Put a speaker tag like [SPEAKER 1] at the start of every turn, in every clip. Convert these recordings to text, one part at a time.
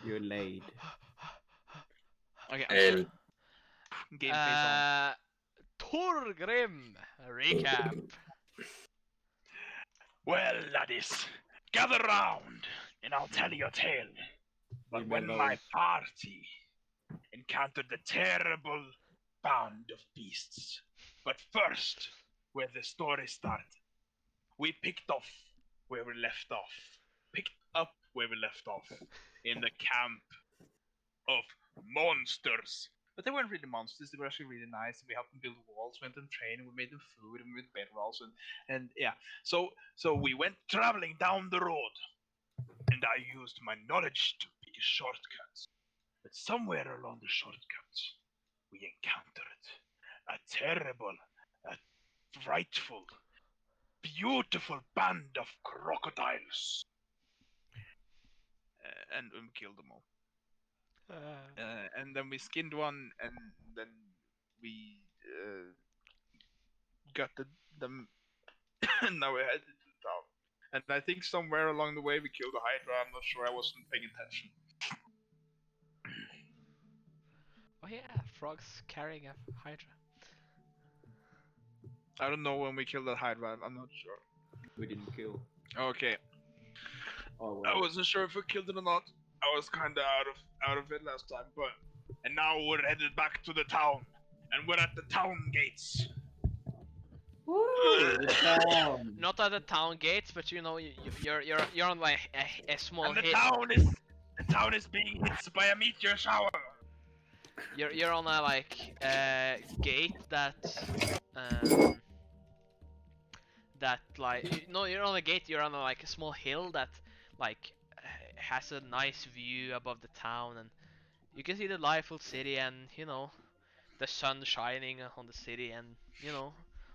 [SPEAKER 1] You're laid.
[SPEAKER 2] Okay,
[SPEAKER 3] El.
[SPEAKER 2] game face on.
[SPEAKER 4] Torgrim, recap.
[SPEAKER 5] Well, laddies, gather round, and I'll tell you a tale. But
[SPEAKER 1] Leave me
[SPEAKER 5] when
[SPEAKER 1] alone.
[SPEAKER 5] my party encountered the terrible band of beasts. But first, where the story started, we picked up where we left off. In the camp of monsters.
[SPEAKER 2] But they weren't really monsters, they were actually really nice. We helped them build walls, went and trained, we made them food, and we made bedrolls, and yeah.
[SPEAKER 5] So we went traveling down the road, and I used my knowledge to pick shortcuts. But somewhere along the shortcuts, we encountered a terrible, a frightful, beautiful band of crocodiles.
[SPEAKER 2] And we killed them all. And then we skinned one, and then we got them. And now we're headed to town. And I think somewhere along the way we killed a hydra. I'm not sure. I wasn't paying attention.
[SPEAKER 4] Oh yeah, frogs carrying a hydra.
[SPEAKER 2] I don't know when we killed that hydra. I'm not sure.
[SPEAKER 1] We didn't kill.
[SPEAKER 2] Okay.
[SPEAKER 1] Oh
[SPEAKER 2] I
[SPEAKER 1] well.
[SPEAKER 2] wasn't sure if we killed it or not. I was kinda out of it last time, but
[SPEAKER 5] And now we're headed back to the town, and we're at the town gates.
[SPEAKER 1] Woo! The town.
[SPEAKER 4] Not at the town gates, but you know you're on like a small
[SPEAKER 5] And the
[SPEAKER 4] hill.
[SPEAKER 5] town is being hit by a meteor shower.
[SPEAKER 4] You're on a like gate that that like no, you're on a gate. You're on a, like a small hill that like has a nice view above the town, and you can see the lively city, and you know the sun shining on the city, and you know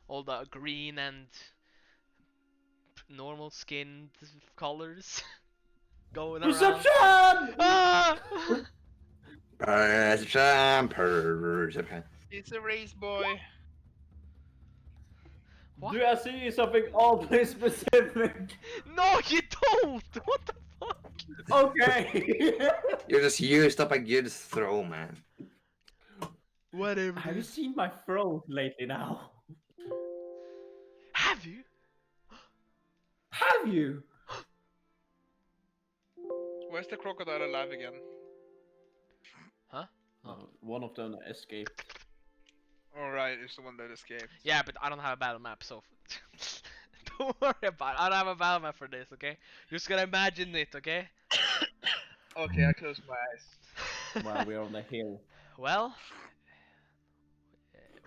[SPEAKER 4] all the green and normal skinned colors going around.
[SPEAKER 1] Perception!
[SPEAKER 4] Ah!
[SPEAKER 3] Perception.
[SPEAKER 2] it's a race, boy.
[SPEAKER 4] What?
[SPEAKER 1] Do I see something oddly specific?
[SPEAKER 4] No, you don't! What the fuck?
[SPEAKER 1] Okay.
[SPEAKER 3] You're just used up a good throw, man.
[SPEAKER 4] Whatever.
[SPEAKER 1] Have you seen my throat lately now?
[SPEAKER 4] Have you?
[SPEAKER 1] Have you?
[SPEAKER 2] Where's the crocodile alive again?
[SPEAKER 4] Huh?
[SPEAKER 1] One of them escaped.
[SPEAKER 2] Alright, it's the one that escaped.
[SPEAKER 4] Yeah, but I don't have a battle map, so don't worry about it. I don't have a battle map for this, okay? You're just gonna imagine it, okay?
[SPEAKER 2] Okay, I closed my eyes.
[SPEAKER 1] While we're on the hill.
[SPEAKER 4] Well,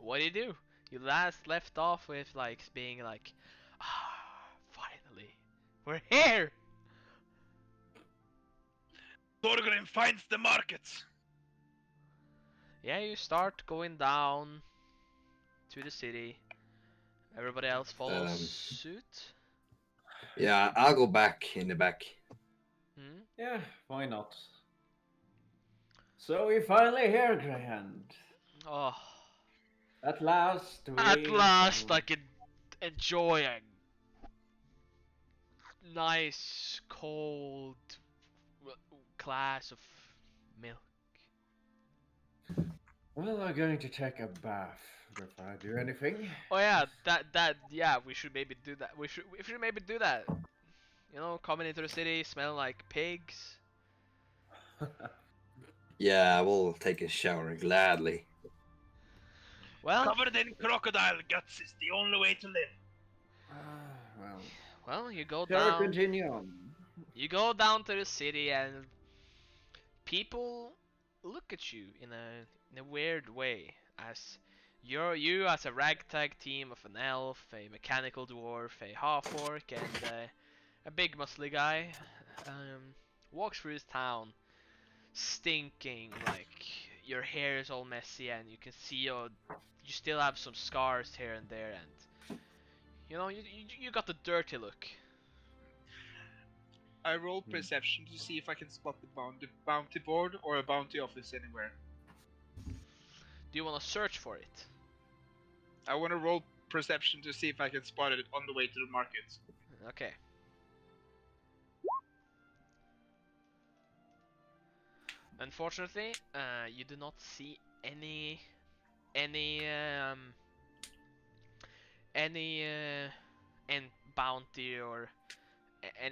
[SPEAKER 4] what do? You last left off with like being like, ah, finally, we're here.
[SPEAKER 5] Thorgrim finds the markets.
[SPEAKER 4] Yeah, you start going down to the city. Everybody else follows suit.
[SPEAKER 3] Yeah, I'll go back in the back.
[SPEAKER 4] Hmm?
[SPEAKER 1] Yeah, why not? So we finally here, Greyhound.
[SPEAKER 4] Oh,
[SPEAKER 1] At last,
[SPEAKER 4] at last I can enjoy a nice cold glass of milk.
[SPEAKER 1] Well, I'm going to take a bath before I do anything.
[SPEAKER 4] Oh yeah, yeah, we should maybe do that. We should maybe do that. You know, coming into the city, smelling like pigs.
[SPEAKER 3] Yeah, we'll take a shower gladly.
[SPEAKER 4] Well,
[SPEAKER 5] Covered in crocodile guts is the only way to live.
[SPEAKER 1] Well,
[SPEAKER 4] you go
[SPEAKER 1] shall we
[SPEAKER 4] down.
[SPEAKER 1] continue on?
[SPEAKER 4] You go down to the city, and people look at you in a weird way, as you as a ragtag team of an elf, a mechanical dwarf, a half-orc, and a big muscly guy walks through his town, stinking like your hair is all messy, and you can see you still have some scars here and there, and you know you got the dirty look.
[SPEAKER 2] I roll perception to see if I can spot the bounty board or a bounty office anywhere.
[SPEAKER 4] Do you want to search for it?
[SPEAKER 2] I want to roll perception to see if I can spot it on the way to the market.
[SPEAKER 4] Okay. Unfortunately, you do not see any any and bounty or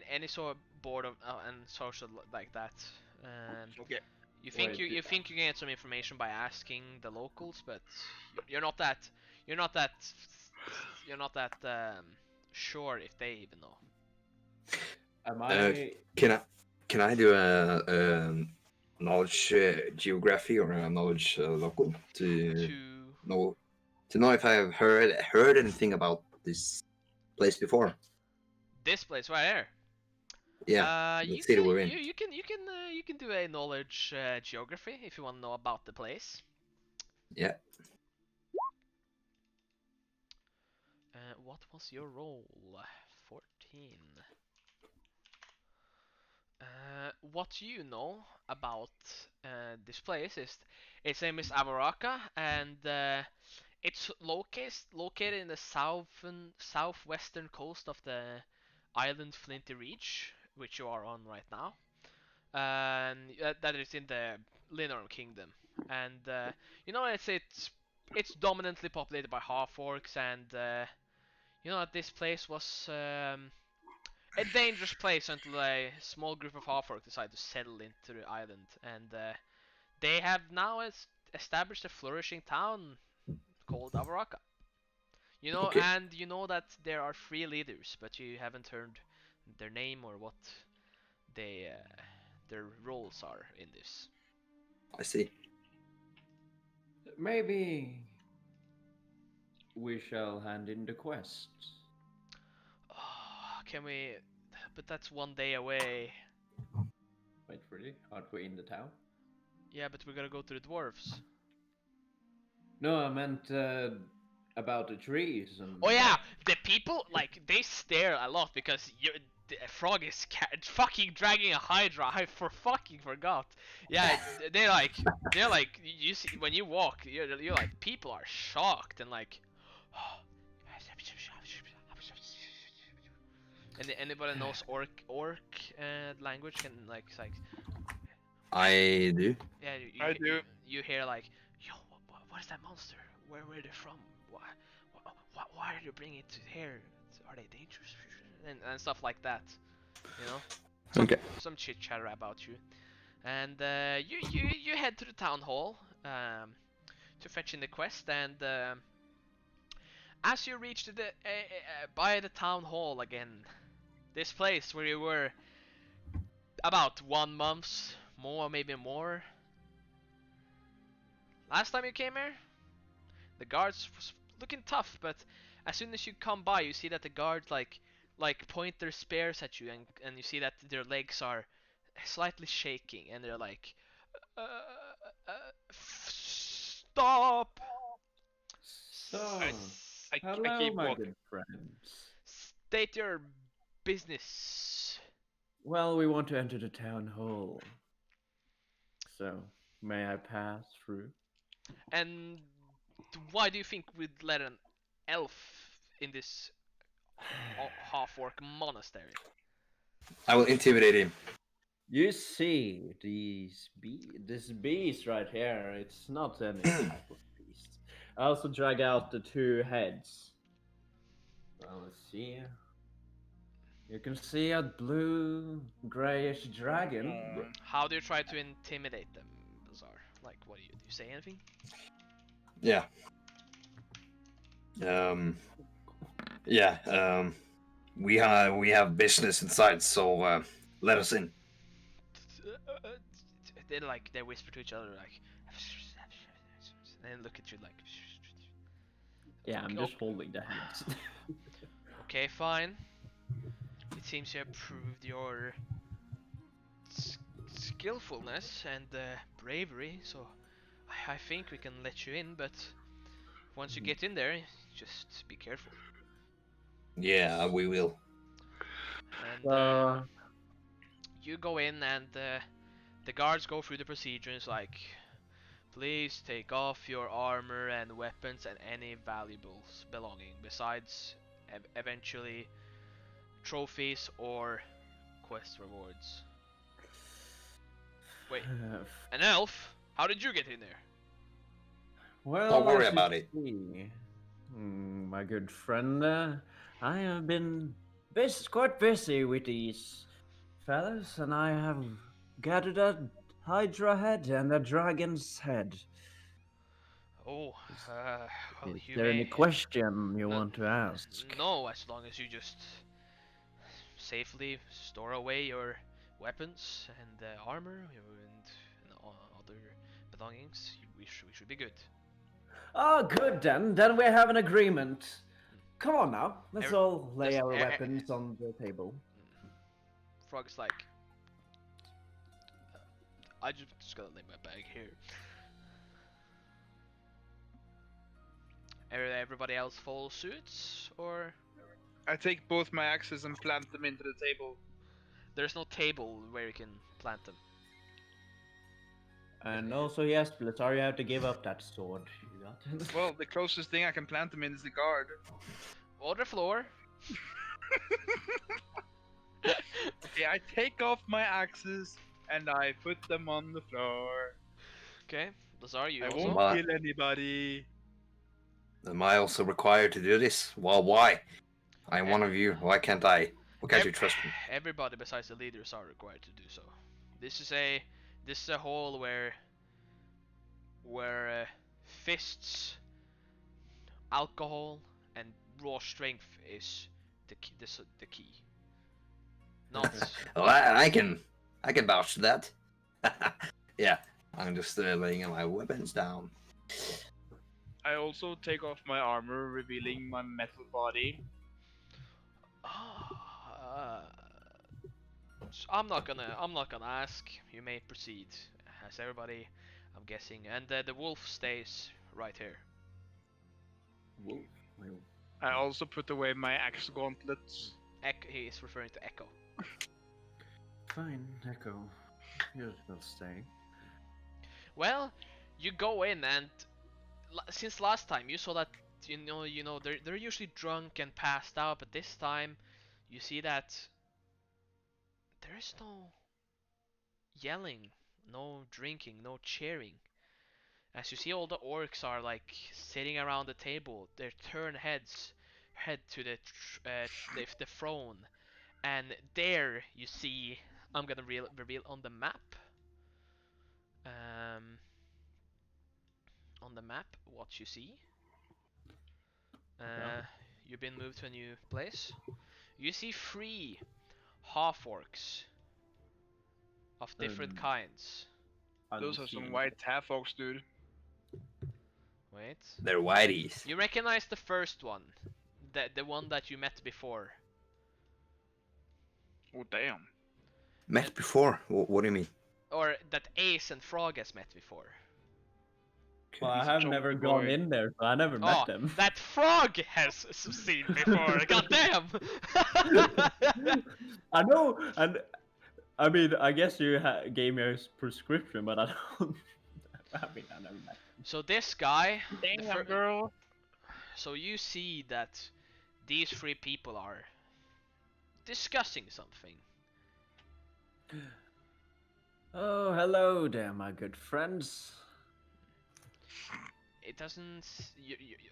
[SPEAKER 4] any sort of board of and social like that.
[SPEAKER 2] Okay.
[SPEAKER 4] You think
[SPEAKER 1] Wait,
[SPEAKER 4] you think you can get some information by asking the locals, but you're not that you're not that you're not that sure if they even know.
[SPEAKER 1] Am
[SPEAKER 3] Uh,
[SPEAKER 1] I?
[SPEAKER 3] can I do a knowledge geography or a knowledge local to
[SPEAKER 4] To
[SPEAKER 3] know if I have heard anything about this place before?
[SPEAKER 4] this place right here.
[SPEAKER 3] Yeah, the
[SPEAKER 4] You
[SPEAKER 3] city
[SPEAKER 4] can
[SPEAKER 3] we're in.
[SPEAKER 4] you can do a knowledge geography if you want to know about the place.
[SPEAKER 3] Yeah.
[SPEAKER 4] What was your roll? 14. What you know about this place is its name is Averaka, and it's located in the southwestern coast of the island Flinty Reach, which you are on right now, and that is in the Linorm Kingdom. And you know it's dominantly populated by half orcs, and you know that this place was a dangerous place until a small group of half orcs decided to settle into the island, and they have now established a flourishing town called Avaraka. You know,
[SPEAKER 3] Okay.
[SPEAKER 4] and you know that there are three leaders, but you haven't heard their name or what they their roles are in this.
[SPEAKER 3] I see.
[SPEAKER 1] Maybe we shall hand in the quests.
[SPEAKER 4] Oh, can we? But that's one day away.
[SPEAKER 1] Wait, really? Aren't we in the town?
[SPEAKER 4] Yeah, but we gotta go to the dwarfs.
[SPEAKER 1] No, I meant about the trees and.
[SPEAKER 4] Oh yeah, the people like they stare a lot because the frog is fucking dragging a hydra. I fucking forgot. Yeah, they're like you see when you walk, you're like people are shocked and like. And anybody knows orc language can like it's like
[SPEAKER 3] I do.
[SPEAKER 4] yeah
[SPEAKER 2] I do.
[SPEAKER 4] you hear like yo what is that monster? Where are they from? Why are you bringing it to here? Are they dangerous? And stuff like that. You know,
[SPEAKER 3] Okay.
[SPEAKER 4] some chit chatter about you, and you head to the town hall to fetch in the quest, and as you reach by the town hall again, this place where you were about 1 month more, maybe more. Last time you came here, the guards was looking tough, but as soon as you come by, you see that the guards like point their spears at you, and you see that their legs are slightly shaking, and they're like, stop!
[SPEAKER 1] So,
[SPEAKER 2] I
[SPEAKER 1] hello,
[SPEAKER 2] keep
[SPEAKER 1] my
[SPEAKER 2] walking.
[SPEAKER 1] good friends.
[SPEAKER 4] State your business.
[SPEAKER 1] Well, we want to enter the town hall. So, may I pass through?
[SPEAKER 4] And why do you think we'd let an elf in this half-orc monastery?
[SPEAKER 3] I will intimidate him.
[SPEAKER 1] You see, this beast right here, it's not any type of beast. I also drag out the two heads. Well, let's see. You can see a blue, grayish dragon.
[SPEAKER 4] How do you try to intimidate them, Bazaar? Like, what do you say anything?
[SPEAKER 3] Yeah. Yeah. We have business inside, so let us in.
[SPEAKER 4] They whisper to each other like, and look at you like.
[SPEAKER 1] Yeah, I'm just holding the heads.
[SPEAKER 4] Okay, fine. It seems you have proved your skillfulness and bravery, so I think we can let you in. But once you get in there, just be careful.
[SPEAKER 3] Yeah, we will.
[SPEAKER 4] And you go in, and the guards go through the procedures like, please take off your armor and weapons and any valuables belonging, besides eventually trophies or quest rewards. Wait, an elf? How did you get in there?
[SPEAKER 1] Well,
[SPEAKER 3] Don't worry
[SPEAKER 1] as you
[SPEAKER 3] about it.
[SPEAKER 1] see, my good friend, I have been quite busy with these fellas, and I have gathered a Hydra head and a dragon's head.
[SPEAKER 4] Oh, well,
[SPEAKER 1] Is
[SPEAKER 4] you
[SPEAKER 1] there any
[SPEAKER 4] may.
[SPEAKER 1] question you
[SPEAKER 4] No,
[SPEAKER 1] want to ask?
[SPEAKER 4] no, as long as you just safely store away your weapons and armor and other belongings, we should be good.
[SPEAKER 1] Oh, good then. Then we have an agreement. Come on now, let's
[SPEAKER 4] Every-
[SPEAKER 1] all lay
[SPEAKER 4] just-
[SPEAKER 1] our weapons on the table.
[SPEAKER 4] Frog's like, I just gotta lay my bag here. Everybody else follow suits, or
[SPEAKER 2] I take both my axes and plant them into the table.
[SPEAKER 4] there's no table where you can plant them.
[SPEAKER 1] And also, yes, Blitzar, you have to give up that sword. You got it?
[SPEAKER 2] Well, the closest thing I can plant them in is the guard.
[SPEAKER 4] Or the floor.
[SPEAKER 2] Okay, I take off my axes and I put them on the floor.
[SPEAKER 4] Okay, Lazar, you
[SPEAKER 2] I
[SPEAKER 4] also.
[SPEAKER 2] won't
[SPEAKER 3] What?
[SPEAKER 2] kill anybody.
[SPEAKER 3] Am I also required to do this? Well, why? I'm one of you. Why can't I? Why can't you trust me?
[SPEAKER 4] Everybody besides the leaders are required to do so. This is a hall where fists, alcohol, and raw strength is the key. Not
[SPEAKER 3] Well, I can vouch to that. Yeah, I'm just laying my weapons down.
[SPEAKER 2] I also take off my armor, revealing my metal body.
[SPEAKER 4] I'm not gonna ask. You may proceed, as everybody, I'm guessing, and the wolf stays right here.
[SPEAKER 1] Whoa.
[SPEAKER 2] I also put away my axe gauntlets.
[SPEAKER 4] He is referring to Echo.
[SPEAKER 1] Fine, Echo. You will stay.
[SPEAKER 4] Well, you go in, and since last time you saw that you know they're usually drunk and passed out, but this time you see that there is no yelling, no drinking, no cheering. As you see, all the orcs are like sitting around the table. Their head to the throne, and there you see. I'm gonna reveal on the map. Um, on the map, what you see. You've been moved to a new place. You see 3 half orcs of different kinds.
[SPEAKER 2] Those are some
[SPEAKER 1] Unseen.
[SPEAKER 2] white half-orcs, dude.
[SPEAKER 4] Wait.
[SPEAKER 3] They're whiteys.
[SPEAKER 4] You recognize the first one, the one that you met before.
[SPEAKER 2] Oh, damn.
[SPEAKER 3] Met before? What do you mean?
[SPEAKER 4] Or that Ace and Frog has met before.
[SPEAKER 1] Well, I
[SPEAKER 2] He's a
[SPEAKER 1] have
[SPEAKER 2] chunky
[SPEAKER 1] never
[SPEAKER 2] boy.
[SPEAKER 1] gone in there, so I never met them.
[SPEAKER 4] That Frog has seen before. God damn!
[SPEAKER 1] I know, and I mean, I guess you gave me a prescription, but I don't. I mean, I never met them.
[SPEAKER 4] So this guy,
[SPEAKER 2] Damn, girl.
[SPEAKER 4] so you see that these 3 people are discussing something.
[SPEAKER 1] Oh, hello there, my good friends.
[SPEAKER 4] It doesn't.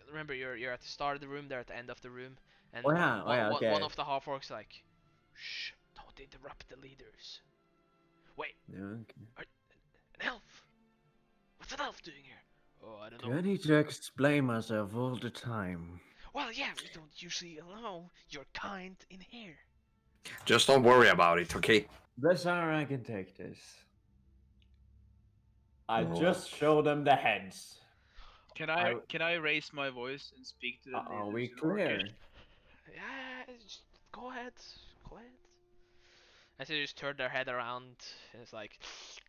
[SPEAKER 4] Remember, you're at the start of the room. They're at the end of the room, and
[SPEAKER 1] Oh yeah, okay.
[SPEAKER 4] one of the half orcs like, shh, don't interrupt the leaders. Wait,
[SPEAKER 1] Yeah, okay.
[SPEAKER 4] an elf? What's an elf doing here? Oh, I don't
[SPEAKER 1] Do
[SPEAKER 4] know.
[SPEAKER 1] I need to explain myself all the time?
[SPEAKER 4] Well, yeah, we don't usually allow your kind in here.
[SPEAKER 3] Just don't worry about it, okay?
[SPEAKER 1] This hour I can take this. I
[SPEAKER 3] Oh.
[SPEAKER 1] just show them the heads.
[SPEAKER 2] Can I raise my voice and speak to the
[SPEAKER 1] Are
[SPEAKER 2] leaders
[SPEAKER 1] we
[SPEAKER 2] in
[SPEAKER 1] clear?
[SPEAKER 2] Orcish?
[SPEAKER 4] Yeah, just go ahead, go ahead. As they just turn their head around, and it's like,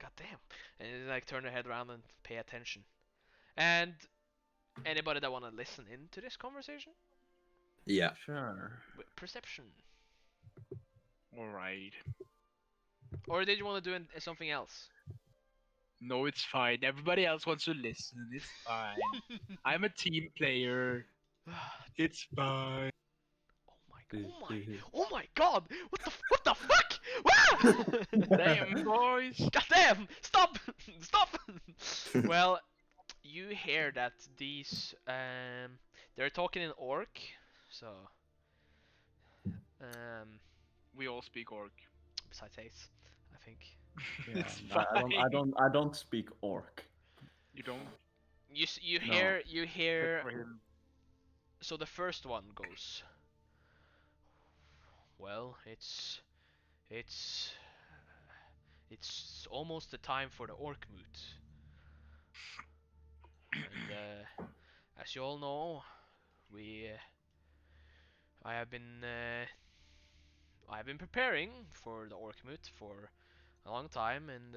[SPEAKER 4] god damn, and they like turn their head around and pay attention. And anybody that wanna listen into this conversation?
[SPEAKER 3] Yeah.
[SPEAKER 1] Sure.
[SPEAKER 4] With perception.
[SPEAKER 2] Alright.
[SPEAKER 4] Or did you want to do something else?
[SPEAKER 2] No, it's fine. Everybody else wants to listen. It's fine. I'm a team player. It's fine.
[SPEAKER 4] Oh my Oh my God! What the fuck? Ah!
[SPEAKER 2] Damn, boys!
[SPEAKER 4] God damn! Stop! Stop! Well, you hear that they're talking in orc, so
[SPEAKER 2] We all speak orc.
[SPEAKER 4] besides Ace, I think.
[SPEAKER 1] Yeah,
[SPEAKER 2] It's
[SPEAKER 1] I don't speak orc.
[SPEAKER 2] You don't.
[SPEAKER 4] You
[SPEAKER 1] No.
[SPEAKER 4] hear.
[SPEAKER 2] For him.
[SPEAKER 4] So the first one goes. Well, it's almost the time for the orc moot, and as you all know, we I have been preparing for the orc moot for a long time, and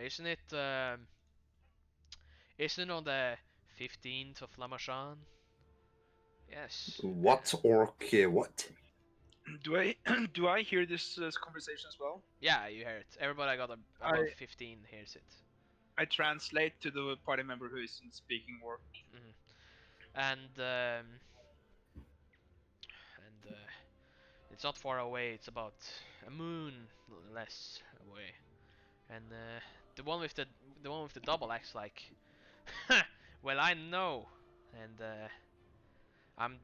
[SPEAKER 4] isn't it on the 15th of Lamachan? Yes.
[SPEAKER 3] What orc? What?
[SPEAKER 2] Do I do I hear this conversation as well?
[SPEAKER 4] Yeah, you hear it. Everybody got above 15 hears it.
[SPEAKER 2] I translate to the party member who isn't speaking orc.
[SPEAKER 4] And it's not far away. It's about a moon less away. And the one with the double axe like, well, I know, and I'm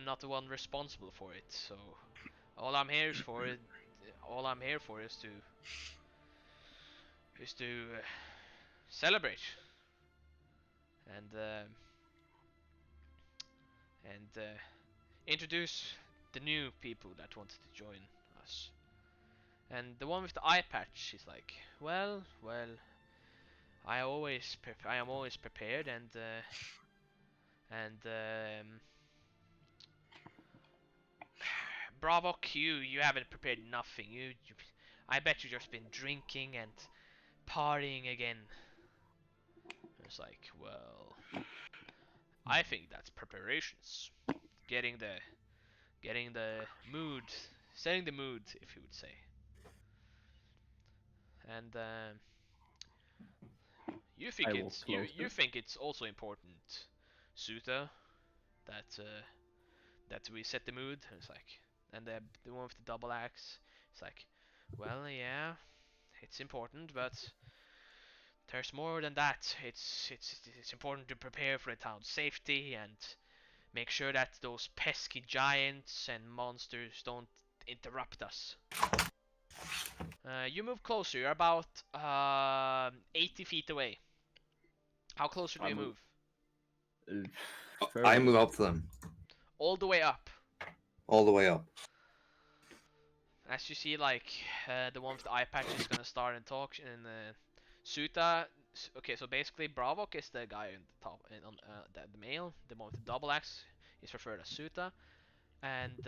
[SPEAKER 4] not the one responsible for it. So all I'm here for is to celebrate and introduce the new people that wanted to join us. And the one with the eye patch is like, well, I am always prepared, and Bravok, you haven't prepared nothing. I bet you just been drinking and partying again. It's like, well, I think that's preparations, getting the mood, setting the mood, if you would say. And you think
[SPEAKER 1] I walk
[SPEAKER 4] you
[SPEAKER 1] closer.
[SPEAKER 4] think it's also important, Suta, that that we set the mood. It's like, and the one with the double axe. It's like, well, yeah, it's important, but there's more than that. It's important to prepare for the town's safety and make sure that those pesky giants and monsters don't interrupt us. You move closer. You're about 80 feet away. How closer do you move?
[SPEAKER 3] I move up to them,
[SPEAKER 4] All the way up.
[SPEAKER 3] all the way up.
[SPEAKER 4] As you see, like, the one with the eye patch is gonna start and talk, and Suta. Okay, so basically, Bravok is the guy in the top, on the male. The one with the double axe is referred as Suta, and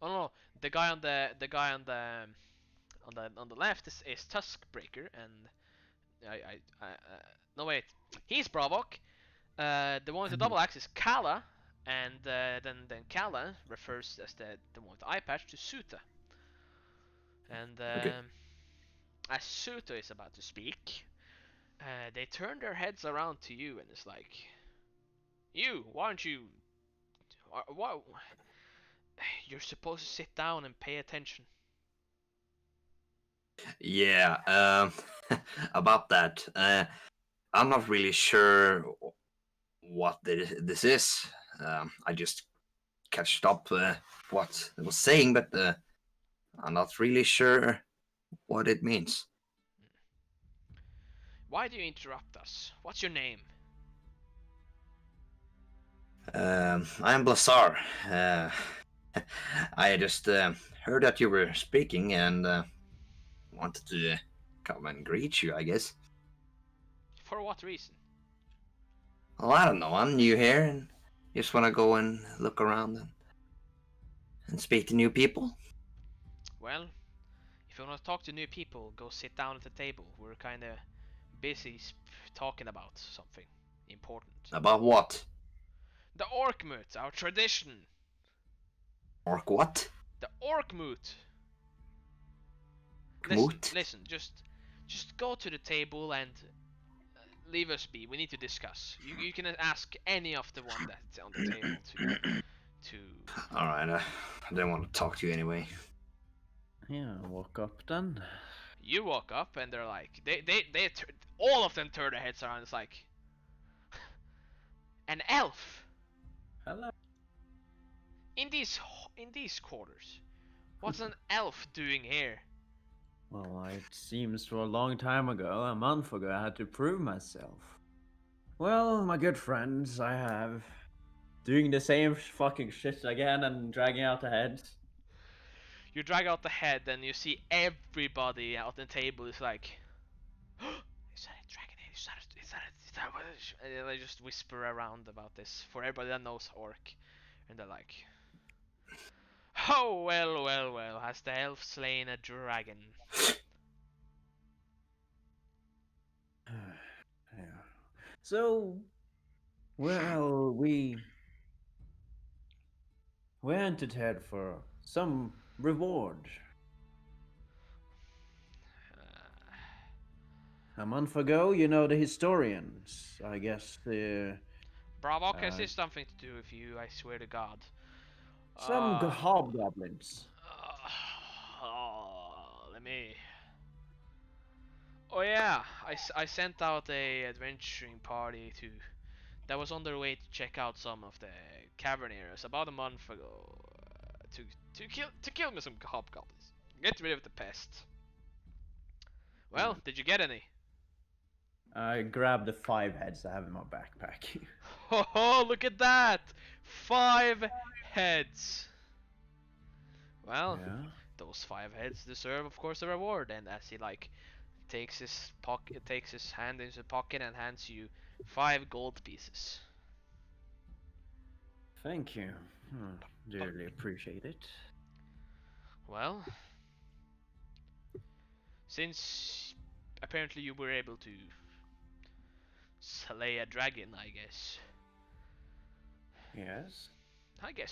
[SPEAKER 4] oh no, the guy on the left is Tuskbreaker, and no wait, he's Bravok. The one with the double axe is Kala, and then Kala refers as the one with the eye patch to Suta. And
[SPEAKER 3] Okay.
[SPEAKER 4] as Suta is about to speak, they turn their heads around to you, and it's like, you, why aren't you? Why? You're supposed to sit down and pay attention.
[SPEAKER 3] Yeah. About that. I'm not really sure what this is. I just catched up what it was saying, but I'm not really sure what it means.
[SPEAKER 4] Why do you interrupt us? What's your name?
[SPEAKER 3] I'm Blazar. I just heard that you were speaking and wanted to come and greet you, I guess.
[SPEAKER 4] For what reason?
[SPEAKER 3] Well, I don't know. I'm new here and just want to go and look around and speak to new people.
[SPEAKER 4] Well, if you want to talk to new people, go sit down at the table. We're kind of busy talking about something important.
[SPEAKER 3] About what?
[SPEAKER 4] The Orkmoot, our tradition.
[SPEAKER 3] Orc what?
[SPEAKER 4] The Orkmoot.
[SPEAKER 3] Moot?
[SPEAKER 4] Listen. Just go to the table and leave us be. We need to discuss. You can ask any of the one that's on the table to.
[SPEAKER 3] All right. I don't want to talk to you anyway.
[SPEAKER 1] Yeah, walk up then.
[SPEAKER 4] You walk up and they're like all of them turn their heads around. It's like an elf
[SPEAKER 1] Hello.
[SPEAKER 4] in these quarters. What's an elf doing here?
[SPEAKER 1] Well, it seems for a long time ago, a month ago, I had to prove myself. Well, my good friends, I have doing the same fucking shit again and dragging out the heads.
[SPEAKER 4] You drag out the head and you see everybody out the table is like, is that a dragon head? Is that what it is? And they just whisper around about this for everybody that knows orc. And they're like, oh, well, has the elf slain a dragon?
[SPEAKER 1] Yeah. So, well, we went ahead for some reward. A month ago, you know, the historians, I guess,
[SPEAKER 4] Bravo can say something to do with you, I swear to God.
[SPEAKER 1] some hobgoblins.
[SPEAKER 4] Let me. Oh yeah, I sent out a adventuring party that was on their way to check out some of the cavern areas about a month ago to kill me some hobgoblins, get rid of the pest. Well, did you get any?
[SPEAKER 1] I grabbed the 5 heads I have in my backpack.
[SPEAKER 4] Oh, look at that! 5 heads. Well,
[SPEAKER 1] Yeah.
[SPEAKER 4] those 5 heads deserve, of course, a reward. And as he takes his hand into his pocket and hands you 5 gold pieces.
[SPEAKER 1] Thank you. Dearly appreciate it.
[SPEAKER 4] Well, since apparently you were able to slay a dragon, I guess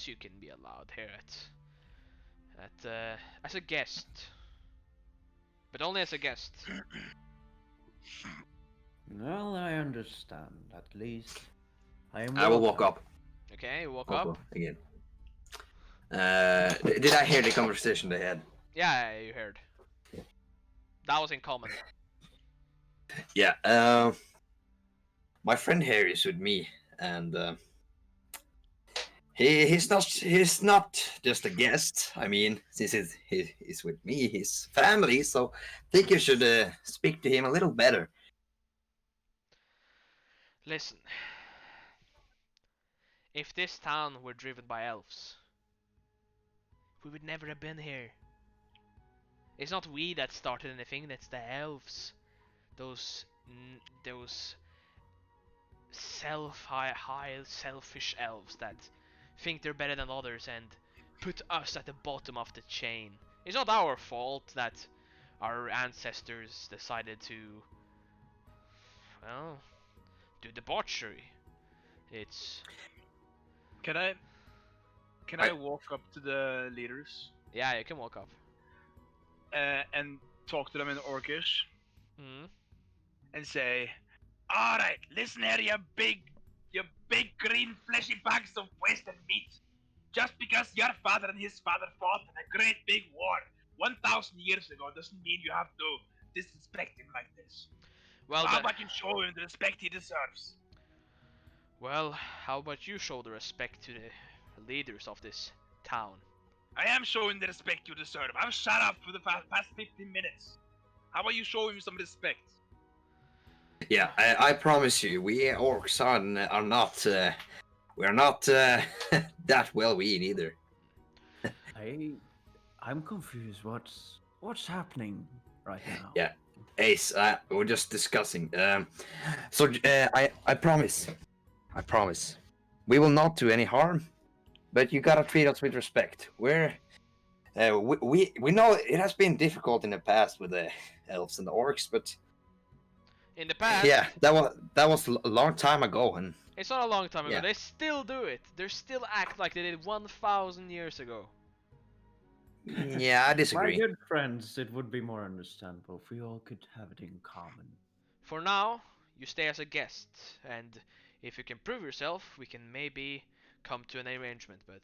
[SPEAKER 4] you can be allowed here as a guest, but only as a guest.
[SPEAKER 1] Well, I understand. At least I
[SPEAKER 3] will walk up.
[SPEAKER 4] Okay, you walk up.
[SPEAKER 3] Again. Did I hear the conversation they had?
[SPEAKER 4] Yeah, you heard. That was in common.
[SPEAKER 3] Yeah. My friend here is with me, and he's not just a guest. I mean, since he's with me, his family. So I think you should speak to him a little better.
[SPEAKER 4] Listen, if this town were driven by elves, we would never have been here. It's not we that started anything, that's the elves. Those high selfish elves that think they're better than others and put us at the bottom of the chain. It's not our fault that our ancestors decided to, well, do debauchery. It's...
[SPEAKER 2] Can I walk up to the leaders
[SPEAKER 4] Yeah, you can walk up.
[SPEAKER 2] and talk to them in Orcish
[SPEAKER 4] Hmm.
[SPEAKER 2] and say, "All right, listen here, you big green fleshy bags of wasted meat. Just because your father and his father fought in a great big war 1,000 years ago doesn't mean you have to disrespect him like this.
[SPEAKER 4] Well,
[SPEAKER 2] How about you show him the respect he deserves?"
[SPEAKER 4] Well, how about you show the respect to the leaders of this town?
[SPEAKER 2] I am showing the respect you deserve. I've shut up for the past 15 minutes. How about you show him some respect?
[SPEAKER 3] Yeah, I promise you, we orcs are not we're not that well we either.
[SPEAKER 1] I'm confused. What's happening right now?
[SPEAKER 3] Yeah. Ace, we're just discussing. So I promise, we will not do any harm, but you gotta treat us with respect. We know it has been difficult in the past with the elves and the orcs, but
[SPEAKER 4] In the past,
[SPEAKER 3] yeah, that was a long time ago, and
[SPEAKER 4] it's not a long time ago.
[SPEAKER 3] Yeah.
[SPEAKER 4] They still do it. They still act like they did 1,000 years ago.
[SPEAKER 3] yeah, I
[SPEAKER 1] My
[SPEAKER 3] disagree.
[SPEAKER 1] good friends, it would be more understandable if we all could have it in common.
[SPEAKER 4] For now, you stay as a guest, and if you can prove yourself, we can maybe come to an arrangement. But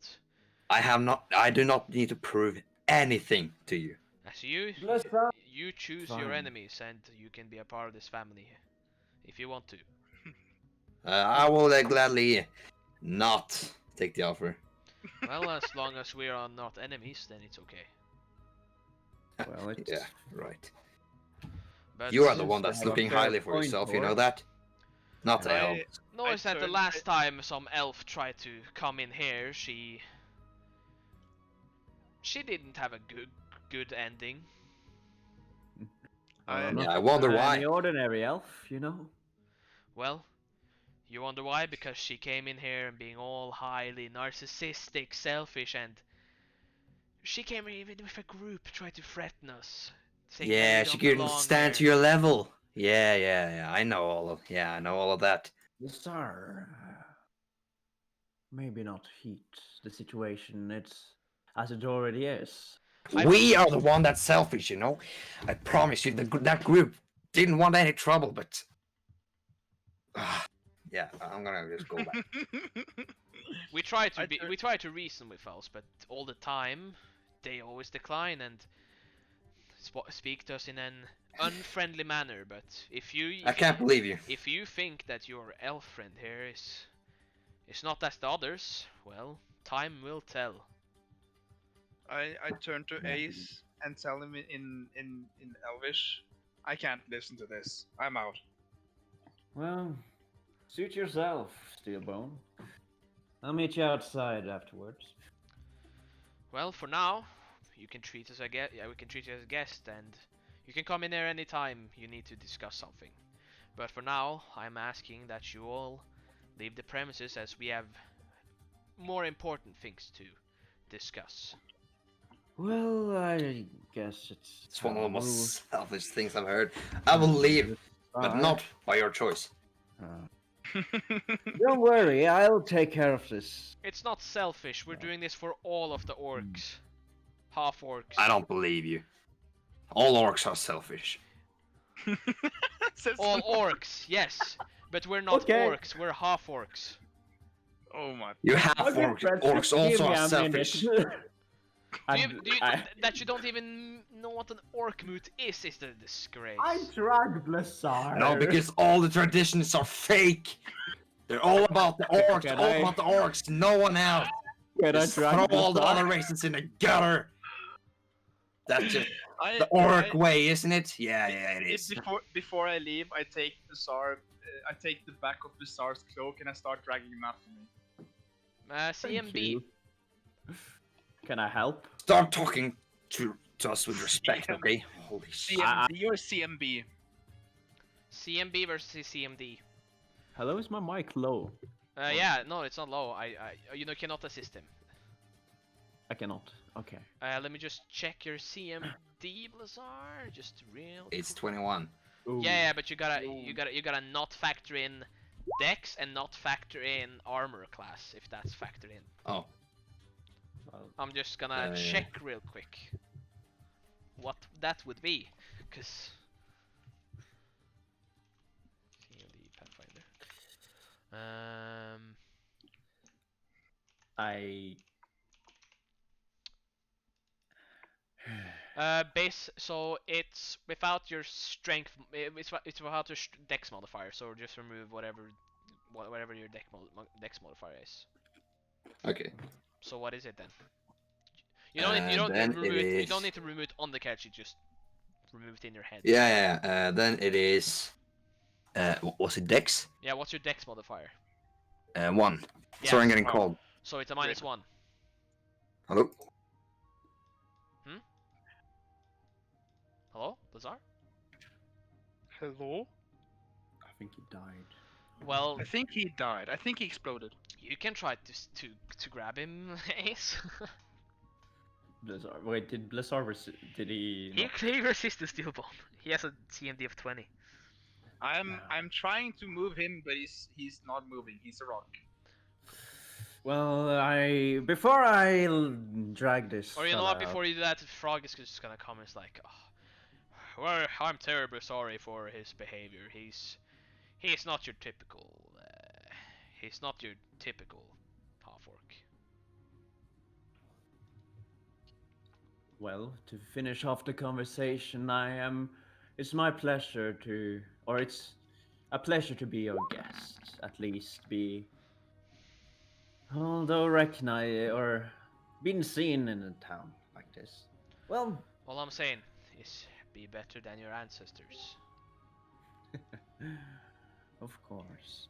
[SPEAKER 3] I do not need to prove anything to you.
[SPEAKER 4] as you
[SPEAKER 1] Blizzard.
[SPEAKER 4] you choose your
[SPEAKER 1] Fine.
[SPEAKER 4] enemies, and you can be a part of this family if you want to.
[SPEAKER 3] I will gladly not take the offer.
[SPEAKER 4] Well, as long as we are not enemies, then it's okay.
[SPEAKER 1] Well, it's
[SPEAKER 3] Yeah, right.
[SPEAKER 4] But
[SPEAKER 3] You are the
[SPEAKER 1] Seems
[SPEAKER 3] one
[SPEAKER 1] to
[SPEAKER 3] that's
[SPEAKER 1] have a
[SPEAKER 3] looking
[SPEAKER 1] fair
[SPEAKER 3] highly for
[SPEAKER 1] point
[SPEAKER 3] yourself,
[SPEAKER 1] for
[SPEAKER 3] you know
[SPEAKER 1] it.
[SPEAKER 3] that? Not
[SPEAKER 1] Yeah.
[SPEAKER 3] Elf.
[SPEAKER 4] notice that the
[SPEAKER 2] turned-
[SPEAKER 4] last time some elf tried to come in here, she didn't have a good ending.
[SPEAKER 1] Well,
[SPEAKER 2] I-
[SPEAKER 1] I'm
[SPEAKER 3] Yeah,
[SPEAKER 1] not
[SPEAKER 3] I wonder
[SPEAKER 1] any
[SPEAKER 3] why.
[SPEAKER 1] ordinary elf, you know.
[SPEAKER 4] Well, you wonder why? Because she came in here and being all highly narcissistic, selfish, and she came here even with a group tried to threaten us, saying that
[SPEAKER 3] Yeah,
[SPEAKER 4] we
[SPEAKER 3] she
[SPEAKER 4] don't
[SPEAKER 3] couldn't
[SPEAKER 4] belong
[SPEAKER 3] stand to
[SPEAKER 4] here.
[SPEAKER 3] your level. Yeah. I know all of that.
[SPEAKER 1] Blizzard. Maybe not heat the situation. It's as it already is.
[SPEAKER 3] We are the one that's selfish, you know. I promise you, that group didn't want any trouble, but yeah, I'm gonna just go back.
[SPEAKER 4] We try to
[SPEAKER 2] I
[SPEAKER 4] be,
[SPEAKER 2] turned-
[SPEAKER 4] we try to reason with elves, but all the time they always decline and speak to us in an unfriendly manner. But
[SPEAKER 3] I can't believe you.
[SPEAKER 4] if you think that your elf friend here is not as the others, well, time will tell.
[SPEAKER 2] I turn to
[SPEAKER 1] Yeah.
[SPEAKER 2] Ace and tell him in Elvish, I can't listen to this. I'm out.
[SPEAKER 1] Well, suit yourself, Steelbone. I'll meet you outside afterwards.
[SPEAKER 4] Well, for now, you can treat us we can treat you as a guest, and you can come in here anytime you need to discuss something. But for now, I'm asking that you all leave the premises as we have more important things to discuss.
[SPEAKER 1] Well, I guess
[SPEAKER 3] It's one of the
[SPEAKER 1] rules
[SPEAKER 3] most selfish things I've heard. I will leave, but
[SPEAKER 1] are.
[SPEAKER 3] not by your choice.
[SPEAKER 1] Don't worry, I'll take care of this.
[SPEAKER 4] It's not selfish, we're doing this for all of the orcs. Half orcs.
[SPEAKER 3] I don't believe you. All orcs are selfish.
[SPEAKER 2] Says-
[SPEAKER 4] All orcs, yes. But we're not
[SPEAKER 1] Okay.
[SPEAKER 4] orcs, we're half orcs.
[SPEAKER 2] Oh my.
[SPEAKER 3] You have
[SPEAKER 1] Okay,
[SPEAKER 3] orcs.
[SPEAKER 1] friends,
[SPEAKER 3] Orcs
[SPEAKER 1] just give
[SPEAKER 3] also
[SPEAKER 1] me
[SPEAKER 3] are
[SPEAKER 1] a
[SPEAKER 3] selfish.
[SPEAKER 1] minute.
[SPEAKER 4] That you don't even know what an orc moot is a disgrace.
[SPEAKER 1] I drag Blizzard.
[SPEAKER 3] No, because all the traditions are fake. They're all about the orcs.
[SPEAKER 1] Can
[SPEAKER 3] All
[SPEAKER 1] I-
[SPEAKER 3] about the orcs. No one else.
[SPEAKER 1] Can I
[SPEAKER 3] Just
[SPEAKER 1] drag
[SPEAKER 3] throw all the
[SPEAKER 1] Blizzard?
[SPEAKER 3] other races in the gutter. That's just
[SPEAKER 2] I,
[SPEAKER 3] the orc
[SPEAKER 2] I-
[SPEAKER 3] way, isn't it? Yeah, it is.
[SPEAKER 2] Before I leave, I take Bizarre. I take the back of Bizarre's cloak and I start dragging him after me.
[SPEAKER 1] Thank
[SPEAKER 4] CMB.
[SPEAKER 1] you. Can I help?
[SPEAKER 3] Start talking to us with respect, okay? Holy shit.
[SPEAKER 2] CMD or CMB?
[SPEAKER 4] CMB versus CMD.
[SPEAKER 1] Hello, is my mic low?
[SPEAKER 4] Yeah, no, it's not low. I cannot assist him.
[SPEAKER 1] I cannot. Okay.
[SPEAKER 4] Let me just check your CMD, Blizzard. Just real.
[SPEAKER 3] It's 21.
[SPEAKER 1] Ooh.
[SPEAKER 4] Yeah, but you gotta not factor in Dex and not factor in armor class if that's factored in.
[SPEAKER 3] Oh,
[SPEAKER 1] Well,
[SPEAKER 4] I'm just gonna
[SPEAKER 3] Yeah.
[SPEAKER 4] check real quick what that would be, cause CMD Pathfinder.
[SPEAKER 1] I.
[SPEAKER 4] Base. So it's without your strength. It's without your Dex modifier. So just remove whatever your Dex modifier is.
[SPEAKER 3] okay.
[SPEAKER 4] So what is it then? You don't need,
[SPEAKER 3] Then it
[SPEAKER 4] remove it. You don't
[SPEAKER 3] is-
[SPEAKER 4] need to remove it on the character. You just remove it in your head.
[SPEAKER 3] Yeah. Then it is. Was it Dex?
[SPEAKER 4] Yeah. What's your Dex modifier?
[SPEAKER 3] 1.
[SPEAKER 4] Yeah,
[SPEAKER 3] Sorry, I'm getting
[SPEAKER 2] oh.
[SPEAKER 3] called.
[SPEAKER 4] So it's a -1.
[SPEAKER 3] Hello?
[SPEAKER 4] Hello, Blizzard?
[SPEAKER 2] Hello?
[SPEAKER 1] I think he died.
[SPEAKER 4] Well,
[SPEAKER 2] I think he died. I think he exploded.
[SPEAKER 4] you can try to grab him, Ace.
[SPEAKER 1] Blizzard. Wait, did Blizzard did he?
[SPEAKER 4] he
[SPEAKER 1] not-
[SPEAKER 4] he resisted steel bomb. He has a CMD of 20.
[SPEAKER 2] I'm trying to move him, but he's not moving. He's a rock.
[SPEAKER 1] Well, before I drag this.
[SPEAKER 4] Or you know what?
[SPEAKER 1] fella
[SPEAKER 4] Before you do that, Frog is just gonna come and it's like, oh, well, I'm terribly sorry for his behavior. He's not your typical. He's not your typical half orc.
[SPEAKER 1] Well, to finish off the conversation, it's my pleasure to, or it's a pleasure to be your guest. At least be, although recognize or been seen in a town like this. Well,
[SPEAKER 4] All I'm saying is be better than your ancestors.
[SPEAKER 1] of course.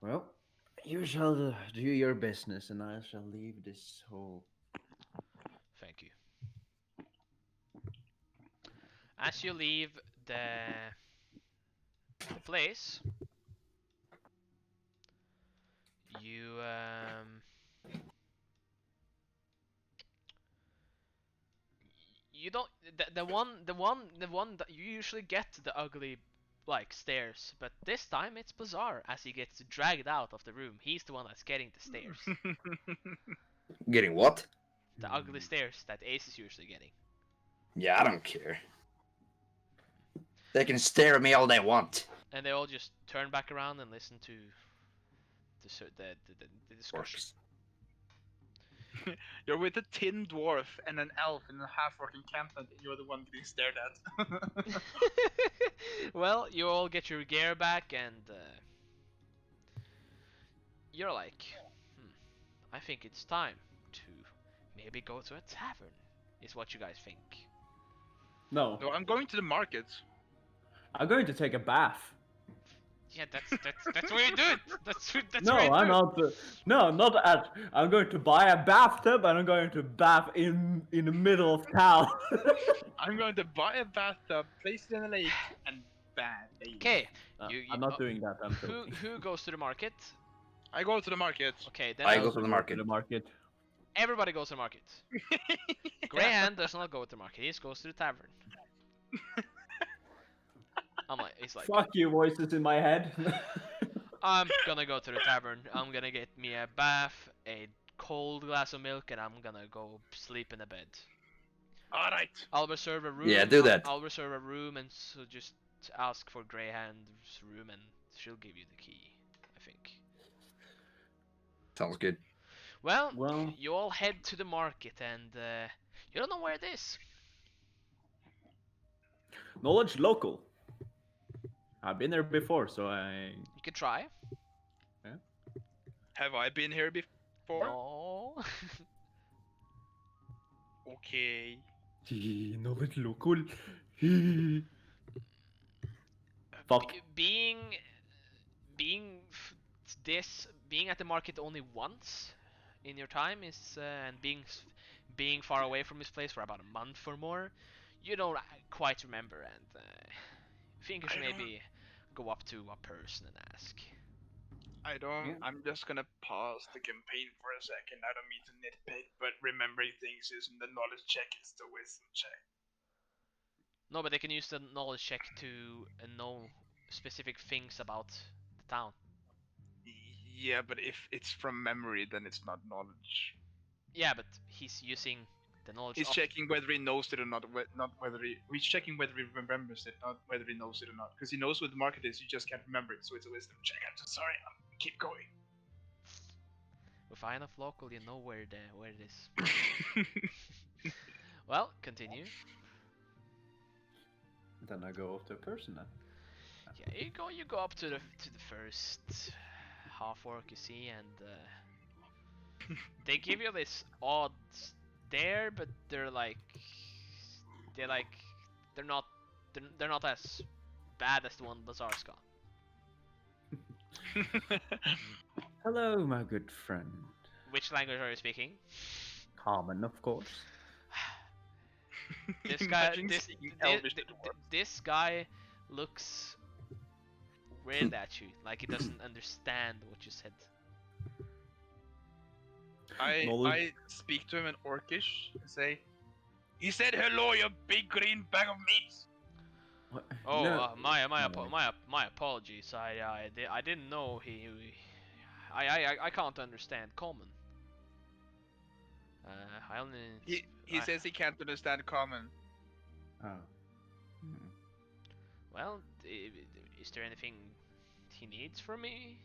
[SPEAKER 1] Well, you shall do your business, and I shall leave this whole.
[SPEAKER 4] Thank you. As you leave the place, you you don't the one that you usually get the ugly like stairs, but this time it's bizarre as he gets dragged out of the room. He's the one that's getting the stairs.
[SPEAKER 3] Getting what?
[SPEAKER 4] The ugly stairs that Ace is usually getting.
[SPEAKER 3] Yeah, I don't care. They can stare at me all they want.
[SPEAKER 4] And they all just turn back around and listen to the discussion.
[SPEAKER 3] Orcs.
[SPEAKER 5] You're with a tin dwarf and an elf in a half-orc encampment, and you're the one getting stared at.
[SPEAKER 4] Well, you all get your gear back, and you're like, I think it's time to maybe go to a tavern, is what you guys think.
[SPEAKER 1] No,
[SPEAKER 5] No, I'm going to the market.
[SPEAKER 1] I'm going to take a bath.
[SPEAKER 4] Yeah, that's where you do it. That's
[SPEAKER 1] No,
[SPEAKER 4] where you
[SPEAKER 1] I'm
[SPEAKER 4] do it.
[SPEAKER 1] not. No, not at. I'm going to buy a bathtub, and I'm going to bath in the middle of town.
[SPEAKER 5] I'm going to buy a bathtub, place it in a lake, and bathe.
[SPEAKER 4] Okay,
[SPEAKER 1] I'm not doing that. I'm
[SPEAKER 4] who
[SPEAKER 1] joking.
[SPEAKER 4] who goes to the market?
[SPEAKER 5] I go to the market.
[SPEAKER 4] Okay, then
[SPEAKER 3] I
[SPEAKER 1] Also
[SPEAKER 3] go to the
[SPEAKER 1] To
[SPEAKER 3] market.
[SPEAKER 1] the market.
[SPEAKER 4] everybody goes to the market. Greyhand does not go to the market. He just goes to the tavern. He's like,
[SPEAKER 1] Fuck you, voices in my head.
[SPEAKER 4] I'm gonna go to the tavern. I'm gonna get me a bath, a cold glass of milk, and I'm gonna go sleep in a bed.
[SPEAKER 5] Alright.
[SPEAKER 4] I'll reserve a room.
[SPEAKER 3] Yeah, do that.
[SPEAKER 4] I'll reserve a room, and so just ask for Greyhand's room, and she'll give you the key, I think.
[SPEAKER 3] Sounds good.
[SPEAKER 4] Well,
[SPEAKER 1] Well-
[SPEAKER 4] you all head to the market, and you don't know where it is.
[SPEAKER 1] Knowledge local. I've been there before, so
[SPEAKER 4] You can try.
[SPEAKER 5] Have I been here before?
[SPEAKER 4] No.
[SPEAKER 5] Okay.
[SPEAKER 1] knowledge local. Fuck.
[SPEAKER 4] Being at the market only once in your time is and being far away from this place for about a month or more, you don't quite remember, and think you should maybe go up to a person and ask.
[SPEAKER 5] I don't.
[SPEAKER 1] Yeah.
[SPEAKER 5] I'm just gonna pause the campaign for a second. I don't mean to nitpick, but remembering things isn't the knowledge check; it's the wisdom check.
[SPEAKER 4] No, but they can use the knowledge check to know specific things about the town.
[SPEAKER 5] Yeah, but if it's from memory, then it's not knowledge.
[SPEAKER 4] Yeah, but he's using the knowledge.
[SPEAKER 5] He's
[SPEAKER 4] of
[SPEAKER 5] checking whether he knows it or not. Not whether he's checking whether he remembers it, not whether he knows it or not. Because he knows what the market is, you just can't remember it. So it's a wisdom check. I'm so sorry. Keep going.
[SPEAKER 4] With high enough local, you know where it is. Well, continue.
[SPEAKER 1] Then I go up to a person then.
[SPEAKER 4] Yeah, you go up to the first half orc you see, and they give you this odd stare, but they're not as bad as the one Lazar's got.
[SPEAKER 1] Hello, my good friend.
[SPEAKER 4] Which language are you speaking?
[SPEAKER 1] Common, of course.
[SPEAKER 4] This guy,
[SPEAKER 5] Imagine speaking Elvish to dwarves.
[SPEAKER 4] this guy looks weird at you, like he doesn't understand what you said.
[SPEAKER 1] Knowledge.
[SPEAKER 5] I speak to him in Orcish and say, "He said hello, you big green bag of meat."
[SPEAKER 1] What?
[SPEAKER 4] Oh,
[SPEAKER 1] No.
[SPEAKER 4] my apologies. I didn't know I can't understand common. I only.
[SPEAKER 5] He says he can't understand common.
[SPEAKER 1] Oh. Hmm.
[SPEAKER 4] Well, is there anything he needs from me?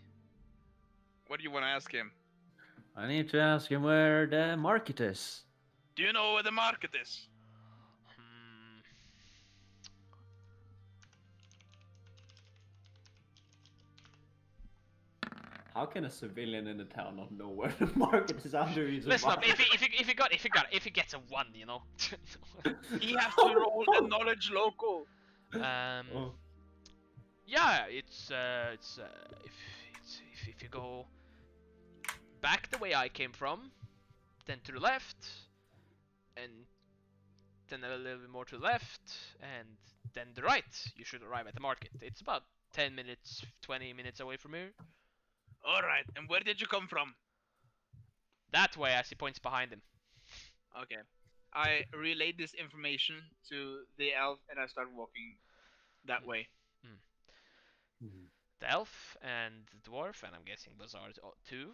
[SPEAKER 2] What do you want to ask him?
[SPEAKER 1] I need to ask him where the market is.
[SPEAKER 2] Do you know where the market is?
[SPEAKER 4] Hmm.
[SPEAKER 1] How can a civilian in the town not know where the market is under his
[SPEAKER 4] Listen up.
[SPEAKER 1] market?
[SPEAKER 4] If he gets a 1, you know.
[SPEAKER 2] He has to roll a knowledge local.
[SPEAKER 1] Oh.
[SPEAKER 4] Yeah, it's if you go back the way I came from, then to the left, and then a little bit more to the left, and then the right, you should arrive at the market. It's about 10 minutes, 20 minutes away from here.
[SPEAKER 2] All right. And where did you come from?
[SPEAKER 4] That way, as he points behind him.
[SPEAKER 2] Okay. I relayed this information to the elf, and I start walking that way.
[SPEAKER 4] The elf and the dwarf, and I'm guessing Bazaar too,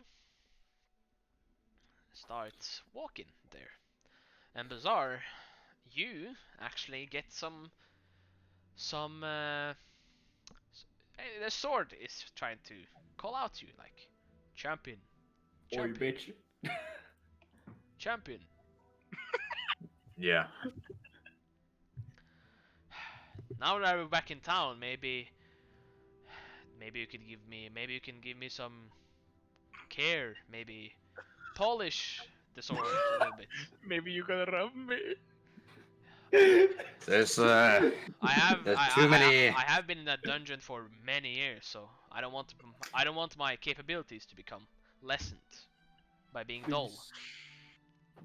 [SPEAKER 4] starts walking there. And Bazaar, you actually get some the sword is trying to call out to you like champion,
[SPEAKER 1] Oi,
[SPEAKER 4] champion,
[SPEAKER 1] bitch.
[SPEAKER 4] champion.
[SPEAKER 3] Yeah.
[SPEAKER 4] Now that we're back in town, maybe you can give me some care, maybe polish the sword a little bit.
[SPEAKER 2] Maybe you gonna rub me.
[SPEAKER 3] There's
[SPEAKER 4] I
[SPEAKER 3] too many.
[SPEAKER 4] I have been in that dungeon for many years, so I don't want my capabilities to become lessened by being dull.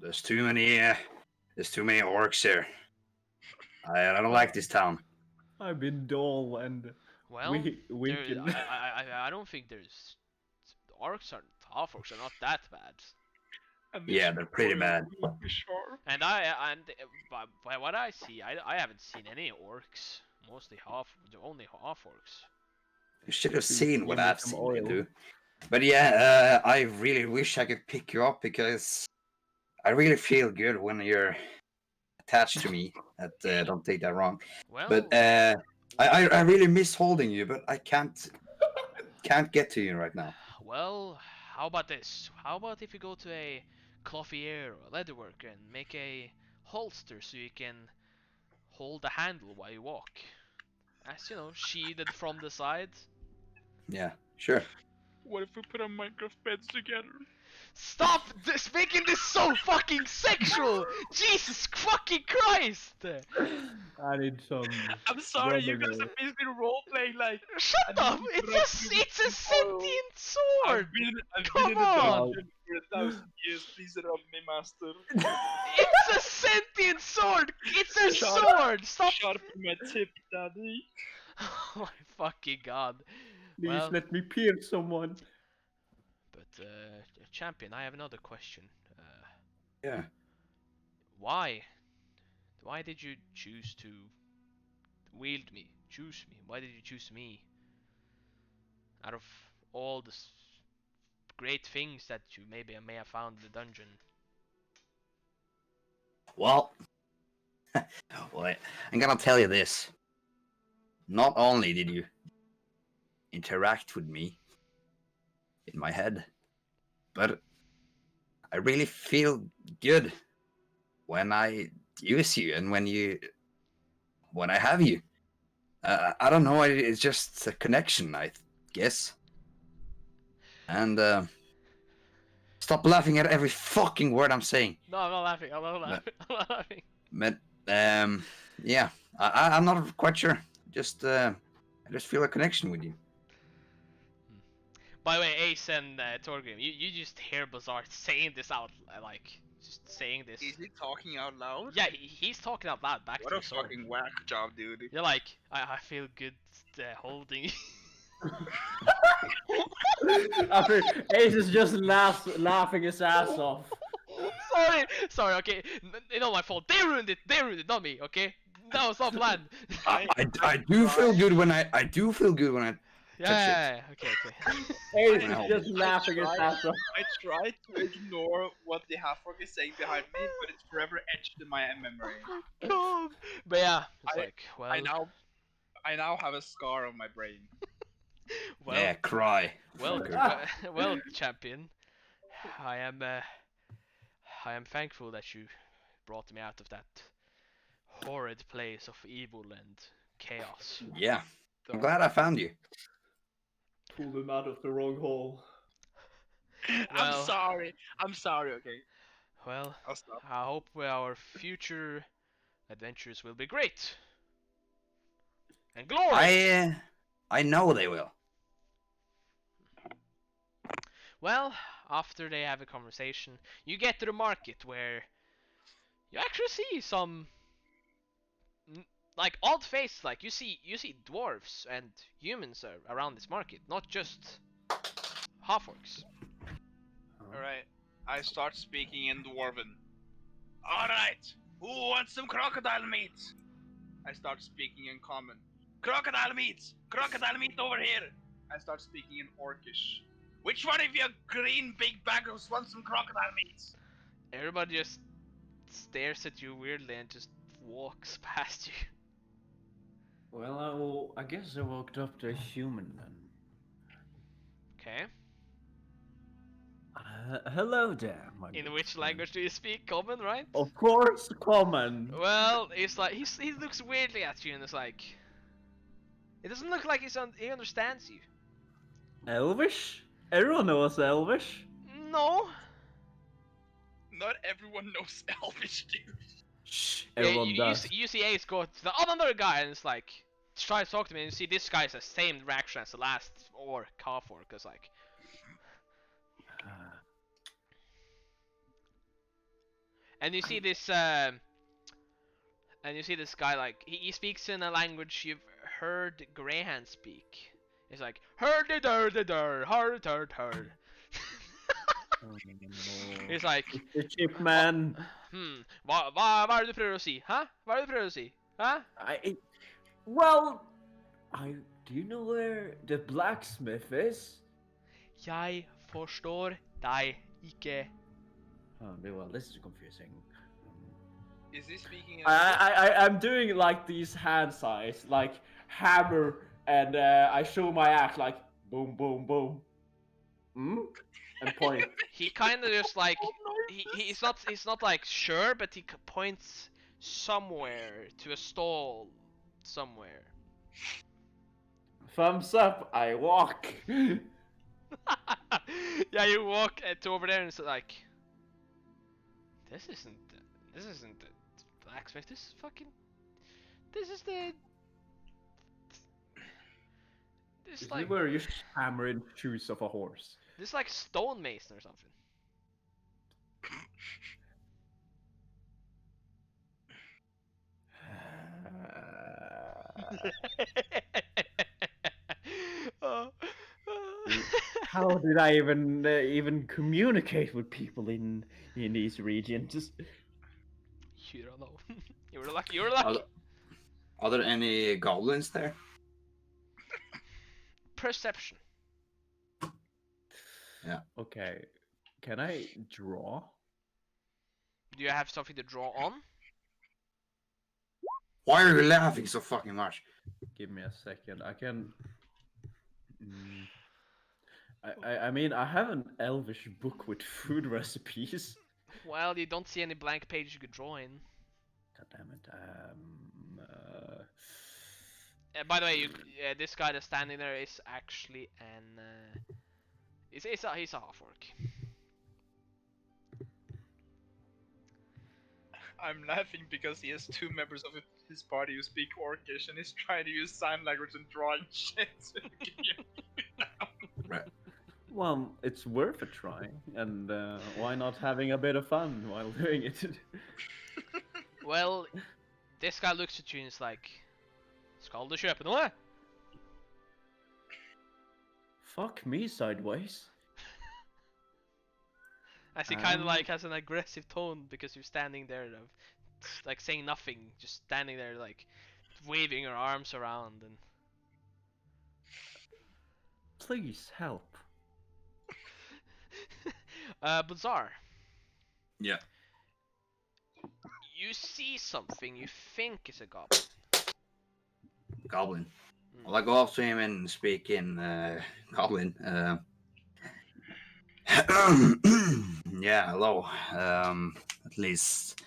[SPEAKER 3] There's too many. There's too many orcs here. I don't like this town.
[SPEAKER 1] I've been dull and
[SPEAKER 4] Well,
[SPEAKER 1] weakened.
[SPEAKER 4] I don't think there's orcs are half orcs are not that bad.
[SPEAKER 3] Yeah, they're pretty bad.
[SPEAKER 2] Sure.
[SPEAKER 4] And by what I see, I haven't seen any orcs. Mostly only half orcs.
[SPEAKER 3] You should have seen what
[SPEAKER 1] Give me
[SPEAKER 3] I've
[SPEAKER 1] some
[SPEAKER 3] seen
[SPEAKER 1] oil.
[SPEAKER 3] you do. But yeah, I really wish I could pick you up because I really feel good when you're attached to me. Don't take that wrong.
[SPEAKER 4] Well,
[SPEAKER 3] But I really miss holding you, but I can't get to you right now.
[SPEAKER 4] well, how about this? How about if you go to a clothier or leatherworker and make a holster so you can hold the handle while you walk? As you know, sheathed from the side.
[SPEAKER 3] Yeah, sure.
[SPEAKER 2] What if we put our Minecraft beds together?
[SPEAKER 4] Stop making this so fucking sexual! Jesus fucking Christ!
[SPEAKER 1] I need some.
[SPEAKER 2] I'm sorry, you
[SPEAKER 1] rubbing
[SPEAKER 2] guys are
[SPEAKER 1] oil.
[SPEAKER 2] basically role playing like.
[SPEAKER 4] Shut
[SPEAKER 2] I
[SPEAKER 4] up!
[SPEAKER 2] need to rub you with
[SPEAKER 4] It's a
[SPEAKER 2] some oil.
[SPEAKER 4] sentient sword!
[SPEAKER 2] I've
[SPEAKER 4] Come
[SPEAKER 2] been in a
[SPEAKER 4] on!
[SPEAKER 2] dungeon for 1,000 years. Please rub me, master.
[SPEAKER 4] It's a sentient sword! It's a
[SPEAKER 2] Shut
[SPEAKER 4] sword! Stop!
[SPEAKER 2] Sharpen my tip, daddy.
[SPEAKER 4] Oh my fucking god.
[SPEAKER 1] Please
[SPEAKER 4] Well,
[SPEAKER 1] let me pierce someone.
[SPEAKER 4] but champion, I have another question.
[SPEAKER 3] Yeah.
[SPEAKER 4] Why? Why did you choose to wield me? Choose me? Why did you choose me? Out of all the great things that you may have found in the dungeon.
[SPEAKER 3] Well, I'm gonna tell you this. Not only did you interact with me in my head, but I really feel good when I use you and when I have you. I don't know. It's just a connection, I guess. And stop laughing at every fucking word I'm saying.
[SPEAKER 4] No, I'm not laughing. I'm not laughing. I'm not laughing.
[SPEAKER 3] But yeah, I'm not quite sure. I just feel a connection with you.
[SPEAKER 4] By the way, Ace and Torgrim, you just hear Bazaar saying this out, like, just saying this.
[SPEAKER 2] Is he talking out loud?
[SPEAKER 4] Yeah, he's talking out loud back
[SPEAKER 2] What
[SPEAKER 4] to
[SPEAKER 2] a
[SPEAKER 4] the sword.
[SPEAKER 2] fucking whack job, dude.
[SPEAKER 4] You're like, I feel good holding you.
[SPEAKER 1] After Ace is just laughing his ass off.
[SPEAKER 4] Sorry, okay. Not my fault. They ruined it, not me, okay? No, it's not planned.
[SPEAKER 3] I do feel good when I do feel good when I
[SPEAKER 4] Yeah, okay.
[SPEAKER 1] Ace is
[SPEAKER 3] I-
[SPEAKER 1] just laughing his ass off.
[SPEAKER 2] I try to ignore what the half-orc is saying behind me, but it's forever etched in my memory.
[SPEAKER 4] God. But yeah, it's
[SPEAKER 2] I-
[SPEAKER 4] like, well,
[SPEAKER 2] I now have a scar on my brain.
[SPEAKER 4] Well,
[SPEAKER 3] Yeah, cry.
[SPEAKER 4] well,
[SPEAKER 3] fucker.
[SPEAKER 4] well, champion. I am, I am thankful that you brought me out of that horrid place of evil and chaos.
[SPEAKER 3] Yeah, I'm
[SPEAKER 4] So,
[SPEAKER 3] glad I found you.
[SPEAKER 1] Pulled him out of the wrong hole.
[SPEAKER 2] I'm
[SPEAKER 4] Well-
[SPEAKER 2] sorry. I'm sorry. Okay,
[SPEAKER 4] well,
[SPEAKER 2] I'll stop.
[SPEAKER 4] I hope our future adventures will be great and glorious.
[SPEAKER 3] I know they will.
[SPEAKER 4] Well, after they have a conversation, you get to the market where you actually see some like odd faces. Like you see dwarves and humans around this market, not just half orcs.
[SPEAKER 2] All right. I start speaking in Dwarven. All right. Who wants some crocodile meat? I start speaking in Common. Crocodile meat. Crocodile meat over here. I start speaking in Orcish. Which one of you green big baggers wants some crocodile meat?
[SPEAKER 4] Everybody just stares at you weirdly and just walks past you.
[SPEAKER 1] Well, I guess I walked up to a human then.
[SPEAKER 4] Okay.
[SPEAKER 1] Hello there, my
[SPEAKER 4] In
[SPEAKER 1] good
[SPEAKER 4] which
[SPEAKER 1] friend.
[SPEAKER 4] language do you speak? Common, right?
[SPEAKER 1] Of course, common.
[SPEAKER 4] Well, it's like he looks weirdly at you and it's like it doesn't look like he understands you.
[SPEAKER 1] Elvish? Everyone knows Elvish.
[SPEAKER 4] No.
[SPEAKER 2] Not everyone knows Elvish, dude.
[SPEAKER 3] Shh.
[SPEAKER 1] Everyone
[SPEAKER 4] yeah,
[SPEAKER 1] does.
[SPEAKER 4] you see Ace go to the another guy and it's like try to talk to me and you see this guy's the same reaction as the last orc, half orc, it's like and you see this guy like he speaks in a language you've heard Greyhound speak. It's like hurdy durdy dur hurd hurd hurd. It's like
[SPEAKER 1] The chip man.
[SPEAKER 4] hva er det du prøver å si? Hæ? Hva er det du prøver å si? Hæ?
[SPEAKER 1] Do you know where the blacksmith is?
[SPEAKER 4] Jeg forstår deg ikke.
[SPEAKER 1] Well, this is confusing.
[SPEAKER 2] Is he speaking in
[SPEAKER 1] I'm doing like these hand signs, like hammer, and I show my axe like boom, boom, boom, and point.
[SPEAKER 4] He kind of just like he's not like sure, but he points somewhere to a stall somewhere.
[SPEAKER 1] Thumbs up. I walk.
[SPEAKER 4] Yeah, you walk to over there and it's like, this isn't the blacksmith. This is the. This
[SPEAKER 1] Is
[SPEAKER 4] like
[SPEAKER 1] it where you hammer in shoes of a horse?
[SPEAKER 4] this is like stonemason or something. Oh.
[SPEAKER 1] How did I even communicate with people in these regions?
[SPEAKER 4] You don't know. You were lucky. You were lucky.
[SPEAKER 3] Are there any goblins there?
[SPEAKER 4] Perception.
[SPEAKER 1] Okay, can I draw?
[SPEAKER 4] Do you have something to draw on?
[SPEAKER 3] Why are you laughing so fucking much?
[SPEAKER 1] Give me a second. I can. I mean, I have an Elvish book with food recipes.
[SPEAKER 4] Well, you don't see any blank pages you could draw in.
[SPEAKER 1] God damn it.
[SPEAKER 4] By the way, this guy that's standing there is actually an. He's a half orc.
[SPEAKER 2] I'm laughing because he has two members of his party who speak Orcish and he's trying to use sign language and drawing shit.
[SPEAKER 3] Right.
[SPEAKER 1] Well, it's worth a try, and why not having a bit of fun while doing it?
[SPEAKER 4] Well, this guy looks at you and is like, skal du kjøpe noe?
[SPEAKER 1] Fuck me sideways.
[SPEAKER 4] As he kind of like has an aggressive tone because you're standing there, like saying nothing, just standing there like waving your arms around and.
[SPEAKER 1] Please help.
[SPEAKER 4] Bazaar.
[SPEAKER 3] Yeah.
[SPEAKER 4] You see something you think is a goblin.
[SPEAKER 3] Goblin. Well, I go up to him and speak in Goblin. Yeah, hello. At least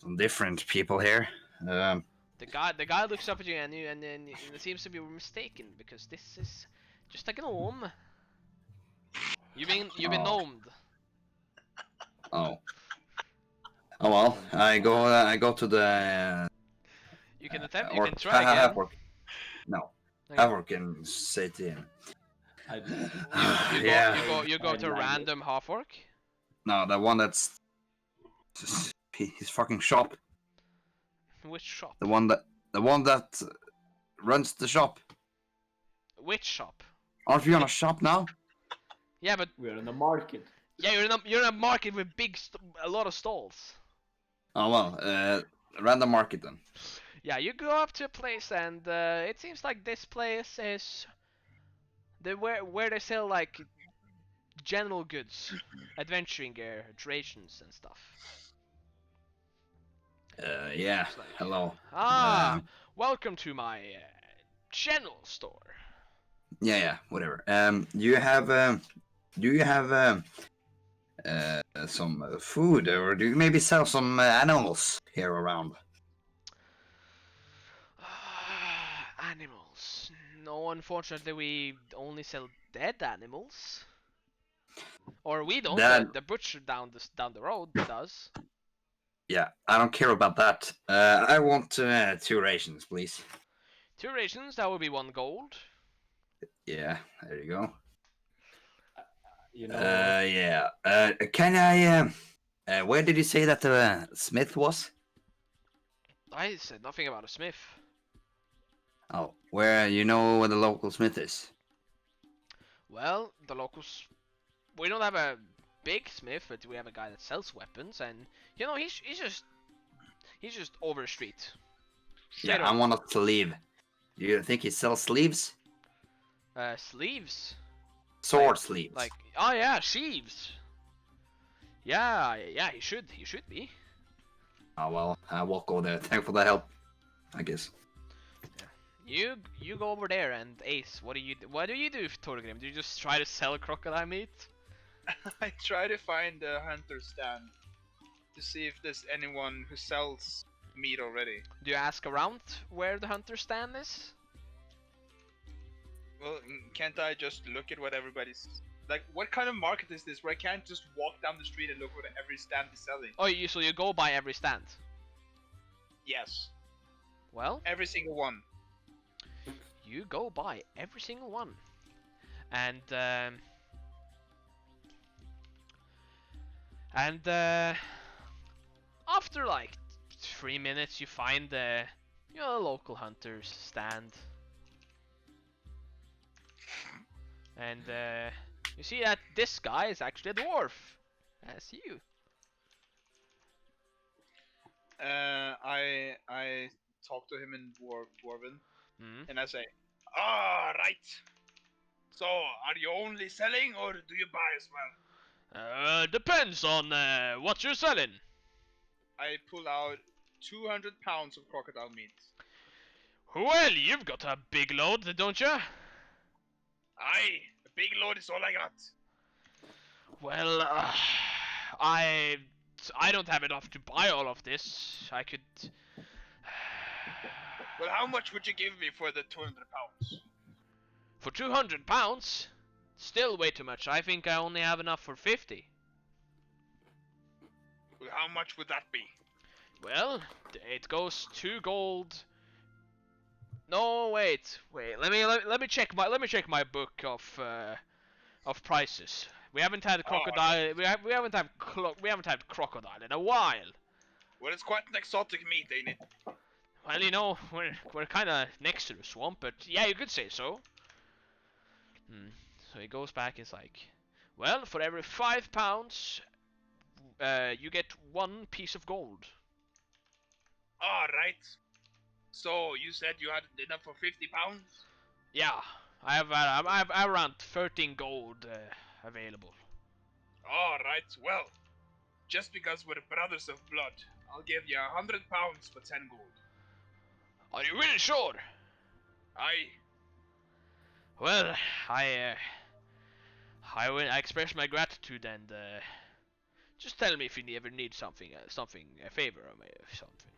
[SPEAKER 3] some different people here.
[SPEAKER 4] The guy looks up at you and it seems to be mistaken because this is just a gnome. You've been
[SPEAKER 3] Oh.
[SPEAKER 4] gnomed.
[SPEAKER 3] Oh. Oh well, I go to the
[SPEAKER 4] You can attempt. You
[SPEAKER 3] or
[SPEAKER 4] can try again.
[SPEAKER 3] Havork. No,
[SPEAKER 4] Okay.
[SPEAKER 3] Havork and say to him.
[SPEAKER 1] I
[SPEAKER 4] You go to a random half orc.
[SPEAKER 3] No, the one that's his fucking shop.
[SPEAKER 4] Which shop?
[SPEAKER 3] The one that runs the shop.
[SPEAKER 4] Which shop?
[SPEAKER 3] Aren't you on a shop now?
[SPEAKER 4] Yeah, but
[SPEAKER 1] We're in the market.
[SPEAKER 4] yeah, you're in a market with a lot of stalls.
[SPEAKER 3] Oh well, random market then.
[SPEAKER 4] Yeah, you go up to a place and it seems like this place is where they sell like general goods, adventuring gear, rations and stuff.
[SPEAKER 3] Yeah.
[SPEAKER 4] It's like,
[SPEAKER 3] Hello.
[SPEAKER 4] welcome to my general store.
[SPEAKER 3] Yeah, whatever. Do you have some food, or do you maybe sell some animals here around?
[SPEAKER 4] Animals. No, unfortunately, we only sell dead animals. Or we don't.
[SPEAKER 3] That-
[SPEAKER 4] The butcher down the road does.
[SPEAKER 3] Yeah, I don't care about that. I want 2 rations, please.
[SPEAKER 4] 2 rations. That would be 1 gold.
[SPEAKER 3] Yeah, there you go.
[SPEAKER 1] You know.
[SPEAKER 3] Yeah. Can I? Where did you say that the smith was?
[SPEAKER 4] I said nothing about a smith.
[SPEAKER 3] Oh, where where the local smith is?
[SPEAKER 4] Well, the locals. We don't have a big smith, but we have a guy that sells weapons, and he's just over the street.
[SPEAKER 3] Yeah, I want us to leave. Do you think he sells sleeves?
[SPEAKER 4] Sleeves.
[SPEAKER 3] Sword sleeves.
[SPEAKER 4] Like, oh yeah, sheaves. Yeah, he should be.
[SPEAKER 3] Oh well, I won't go there. Thanks for the help, I guess.
[SPEAKER 4] You go over there and Ace. What do you do, Torgrim? Do you just try to sell crocodile meat?
[SPEAKER 5] I try to find a hunter stand to see if there's anyone who sells meat already.
[SPEAKER 4] Do you ask around where the hunter stand is?
[SPEAKER 5] Well, can't I just look at what everybody's... Like, what kind of market is this where I can't just walk down the street and look what every stand is selling?
[SPEAKER 4] Oh, so you go by every stand?
[SPEAKER 5] Yes.
[SPEAKER 4] Well,
[SPEAKER 5] Every single one.
[SPEAKER 4] you go by every single one. And after like 3 minutes, you find the local hunter's stand, and you see that this guy is actually a dwarf, as you.
[SPEAKER 5] I talk to him in Dwarven,
[SPEAKER 4] Mm.
[SPEAKER 5] and I say, "Ah, right. So, are you only selling, or do you buy as well?"
[SPEAKER 4] Depends on what you're selling.
[SPEAKER 5] I pull out 200 pounds of crocodile meat.
[SPEAKER 4] Well, you've got a big load, don't you?
[SPEAKER 5] Aye, a big load is all I got.
[SPEAKER 4] Well, I don't have enough to buy all of this. I could.
[SPEAKER 5] Well, how much would you give me for the 200 pounds?
[SPEAKER 4] For 200 pounds? Still way too much. I think I only have enough for 50.
[SPEAKER 5] Well, how much would that be?
[SPEAKER 4] Well, it goes 2 gold. No, wait. Let me check my book of prices. We haven't had crocodile. We haven't had crocodile in a while.
[SPEAKER 5] Well, it's quite an exotic meat, ain't it?
[SPEAKER 4] Well, we're kind of next to the swamp, but yeah, you could say so. So he goes back. It's like, well, for every 5 pounds, you get 1 piece of gold.
[SPEAKER 5] All right. So you said you had enough for 50 pounds?
[SPEAKER 4] Yeah, I have around 13 gold available.
[SPEAKER 5] All right. Well, just because we're brothers of blood, I'll give you 100 pounds for 10 gold.
[SPEAKER 4] Are you really sure?
[SPEAKER 5] Aye.
[SPEAKER 4] Well, I I express my gratitude and just tell me if you ever need something, a favor or something.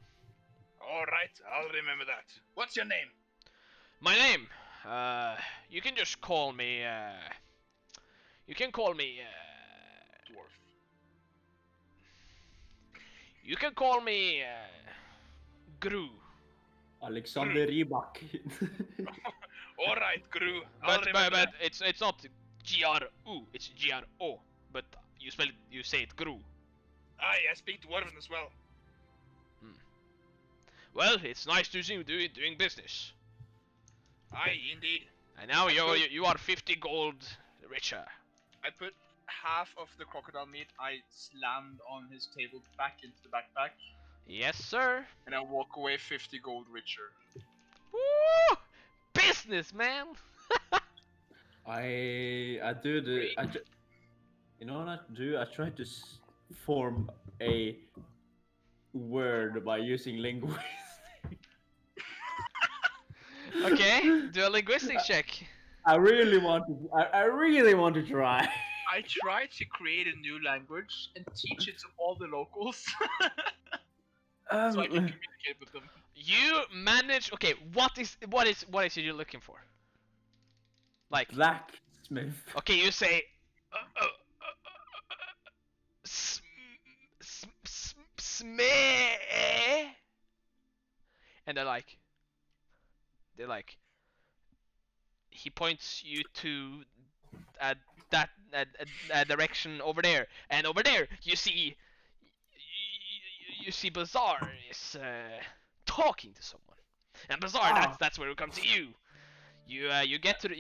[SPEAKER 5] All right, I'll remember that. What's your name?
[SPEAKER 4] My name, you can just call me, you can call me,
[SPEAKER 5] Dwarf.
[SPEAKER 4] you can call me, Gru.
[SPEAKER 1] Alexander Rybak.
[SPEAKER 5] All right, Gru. I'll
[SPEAKER 4] But
[SPEAKER 5] remember that.
[SPEAKER 4] it's not G-R-U, it's G-R-O. But you spell it, you say it Gru.
[SPEAKER 5] Aye, I speak Dwarven as well.
[SPEAKER 4] Well, it's nice to see you doing business.
[SPEAKER 5] Aye, indeed.
[SPEAKER 4] And now
[SPEAKER 5] Good.
[SPEAKER 4] you are 50 gold richer.
[SPEAKER 5] I put half of the crocodile meat I slammed on his table back into the backpack,
[SPEAKER 4] Yes, sir.
[SPEAKER 5] and I walk away 50 gold richer.
[SPEAKER 4] Woo! Business, man.
[SPEAKER 1] I do the you know what I do? I try to form a word by using linguistics.
[SPEAKER 4] Okay, do a linguistics check.
[SPEAKER 1] I really want to. I really want to try.
[SPEAKER 5] I try to create a new language and teach it to all the locals, so I can communicate with them.
[SPEAKER 4] You manage. Okay, what is it you're looking for? Like,
[SPEAKER 1] Blacksmith.
[SPEAKER 4] okay, you say. Sm- Sme. And they're like. He points you to that direction over there, and over there you see you see Bazaar is talking to someone, and Bazaar, that's where it comes to you. You get to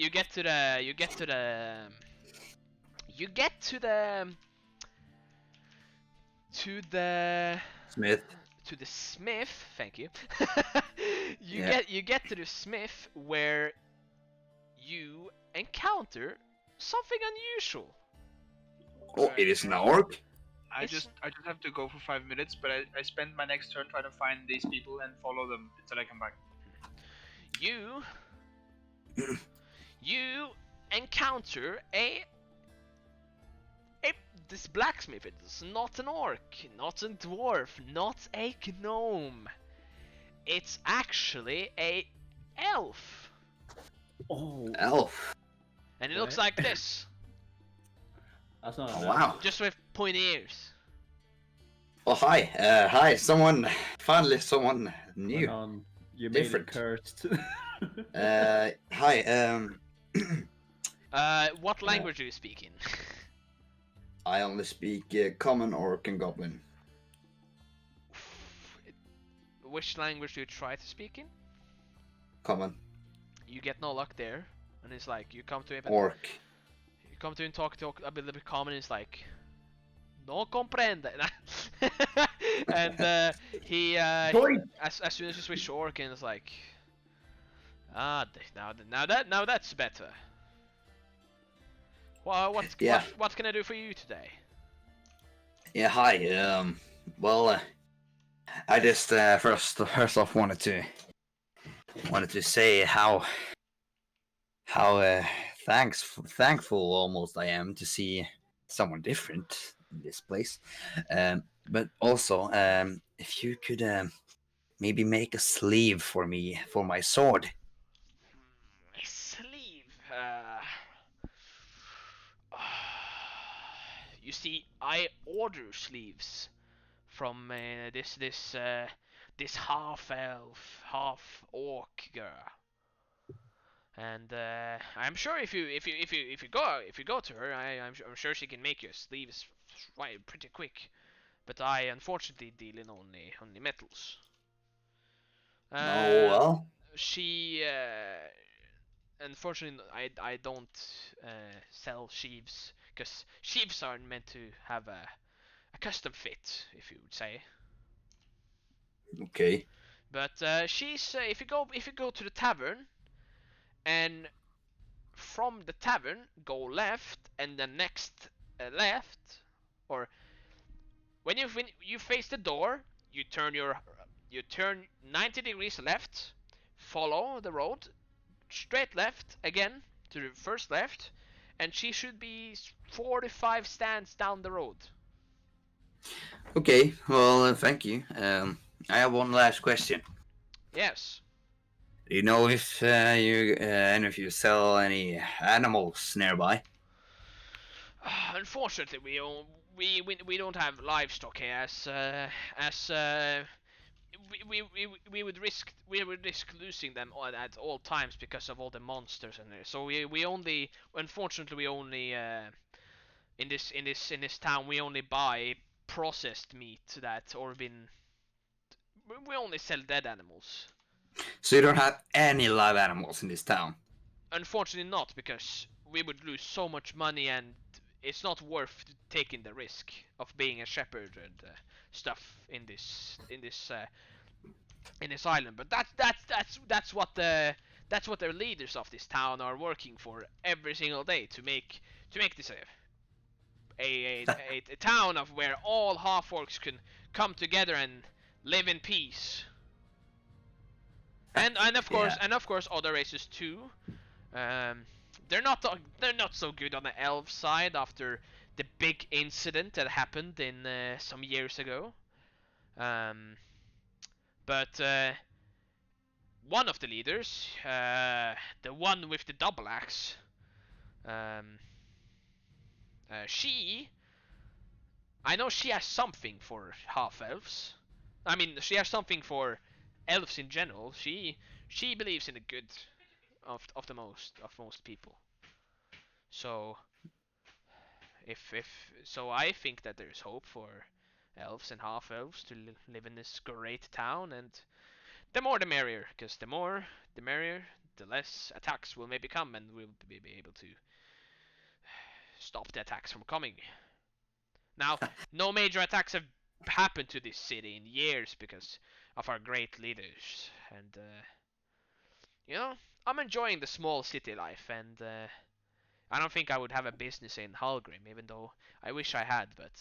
[SPEAKER 4] the
[SPEAKER 3] Smith.
[SPEAKER 4] to the smith. Thank you.
[SPEAKER 3] Yeah.
[SPEAKER 4] You get to the smith where you encounter something unusual.
[SPEAKER 3] Oh, it is an orc.
[SPEAKER 5] I
[SPEAKER 4] It's-
[SPEAKER 5] just have to go for 5 minutes, but I spend my next turn trying to find these people and follow them until I come back.
[SPEAKER 4] You encounter this blacksmith. It's not an orc, not a dwarf, not a gnome. It's actually a elf,
[SPEAKER 1] Oh,
[SPEAKER 3] Elf.
[SPEAKER 4] and it looks
[SPEAKER 1] What?
[SPEAKER 4] like this,
[SPEAKER 1] that's not.
[SPEAKER 3] Oh,
[SPEAKER 1] enough.
[SPEAKER 3] wow.
[SPEAKER 4] just with pointy ears.
[SPEAKER 3] Oh, hi. Hi. Finally someone new.
[SPEAKER 1] Hold on, you made
[SPEAKER 3] Different.
[SPEAKER 1] it cursed.
[SPEAKER 3] Hi.
[SPEAKER 4] What language do you speak in?
[SPEAKER 3] I only speak common, orc, and goblin.
[SPEAKER 4] Which language do you try to speak in?
[SPEAKER 3] Common.
[SPEAKER 4] You get no luck there, and it's like you come to him.
[SPEAKER 3] Orc.
[SPEAKER 4] You come to him, talk a little bit common, and it's like, no comprende. And he as soon as you switch to orc, and it's like, now that's better. Well,
[SPEAKER 3] Yeah.
[SPEAKER 4] what can I do for you today?
[SPEAKER 3] Yeah, hi. Well, I just first off wanted to say how thankful almost I am to see someone different in this place. But also, if you could maybe make a sleeve for me for my sword.
[SPEAKER 4] A sleeve. You see, I order sleeves from this half elf, half orc girl, and I'm sure if you go to her, I'm sure she can make your sleeves right pretty quick. But I unfortunately deal in only metals.
[SPEAKER 3] Oh well.
[SPEAKER 4] She unfortunately I don't sell sheaves, because sheaves aren't meant to have a custom fit, if you would say.
[SPEAKER 3] Okay.
[SPEAKER 4] But she's if you go to the tavern, and from the tavern go left, and the next left, or when you face the door, you turn 90 degrees left, follow the road, straight left again, to the first left, and she should be 45 stands down the road.
[SPEAKER 3] Okay, well, thank you. I have one last question.
[SPEAKER 4] Yes.
[SPEAKER 3] Do you know if any of you sell any animals nearby?
[SPEAKER 4] Unfortunately, we don't have livestock here, as we would risk losing them at all times because of all the monsters in there. So we only, unfortunately, we only in this town we only buy processed meat that or been. We only sell dead animals.
[SPEAKER 3] So you don't have any live animals in this town?
[SPEAKER 4] Unfortunately, not, because we would lose so much money, and it's not worth taking the risk of being a shepherd and stuff in this island. But that's what the leaders of this town are working for every single day to make this a town of where all half orcs can come together and live in peace. And of course
[SPEAKER 3] Yeah.
[SPEAKER 4] and of course other races too. Um, they're not so good on the elf side after the big incident that happened in some years ago. Um, but one of the leaders, the one with the double axe, um, she, I know she has something for half elves. I mean, she has something for elves in general. She believes in the good of most people. So if so, I think that there's hope for elves and half elves to live in this great town, and the more the merrier, because the more the merrier, the less attacks will maybe come, and we'll be able to stop the attacks from coming. Now, no major attacks have happened to this city in years because of our great leaders, and you know, I'm enjoying the small city life, and I don't think I would have a business in Hallgrim, even though I wish I had. But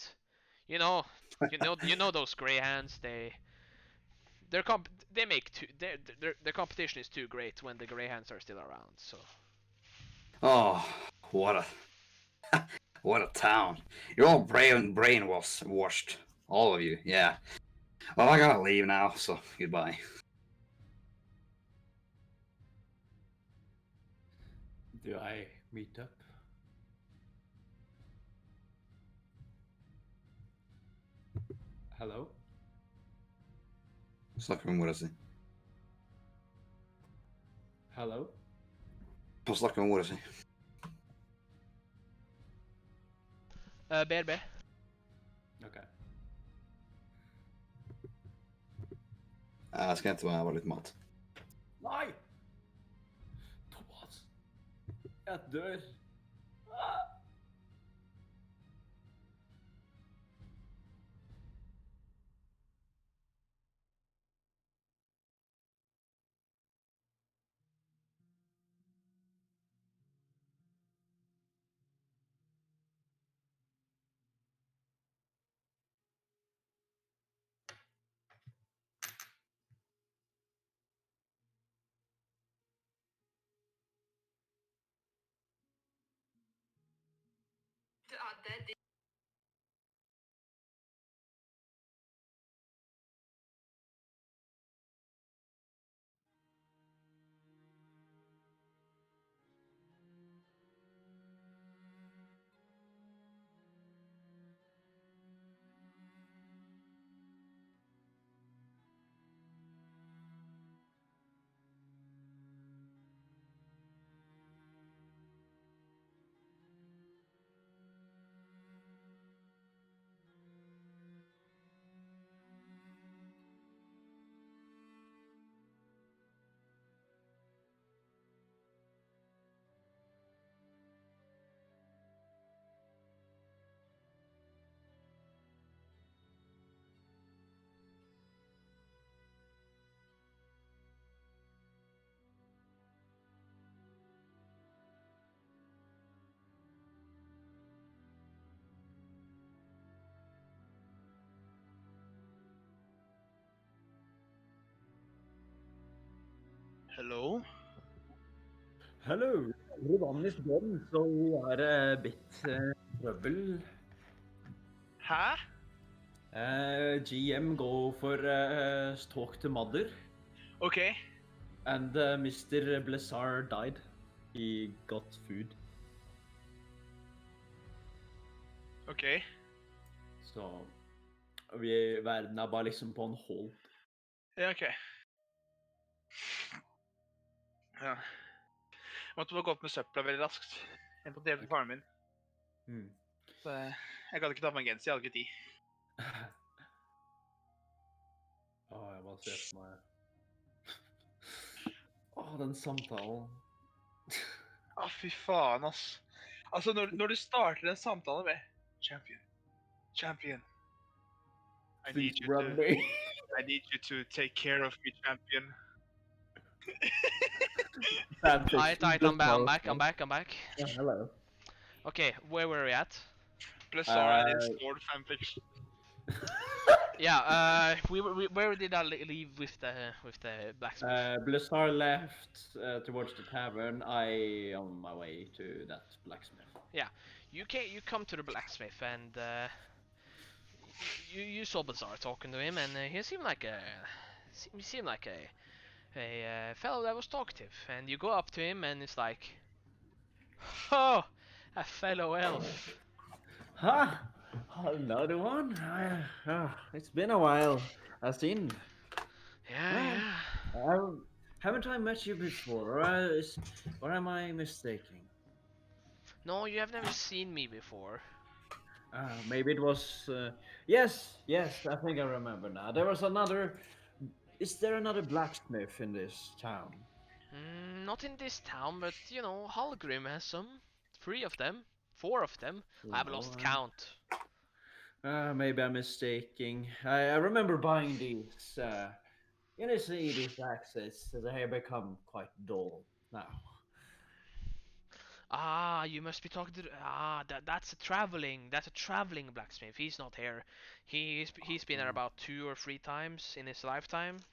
[SPEAKER 4] you know, you know those greyhounds. They make too. Their competition is too great when the greyhounds are still around. So
[SPEAKER 3] Oh, what a what a town! You're all brain was washed, all of you. Yeah. Well, I gotta leave now, so goodbye.
[SPEAKER 1] Do I meet up? Hello?
[SPEAKER 3] Snakker med mora si.
[SPEAKER 1] Hello?
[SPEAKER 3] Hun snakker med mora si.
[SPEAKER 4] BRB.
[SPEAKER 1] Okay.
[SPEAKER 3] Jeg skal hente meg bare litt mat.
[SPEAKER 1] Nei! Thomas! Jeg dør! Ah!
[SPEAKER 5] Hello?
[SPEAKER 1] Hello! Everyone is gone, so we are a bit trouble.
[SPEAKER 2] Hæ?
[SPEAKER 1] GM go for talk to mother,
[SPEAKER 2] Okay.
[SPEAKER 1] and Mr. Blessar died. He got food,
[SPEAKER 2] Okay.
[SPEAKER 1] så verden er bare liksom på en hold.
[SPEAKER 2] Ja, ok. Ja. Jeg måtte bare gå opp med søpla veldig raskt. Jeg måtte hjelpe faren min.
[SPEAKER 1] Mm.
[SPEAKER 2] Så jeg gadd ikke ta på meg genser, jeg hadde ikke tid.
[SPEAKER 1] Jeg bare ser for meg den samtalen.
[SPEAKER 2] Fy faen, ass. Altså, når du starter en samtale med Champion. I need
[SPEAKER 1] Please
[SPEAKER 2] you
[SPEAKER 1] run
[SPEAKER 2] to,
[SPEAKER 1] me.
[SPEAKER 2] I need you to take care of me, champion.
[SPEAKER 4] Alright, I'm back.
[SPEAKER 1] Yeah, hello.
[SPEAKER 4] Okay, where were we at?
[SPEAKER 2] Blessar and his sword fanfiction.
[SPEAKER 4] Yeah, where did I leave with the blacksmith?
[SPEAKER 1] Blessar left towards the tavern. I on my way to that blacksmith.
[SPEAKER 4] You come to the blacksmith and you saw Bazaar talking to him, and he seemed like a fellow that was talkative. And you go up to him, and it's like, oh, a fellow elf.
[SPEAKER 1] Ha! Another one? It's been a while. I've seen.
[SPEAKER 4] Yeah.
[SPEAKER 1] Haven't I met you before? Or am I mistaken?
[SPEAKER 4] No, you have never seen me before.
[SPEAKER 1] Maybe it was. Yes, I think I remember now. There was another. Is there another blacksmith in this town?
[SPEAKER 4] Not in this town, but you know, Hallgrim has some. 3 of them, 4 of them. I've lost count.
[SPEAKER 1] Maybe I'm mistaken. I remember buying these. See, these axes. They have become quite dull now.
[SPEAKER 4] You must be talking to that's a traveling blacksmith. He's not here. He's been there about 2 or 3 times in his lifetime.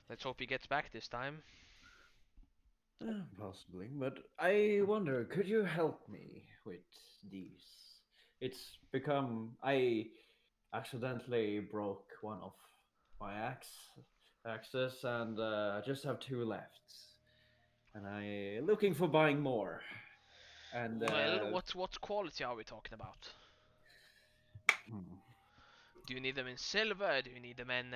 [SPEAKER 4] Let's hope he gets back this time.
[SPEAKER 1] Possibly, but I wonder, could you help me with these? It's become I accidentally broke one of my axes, and I just have 2 left, and I looking for buying more. And
[SPEAKER 4] Well, what quality are we talking about? Do you need them in silver? Do you need them in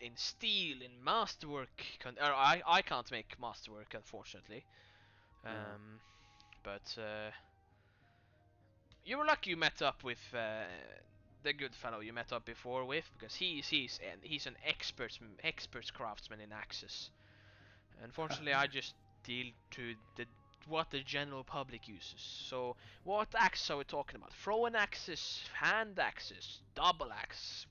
[SPEAKER 4] in steel, in masterwork? I can't make masterwork, unfortunately. But you were lucky you met up with the good fellow you met up before with, because he's an expert craftsman in axes. Unfortunately, I just deal to what the general public uses. So, what axe are we talking about? Throwing axes, hand axes, double axe.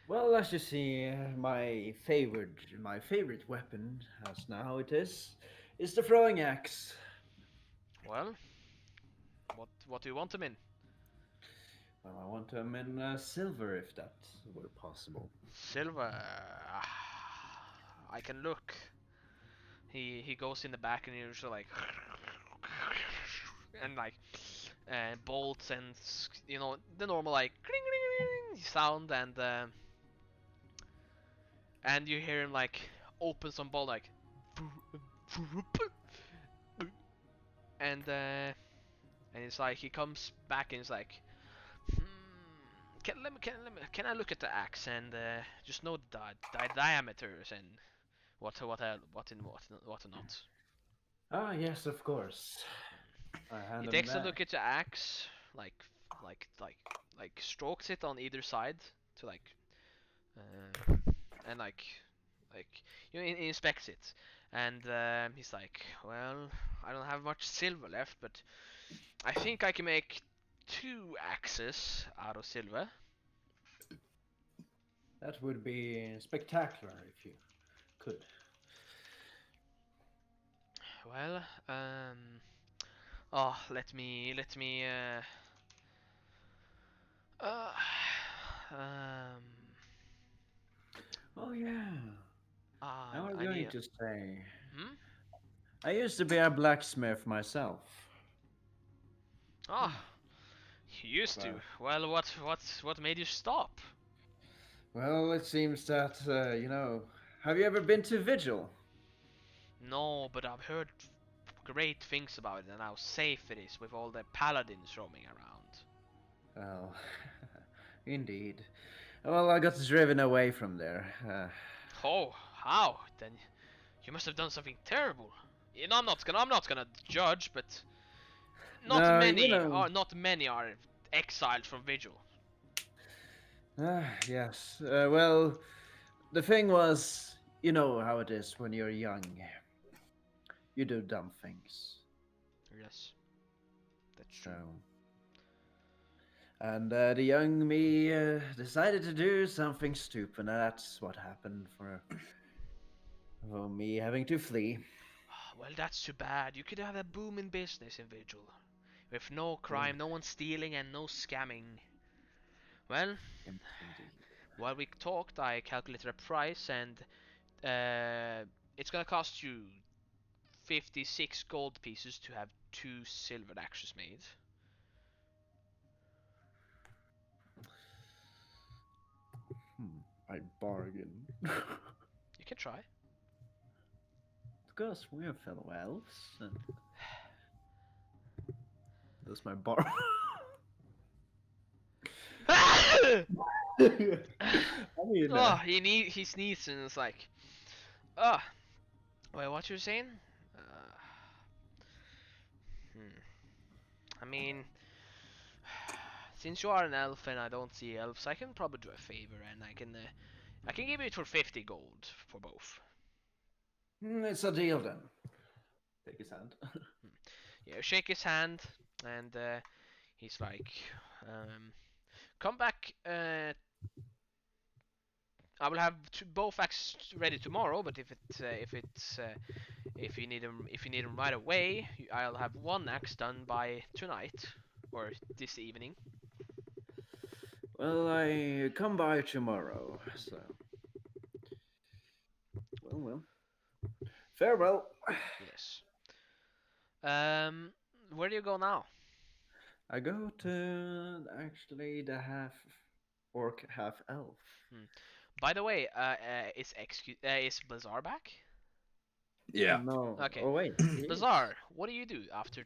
[SPEAKER 1] Well, as you see, my favorite weapon, as now it is the throwing axe.
[SPEAKER 4] Well, what do you want them in?
[SPEAKER 1] Well, I want them in silver, if that were possible.
[SPEAKER 4] Silver. I can look. He goes in the back and he's like and like bolts and the normal like sound, and you hear him like open some bolt like and it's like he comes back and he's like, can I look at the axe and just know the diameters and what not?
[SPEAKER 1] Yes, of course.
[SPEAKER 4] He takes a look at the axe, like strokes it on either side to and he inspects it, and he's like, well, I don't have much silver left, but I think I can make 2 axes out of silver.
[SPEAKER 1] That would be spectacular if you could.
[SPEAKER 4] Well, let me Um.
[SPEAKER 1] Oh yeah. I was
[SPEAKER 4] I
[SPEAKER 1] going
[SPEAKER 4] need.
[SPEAKER 1] to say.
[SPEAKER 4] Hmm.
[SPEAKER 1] I used to be a blacksmith myself.
[SPEAKER 4] Ah, you used to.
[SPEAKER 1] Well,
[SPEAKER 4] Well, what made you stop?
[SPEAKER 1] well, it seems that Have you ever been to Vigil?
[SPEAKER 4] No, but I've heard great things about it and how safe it is with all the paladins roaming around.
[SPEAKER 1] Well, indeed. Well, I got driven away from there.
[SPEAKER 4] Oh, how? Then you must have done something terrible. You know, I'm not gonna judge, but not
[SPEAKER 1] No,
[SPEAKER 4] many are not many are exiled from Vigil.
[SPEAKER 1] yes. Well, the thing was, you know how it is when you're young. You do dumb things.
[SPEAKER 4] Yes, that's
[SPEAKER 1] So,
[SPEAKER 4] true.
[SPEAKER 1] and the young me decided to do something stupid, and that's what happened for me having to flee.
[SPEAKER 4] Well, that's too bad. You could have a booming business in Vigil. With no
[SPEAKER 1] Oh,
[SPEAKER 4] crime, no one stealing, and no scamming. Well,
[SPEAKER 1] indeed.
[SPEAKER 4] while we talked, I calculated a price, and it's gonna cost you 56 gold pieces to have 2 silver axes made.
[SPEAKER 1] I bargain.
[SPEAKER 4] You can try.
[SPEAKER 1] Because we're fellow elves, and that's my bar. I mean,
[SPEAKER 4] Oh, he sneezes and it's like, oh, wait, what you're saying? Uh, hmm. I mean, since you are an elf and I don't see elves, I can probably do a favor and I can give you it for 50 gold for both.
[SPEAKER 1] it's a deal then. Take his hand.
[SPEAKER 4] Yeah, shake his hand and he's like, come back. I will have both axes ready tomorrow, but if you need them right away, I'll have one axe done by tonight or this evening.
[SPEAKER 1] Well, I come by tomorrow, so. Well. Farewell.
[SPEAKER 4] Yes. Where do you go now?
[SPEAKER 1] I go to actually the half orc, half elf.
[SPEAKER 4] By the way, is Bazaar back?
[SPEAKER 3] Yeah.
[SPEAKER 1] No.
[SPEAKER 4] Okay,
[SPEAKER 1] Oh wait. Yes.
[SPEAKER 4] Bazaar. What do you do after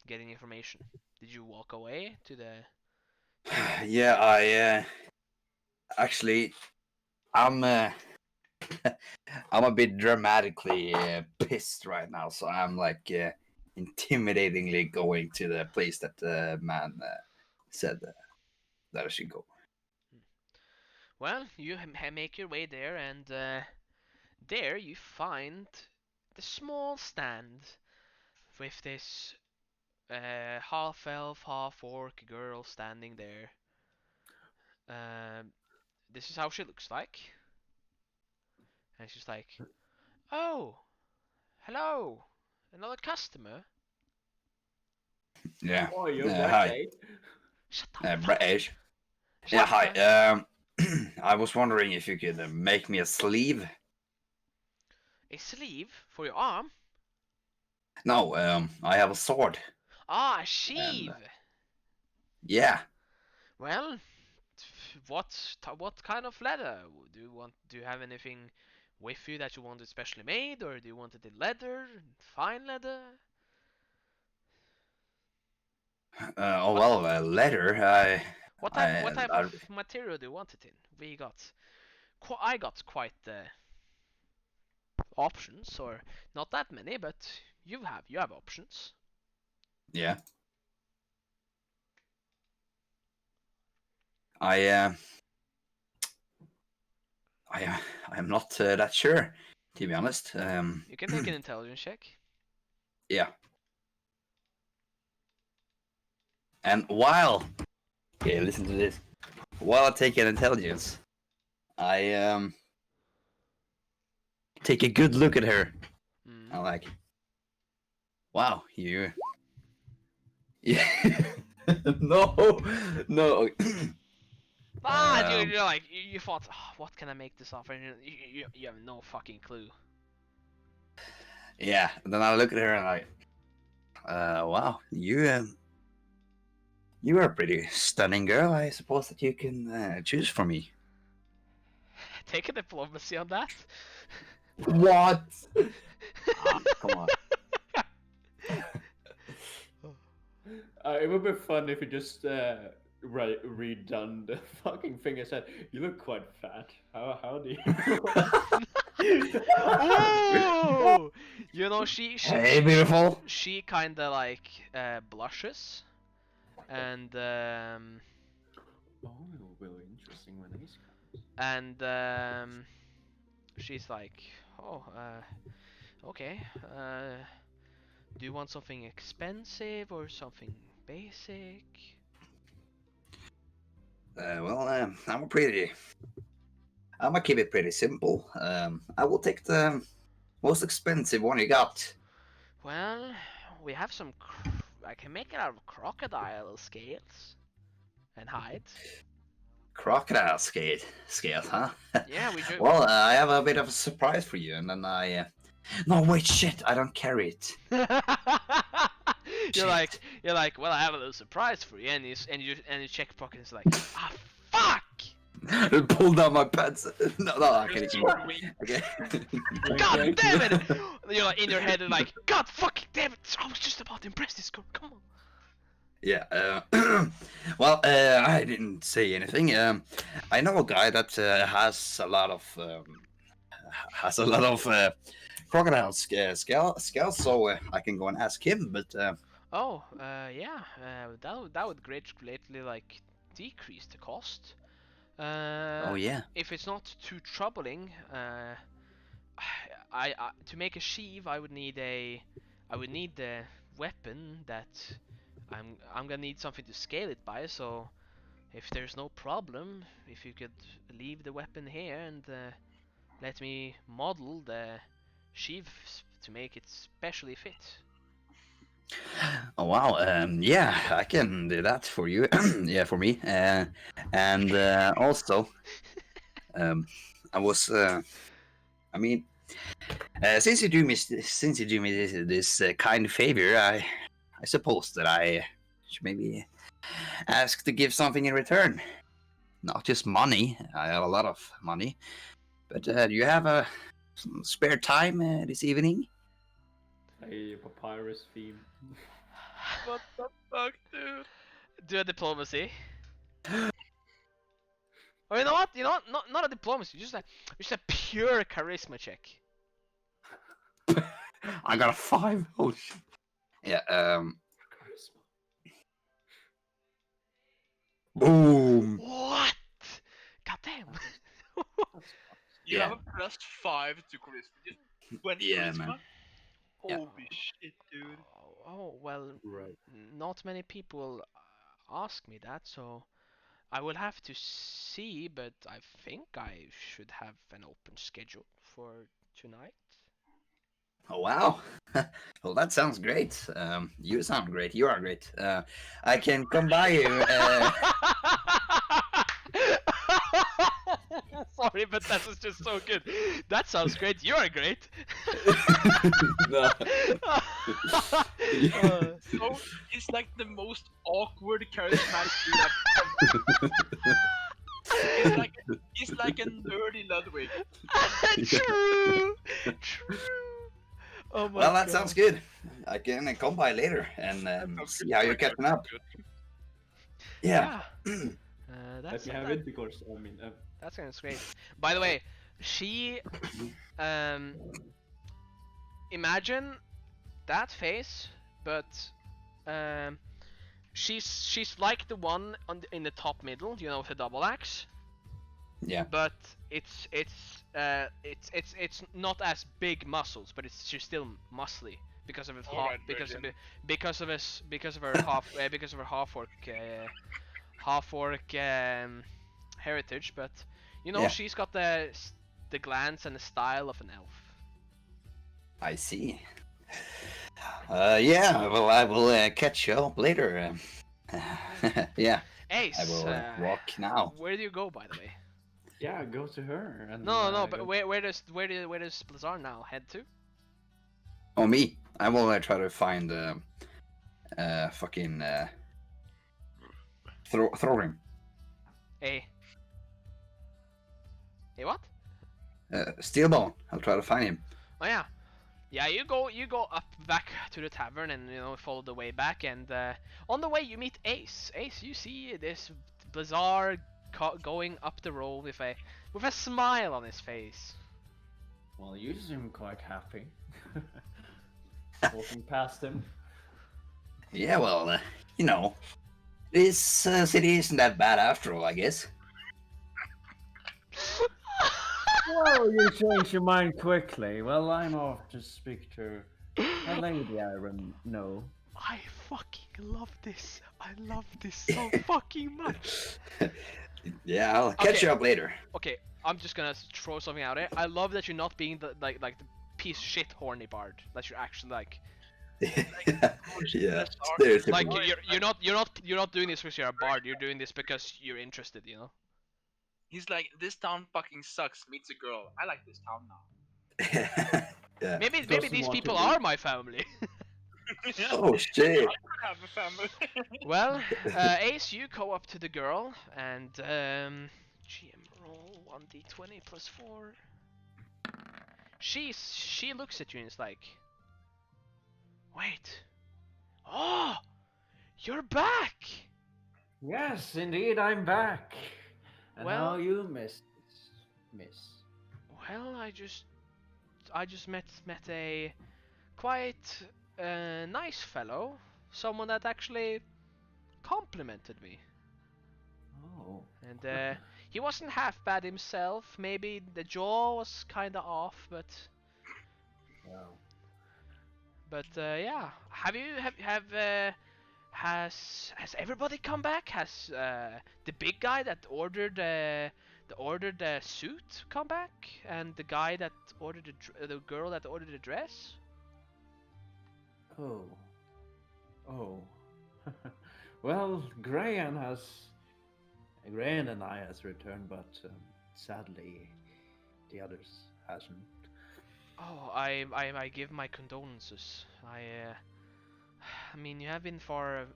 [SPEAKER 4] getting information? Did you walk away to the?
[SPEAKER 3] Yeah, I actually I'm I'm a bit dramatically pissed right now, so I'm like intimidatingly going to the place that the man said that I should go.
[SPEAKER 4] Well, you make your way there, and there you find the small stand with this half elf, half orc girl standing there. Um, this is how she looks like, and she's like, "Oh, hello, another customer."
[SPEAKER 3] Yeah.
[SPEAKER 1] Oh, you're
[SPEAKER 3] Hi,
[SPEAKER 1] right.
[SPEAKER 4] Shut up!
[SPEAKER 3] British.
[SPEAKER 4] Shut
[SPEAKER 3] Yeah,
[SPEAKER 4] up!
[SPEAKER 3] hi. I was wondering if you could make me a sleeve.
[SPEAKER 4] A sleeve for your arm?
[SPEAKER 3] No, I have a sword.
[SPEAKER 4] Ah, a
[SPEAKER 3] And
[SPEAKER 4] sheave.
[SPEAKER 3] yeah,
[SPEAKER 4] Well, what kind of leather do you want? Do you have anything with you that you want it specially made, or do you want it in leather, fine leather?
[SPEAKER 3] oh
[SPEAKER 4] What
[SPEAKER 3] well, leather.
[SPEAKER 4] what type of material do you want it in? I got quite the options, or not that many, but you have options.
[SPEAKER 3] Yeah. I I I'm not that sure, to be honest.
[SPEAKER 4] You can take an intelligence check.
[SPEAKER 3] Yeah. And while okay, listen to this. While I take an intelligence, I take a good look at her.
[SPEAKER 4] Mm.
[SPEAKER 3] I'm like, wow, you. Yeah. No, no.
[SPEAKER 4] Dude, you're like you thought, "Oh, what can I make this offer?" And you have no fucking clue.
[SPEAKER 3] Yeah. And then I look at her and wow, you are a pretty stunning girl. I suppose that you can choose for me.
[SPEAKER 4] Take a diplomacy on that.
[SPEAKER 3] What? Come on.
[SPEAKER 1] It would be fun if you just redone the fucking thing I said. You look quite fat. How do you?
[SPEAKER 4] Ooh! You know,
[SPEAKER 3] Hey, beautiful.
[SPEAKER 4] she kind of like blushes, and
[SPEAKER 1] Oh, really interesting when he's
[SPEAKER 4] she's like, oh, okay. Do you want something expensive or something basic?
[SPEAKER 3] I'm gonna keep it pretty simple. I will take the most expensive one you got.
[SPEAKER 4] Well, we have some. I can make it out of crocodile scales and hides.
[SPEAKER 3] Crocodile scale, huh?
[SPEAKER 4] Yeah, we do.
[SPEAKER 3] Well, I have a bit of a surprise for you, and then no, wait, shit! I don't carry it.
[SPEAKER 4] You're like, well, I have a little surprise for you, and you check your pocket, and it's like, ah, fuck!
[SPEAKER 3] Pull down my pants. No, I can't even. Okay.
[SPEAKER 4] God damn it! You're like in your head, and like, God fucking damn it! I was just about to impress this girl. Come on.
[SPEAKER 3] Yeah. Well, I didn't say anything. I know a guy that has a lot of crocodile scales, so I can go and ask him. But
[SPEAKER 4] Oh, yeah. That would greatly like decrease the cost.
[SPEAKER 3] oh yeah.
[SPEAKER 4] If it's not too troubling, I to make a sheave, I would need the weapon that I'm gonna need something to scale it by. So if there's no problem, if you could leave the weapon here and let me model the sheave to make it specially fit.
[SPEAKER 3] Oh wow. Yeah, I can do that for you. Yeah, for me. And also, I was. I mean, since you do me this kind favor, I suppose that I should maybe ask to give something in return. Not just money. I have a lot of money, but do you have some spare time this evening?
[SPEAKER 1] a papyrus theme.
[SPEAKER 2] What the fuck, dude?
[SPEAKER 4] Do a diplomacy. Or you know what? Not a diplomacy. Just a pure charisma check.
[SPEAKER 3] I got a 5. Oh shit. Yeah. Boom.
[SPEAKER 4] What? God damn.
[SPEAKER 2] You
[SPEAKER 3] Yeah.
[SPEAKER 2] have a +5 to charisma. Just went
[SPEAKER 3] Yeah,
[SPEAKER 2] charisma.
[SPEAKER 3] man. Yeah.
[SPEAKER 2] Holy shit, dude.
[SPEAKER 4] Oh well.
[SPEAKER 1] Right.
[SPEAKER 4] Not many people ask me that, so I will have to see. But I think I should have an open schedule for tonight.
[SPEAKER 3] Oh wow. Well, that sounds great. You sound great. You are great. I can come by you.
[SPEAKER 4] Sorry, but that was just so good. That sounds great. You are great.
[SPEAKER 3] No.
[SPEAKER 2] So it's like the most awkward charismatic dude I've ever. He's like a nerdy Ludwig.
[SPEAKER 4] True. True. Oh my
[SPEAKER 3] Well, that
[SPEAKER 4] God.
[SPEAKER 3] sounds good. I can come by later and see how you're catching up. Yeah.
[SPEAKER 4] That's
[SPEAKER 1] Let me have intercourse. I mean,
[SPEAKER 4] that's kind of great. By the way, she imagine that face, but she's like the one in the top middle, you know, with the double axe.
[SPEAKER 3] Yeah.
[SPEAKER 4] But it's not as big muscles, but she's still muscly because of her
[SPEAKER 2] Alright,
[SPEAKER 4] because of her half orc heritage. But you know,
[SPEAKER 3] Yeah.
[SPEAKER 4] she's got the glance and the style of an elf.
[SPEAKER 3] I see. Yeah. Well, I will catch you up later. Yeah.
[SPEAKER 4] Ace,
[SPEAKER 3] I will walk now.
[SPEAKER 4] where do you go, by the way?
[SPEAKER 1] Yeah, go to her and
[SPEAKER 4] No,
[SPEAKER 1] go-
[SPEAKER 4] but where does Blizzard now head to?
[SPEAKER 3] Oh, me. I will try to find fucking throw him.
[SPEAKER 4] A what?
[SPEAKER 3] Steelbone. I'll try to find him.
[SPEAKER 4] Oh yeah, yeah. You go up back to the tavern and follow the way back, and on the way you meet Ace. Ace, you see this Blizzard going up the road with a smile on his face.
[SPEAKER 1] Well, you seem quite happy. Walking past him.
[SPEAKER 3] Yeah, well, this city isn't that bad after all, I guess.
[SPEAKER 1] Whoa, you changed your mind quickly. Well, I'm off to speak to a lady I know.
[SPEAKER 4] I fucking love this. I love this so fucking much.
[SPEAKER 3] Yeah, I'll catch
[SPEAKER 4] Okay.
[SPEAKER 3] you up later.
[SPEAKER 4] Okay, I'm just gonna throw something out there. I love that you're not being the like the piece of shit horny bard. That you're actually like
[SPEAKER 3] Yeah, stereotypical.
[SPEAKER 4] like you're not doing this because you're a bard. You're doing this because you're interested.
[SPEAKER 2] He's like, this town fucking sucks. Meets a girl. I like this town now.
[SPEAKER 3] Yeah.
[SPEAKER 4] Maybe
[SPEAKER 1] Doesn't
[SPEAKER 4] these
[SPEAKER 1] want to
[SPEAKER 4] people
[SPEAKER 1] be-
[SPEAKER 4] are my family.
[SPEAKER 3] Oh shit.
[SPEAKER 2] I have a family.
[SPEAKER 4] Well, Ace, you go up to the girl and GM roll 1d20 plus 4. She looks at you and is like, wait, oh, you're back.
[SPEAKER 1] Yes, indeed, I'm back. And
[SPEAKER 4] Well-
[SPEAKER 1] how you miss.
[SPEAKER 4] Well, I just met a quite nice fellow, someone that actually complimented me.
[SPEAKER 1] Oh.
[SPEAKER 4] And he wasn't half bad himself. Maybe the jaw was kind of off, but
[SPEAKER 1] Well.
[SPEAKER 4] yeah. Has everybody come back? Has the big guy that ordered the suit come back, and the guy that ordered the girl that ordered the dress?
[SPEAKER 1] Oh. Oh. Well, Grayan and I has returned, but sadly, the others hasn't.
[SPEAKER 4] Oh, I give my condolences. I mean, you have been far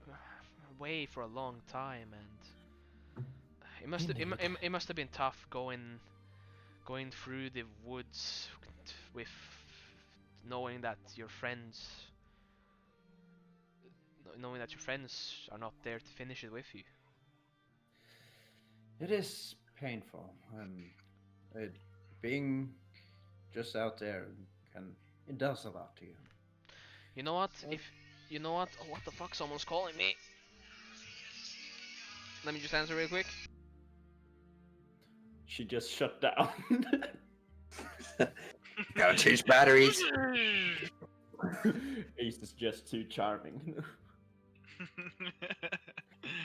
[SPEAKER 4] away for a long time, and it must have been tough going through the woods with knowing that your friends are not there to finish it with you.
[SPEAKER 1] It is painful, and being just out there it does a lot to you.
[SPEAKER 4] You know what? Oh, what the fuck? Someone's calling me. Let me just answer real quick.
[SPEAKER 1] She just shut down.
[SPEAKER 3] Gotta change batteries.
[SPEAKER 1] Ace is just too charming.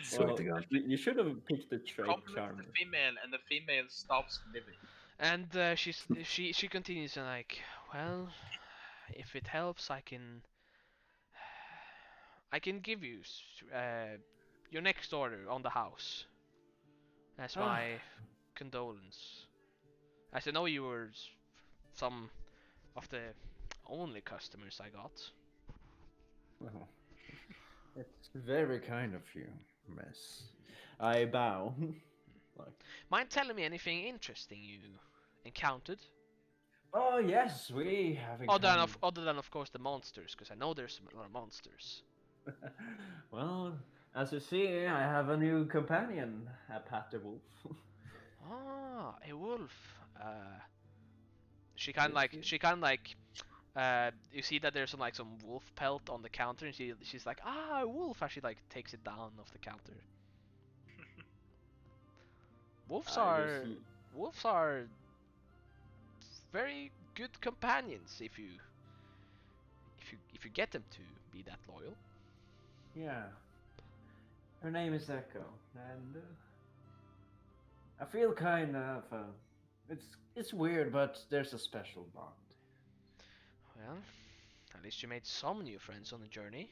[SPEAKER 3] Swear
[SPEAKER 1] Well,
[SPEAKER 3] to God.
[SPEAKER 1] you should have picked the trait
[SPEAKER 2] Compliment
[SPEAKER 1] charming.
[SPEAKER 2] the female, and the female stops living.
[SPEAKER 4] And she continues and like, well, if it helps, I can give you your next order on the house as my condolence. As I know you were some of the only customers I got.
[SPEAKER 1] Well, it's very kind of you, miss. I bow. Like,
[SPEAKER 4] Mind telling me anything interesting you encountered?
[SPEAKER 1] oh yes, we have.
[SPEAKER 4] Other than of course the monsters, because I know there's a lot of monsters.
[SPEAKER 1] Well, as you see, I have a new companion, a Patter Wolf.
[SPEAKER 4] Ah, a wolf. She
[SPEAKER 1] Yes,
[SPEAKER 4] kind of like you see that there's some wolf pelt on the counter, and she's like, ah, a wolf, as she like takes it down off the counter. Wolves are very good companions if you get them to be that loyal.
[SPEAKER 1] Yeah. Her name is Echo, and I feel kind of. It's weird, but there's a special bond.
[SPEAKER 4] Well, at least you made some new friends on the journey.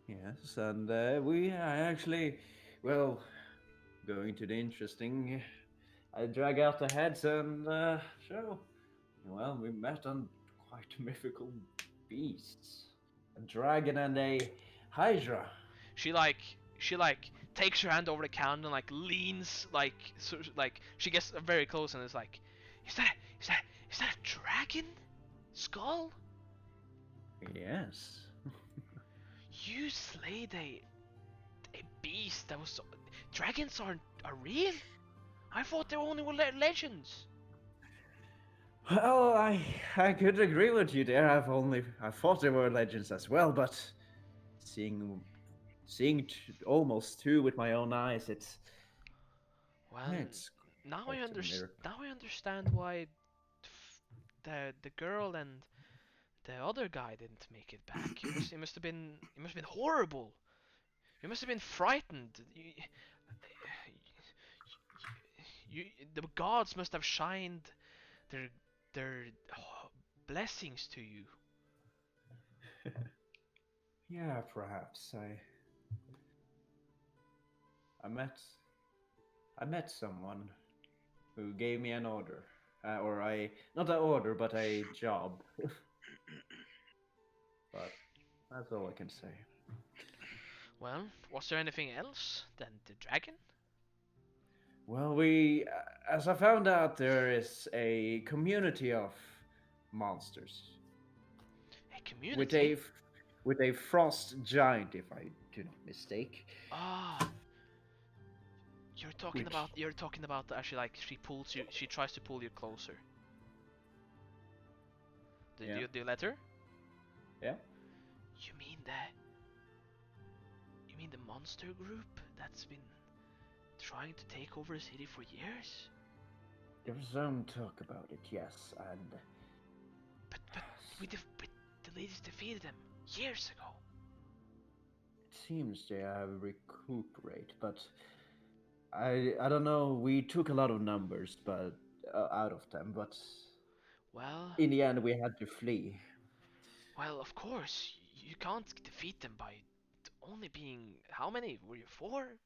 [SPEAKER 1] Yes, and I actually, well, going to the interesting. I drag out the heads and show. Well, we met on quite mythical beasts. A dragon and a hydra.
[SPEAKER 4] She takes her hand over the counter and like leans like she gets very close and is like, is that is that a dragon skull?
[SPEAKER 1] Yes.
[SPEAKER 4] You slayed a beast that was dragons are real? I thought they only were legends.
[SPEAKER 1] Well, I could agree with you there. I thought they were legends as well, but seeing almost two with my own eyes,
[SPEAKER 4] Well,
[SPEAKER 1] it's quite a miracle.
[SPEAKER 4] now I understand why the girl and the other guy didn't make it back. It must have been horrible. You must have been frightened. You, the gods must have shined their their blessings to you.
[SPEAKER 1] Yeah, perhaps I met I met someone who gave me an order, or I not an order, but a job. But that's all I can say.
[SPEAKER 4] Well, was there anything else than the dragon?
[SPEAKER 1] Well, as I found out, there is a community of monsters
[SPEAKER 4] A
[SPEAKER 1] with
[SPEAKER 4] community?
[SPEAKER 1] with a frost giant, if I do not mistake.
[SPEAKER 4] Ah,
[SPEAKER 1] Which,
[SPEAKER 4] you're talking about actually like she tries to pull you closer.
[SPEAKER 1] yeah,
[SPEAKER 4] Do you let her?
[SPEAKER 1] yeah.
[SPEAKER 4] You mean the monster group that's been trying to take over the city for years?
[SPEAKER 1] There's some talk about it, yes, and
[SPEAKER 4] But we the ladies defeated them years ago.
[SPEAKER 1] it seems they have recuperate, but I don't know. We took a lot of numbers, but out of them, but
[SPEAKER 4] Well,
[SPEAKER 1] in the end, we had to flee.
[SPEAKER 4] of course you can't defeat them by only being how many were you four?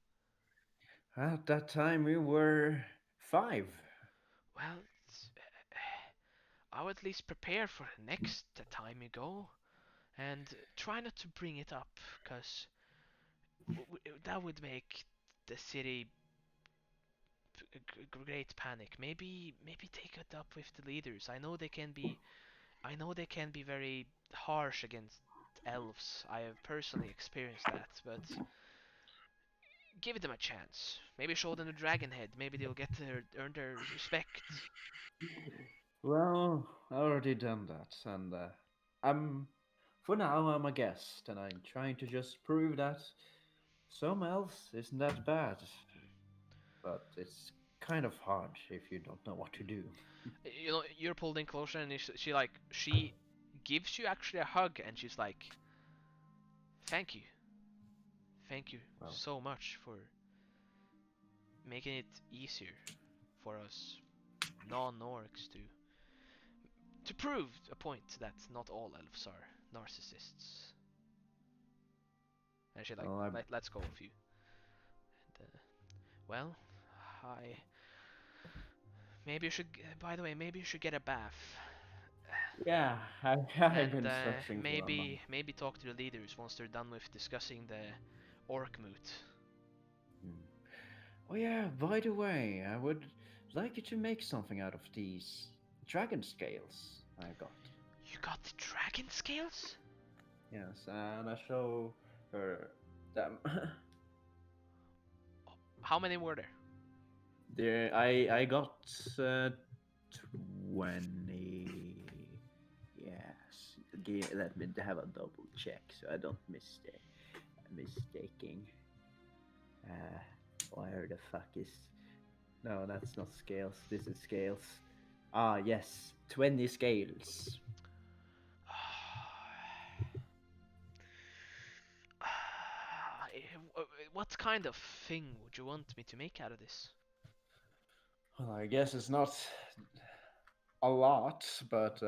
[SPEAKER 1] At that time, we were five.
[SPEAKER 4] Well, I would at least prepare for the next time you go and try not to bring it up, cause that would make the city great panic. Maybe take it up with the leaders. I know they can be very harsh against elves. I have personally experienced that, but give them a chance. Maybe show them the dragon head. Maybe they'll earn their respect.
[SPEAKER 1] Well, I already done that, and I'm for now I'm a guest, and I'm trying to just prove that some else isn't that bad. But it's kind of hard if you don't know what to do.
[SPEAKER 4] You know, you're pulled in closer, and she gives you actually a hug, and she's like, thank you
[SPEAKER 1] Well,
[SPEAKER 4] so much for making it easier for us non-orcs to prove a point that not all elves are narcissists. And she like,
[SPEAKER 1] well, I'm
[SPEAKER 4] let's go with you. And, well, I maybe you should. By the way, maybe you should get a bath.
[SPEAKER 1] yeah, I've
[SPEAKER 4] And
[SPEAKER 1] been searching for a month.
[SPEAKER 4] maybe talk to the leaders once they're done with discussing the orc moot.
[SPEAKER 1] Hmm. Oh yeah, by the way, I would like you to make something out of these dragon scales I got.
[SPEAKER 4] You got the dragon scales?
[SPEAKER 1] Yes, and I show her them.
[SPEAKER 4] How many were there?
[SPEAKER 1] I got 20. Yes, let me have a double check so I don't mistaking. Uh, where the fuck is? No, that's not scales. This is scales. Ah, yes, 20 scales.
[SPEAKER 4] What kind of thing would you want me to make out of this?
[SPEAKER 1] Well, I guess it's not a lot, but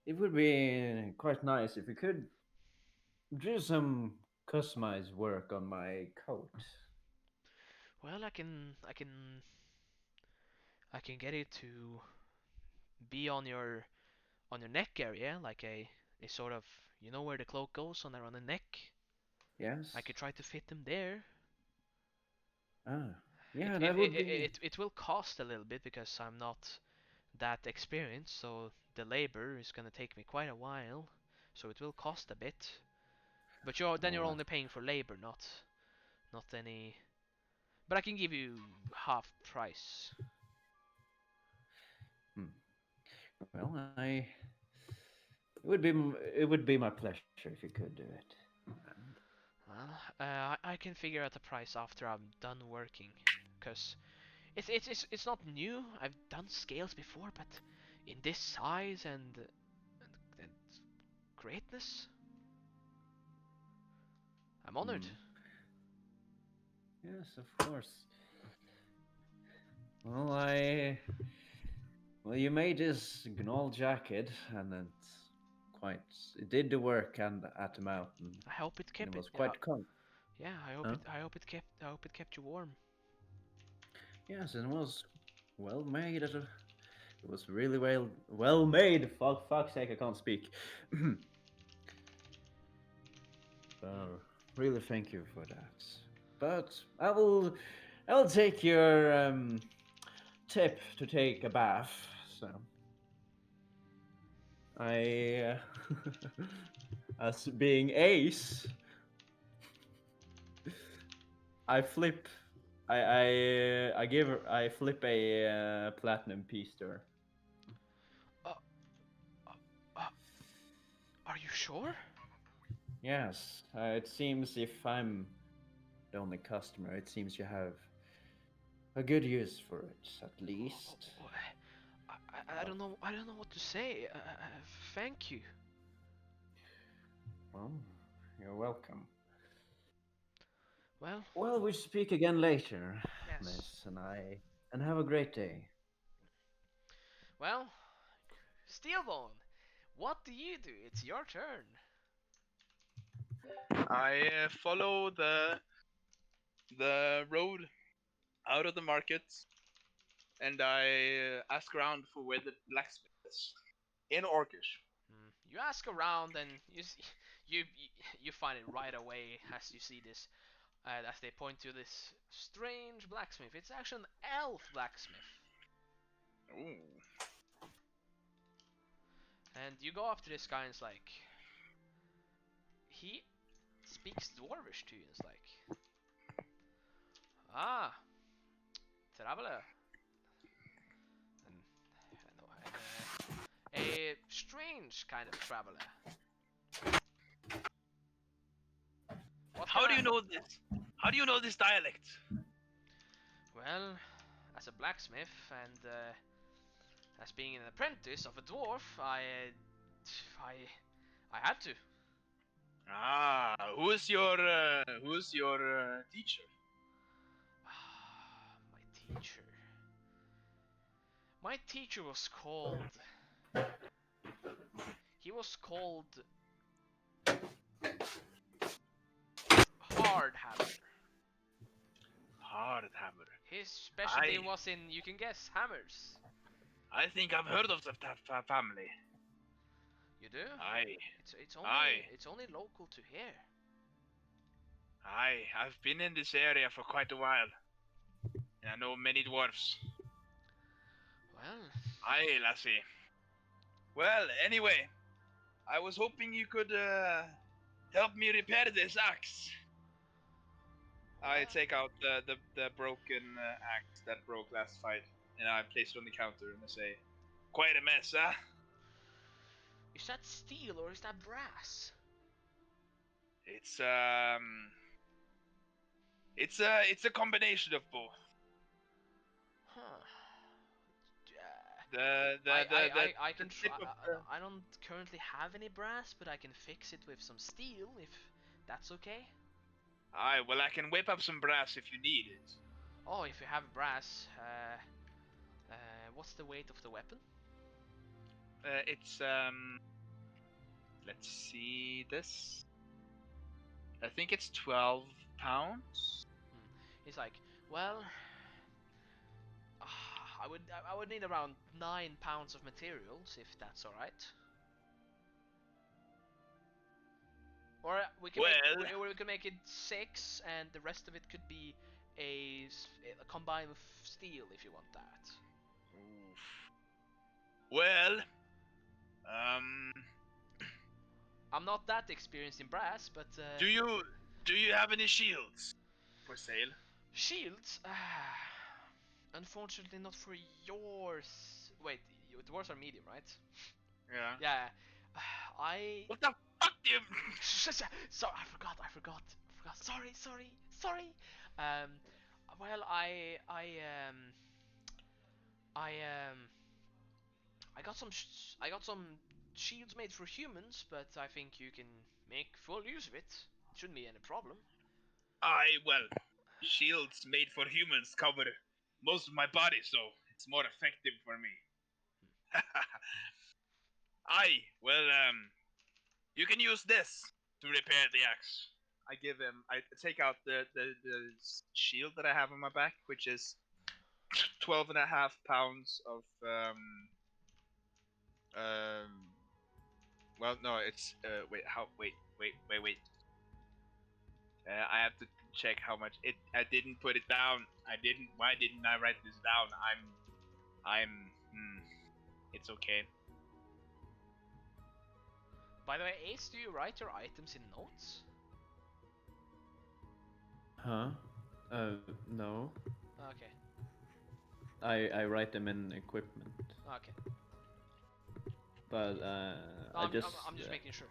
[SPEAKER 1] it would be quite nice if you could do some customized work on my coat.
[SPEAKER 4] Well, I can get it to be on your neck area, like a sort of, you know where the cloak goes on around the neck. I
[SPEAKER 1] Yes.
[SPEAKER 4] could try to fit them there.
[SPEAKER 1] Ah, yeah, that would be.
[SPEAKER 4] It will cost a little bit because I'm not that experienced, so the labor is gonna take me quite a while. So it will cost a bit. But you're
[SPEAKER 1] Oh,
[SPEAKER 4] only paying for labor, not any. But I can give you half price.
[SPEAKER 1] hmm. Well, it would be my pleasure if you could do it. And,
[SPEAKER 4] Well, I can figure out the price after I'm done working, cause it's not new. I've done scales before, but in this size and greatness, I'm honored.
[SPEAKER 1] hmm. Yes, of course. Well, you made this gnoll jacket, and quite it did the work and at the mountain,
[SPEAKER 4] I hope it
[SPEAKER 1] and it
[SPEAKER 4] kept it.
[SPEAKER 1] was quite cold.
[SPEAKER 4] Yeah,
[SPEAKER 1] Huh?
[SPEAKER 4] I hope it kept you warm.
[SPEAKER 1] Yes, and it was well made. It was really well made. Fuck's sake, I can't speak.
[SPEAKER 4] Mm.
[SPEAKER 1] So really thank you for that. But I will take your tip to take a bath. So as being ace, I flip. I flip a platinum piece to her.
[SPEAKER 4] Uh, uh, uh, are you sure?
[SPEAKER 1] Yes, it seems if I'm the only customer, it seems you have a good use for it, at least.
[SPEAKER 4] I don't know what to say. Thank you.
[SPEAKER 1] Well, you're welcome.
[SPEAKER 4] Well,
[SPEAKER 1] Well, we speak again later,
[SPEAKER 4] yes.
[SPEAKER 1] miss, and have a great day.
[SPEAKER 4] Well, Steelbone, what do you do? It's your turn.
[SPEAKER 5] I follow the road out of the market, and I ask around for where the blacksmith is in Orcish.
[SPEAKER 4] You ask around and you you find it right away as you see this, as they point to this strange blacksmith. It's actually an elf blacksmith.
[SPEAKER 5] Ooh.
[SPEAKER 4] And you go up to this guy and it's like, he speaks Dwarvish to you. It's like, ah, traveler. And, a strange kind of traveler. What can
[SPEAKER 5] How do
[SPEAKER 4] I?
[SPEAKER 5] you know this? How do you know this dialect?
[SPEAKER 4] Well, as a blacksmith and as being an apprentice of a dwarf, I, I had to.
[SPEAKER 5] Ah, who's your teacher?
[SPEAKER 4] My teacher. My teacher was called. He was called Hardhammer.
[SPEAKER 5] Hardhammer.
[SPEAKER 4] His specialty
[SPEAKER 5] I
[SPEAKER 4] was in, you can guess, hammers.
[SPEAKER 5] I think I've heard of that family.
[SPEAKER 4] You do?
[SPEAKER 5] Aye,
[SPEAKER 4] It's
[SPEAKER 5] aye,
[SPEAKER 4] it's only local to here.
[SPEAKER 5] aye. I've been in this area for quite a while, and I know many dwarfs.
[SPEAKER 4] Well,
[SPEAKER 5] Aye, lassie. Well, anyway, I was hoping you could help me repair this axe. I
[SPEAKER 4] well,
[SPEAKER 5] take out the broken axe that broke last fight, and I place it on the counter and I say, "Quite a mess, huh?"
[SPEAKER 4] is that steel or is that brass?
[SPEAKER 5] It's um, it's a combination of both.
[SPEAKER 4] Huh. I
[SPEAKER 5] The
[SPEAKER 4] can
[SPEAKER 5] tip
[SPEAKER 4] try.
[SPEAKER 5] of the
[SPEAKER 4] I don't currently have any brass, but I can fix it with some steel if that's okay.
[SPEAKER 5] Aye, well, I can whip up some brass if you need it.
[SPEAKER 4] Oh, if you have brass, what's the weight of the weapon?
[SPEAKER 5] It's let's see this. I think it's 12 pounds.
[SPEAKER 4] He's like, Well, I would need around 9 pounds of materials if that's all right. Or we can make it 6, and the rest of it could be a combined with steel if you want that.
[SPEAKER 5] Oof. Well, um,
[SPEAKER 4] I'm not that experienced in brass, but
[SPEAKER 5] do you have any shields for sale?
[SPEAKER 4] shields. Unfortunately, not for yours. Wait, dwarves are medium, right?
[SPEAKER 5] Yeah.
[SPEAKER 4] Yeah. I.
[SPEAKER 5] What the fuck, you?
[SPEAKER 4] Sorry, I forgot. Sorry. Um, well, I I got I got some shields made for humans, but I think you can make full use of it. Shouldn't be any problem.
[SPEAKER 5] Well, shields made for humans cover most of my body, so it's more effective for me. You can use this to repair the axe. I take out the shield that I have on my back, which is 12.5 pounds of um well, no, it's wait. I have to check how much it. I didn't put it down. I didn't. Why didn't I write this down? It's okay.
[SPEAKER 4] By the way, Ace, do you write your items in notes?
[SPEAKER 1] Huh? No.
[SPEAKER 4] Okay.
[SPEAKER 1] I write them in equipment,
[SPEAKER 4] Okay.
[SPEAKER 1] but
[SPEAKER 4] I'm just making sure.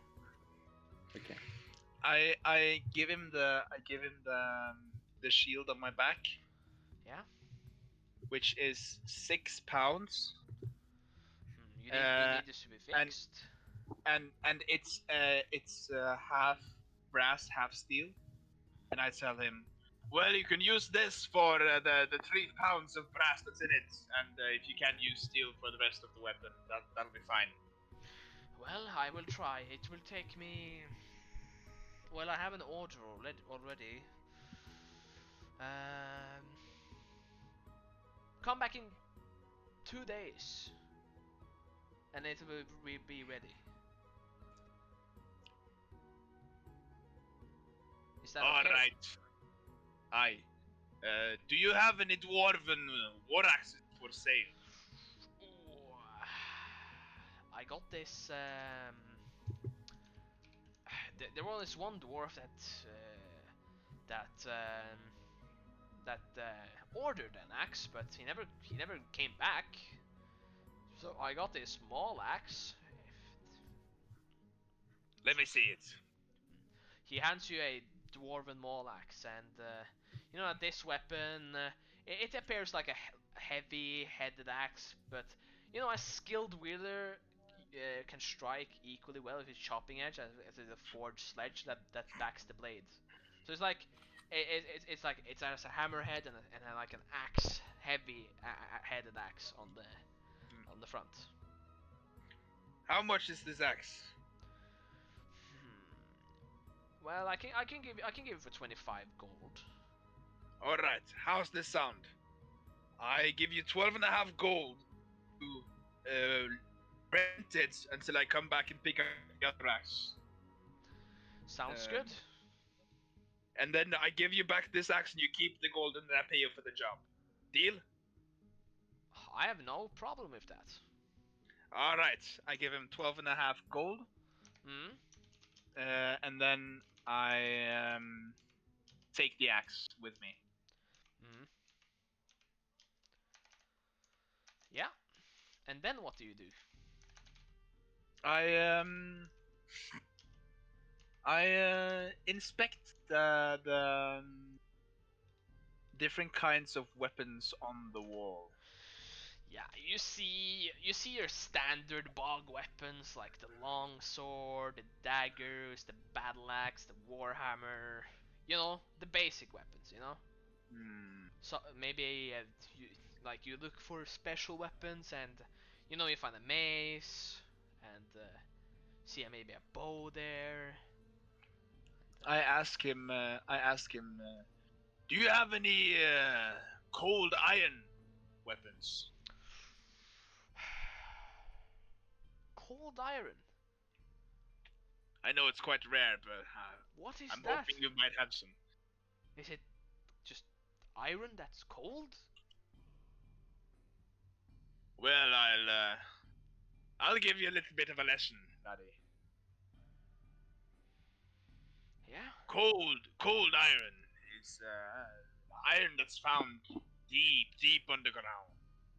[SPEAKER 1] Okay.
[SPEAKER 5] I give him the shield on my back,
[SPEAKER 4] Yeah.
[SPEAKER 5] which is 6 pounds,
[SPEAKER 4] You need this to be
[SPEAKER 5] and-
[SPEAKER 4] fixed.
[SPEAKER 5] and it's half brass, half steel, and I tell him, well, you can use this for the 3 pounds of brass that's in it, and if you can't use steel for the rest of the weapon, that'll be fine.
[SPEAKER 4] Well, I will try. It will take me. Well, I have an order already. Um, come back in 2 days, and it will be ready. Is that
[SPEAKER 5] All
[SPEAKER 4] okay?
[SPEAKER 5] right. Aye. Do you have any dwarven war axes for sale?
[SPEAKER 4] Ooh, I got this. There was one dwarf that ordered an axe, but he never came back. So I got this small axe.
[SPEAKER 5] Let me see it.
[SPEAKER 4] He hands you a dwarven maul axe, and you know this weapon. It appears like a heavy-headed axe, but you know a skilled wielder can strike equally well with his chopping edge as a forged sledge that backs the blade. So it's like it's like it's as a hammerhead and like an axe, heavy headed axe on the front.
[SPEAKER 5] How much is this axe?
[SPEAKER 4] Well, I can give it for 25 gold.
[SPEAKER 5] All right. How's this sound? I give you 12.5 gold to rent it until I come back and pick up the other axe.
[SPEAKER 4] Sounds
[SPEAKER 5] Um,
[SPEAKER 4] good.
[SPEAKER 5] And then I give you back this axe and you keep the gold and then I pay you for the job. Deal?
[SPEAKER 4] I have no problem with that.
[SPEAKER 5] All right. I give him 12.5 gold.
[SPEAKER 4] Hmm.
[SPEAKER 5] And then I take the axe with me.
[SPEAKER 4] Hmm. Yeah. And then what do you do?
[SPEAKER 5] I inspect the different kinds of weapons on the wall.
[SPEAKER 4] Yeah, you see your standard bog weapons like the long sword, the daggers, the battle axe, the warhammer. You know, the basic weapons. You know.
[SPEAKER 5] Hmm.
[SPEAKER 4] So maybe you look for special weapons, and you know you find a mace and see maybe a bow there.
[SPEAKER 5] I ask him. Do you have any cold iron weapons?
[SPEAKER 4] Cold iron.
[SPEAKER 5] I know it's quite rare, but
[SPEAKER 4] What is
[SPEAKER 5] I'm
[SPEAKER 4] that?
[SPEAKER 5] hoping you might have some.
[SPEAKER 4] Is it just iron that's cold?
[SPEAKER 5] Well, I'll give you a little bit of a lesson, laddie.
[SPEAKER 4] Yeah.
[SPEAKER 5] Cold iron is iron that's found deep underground.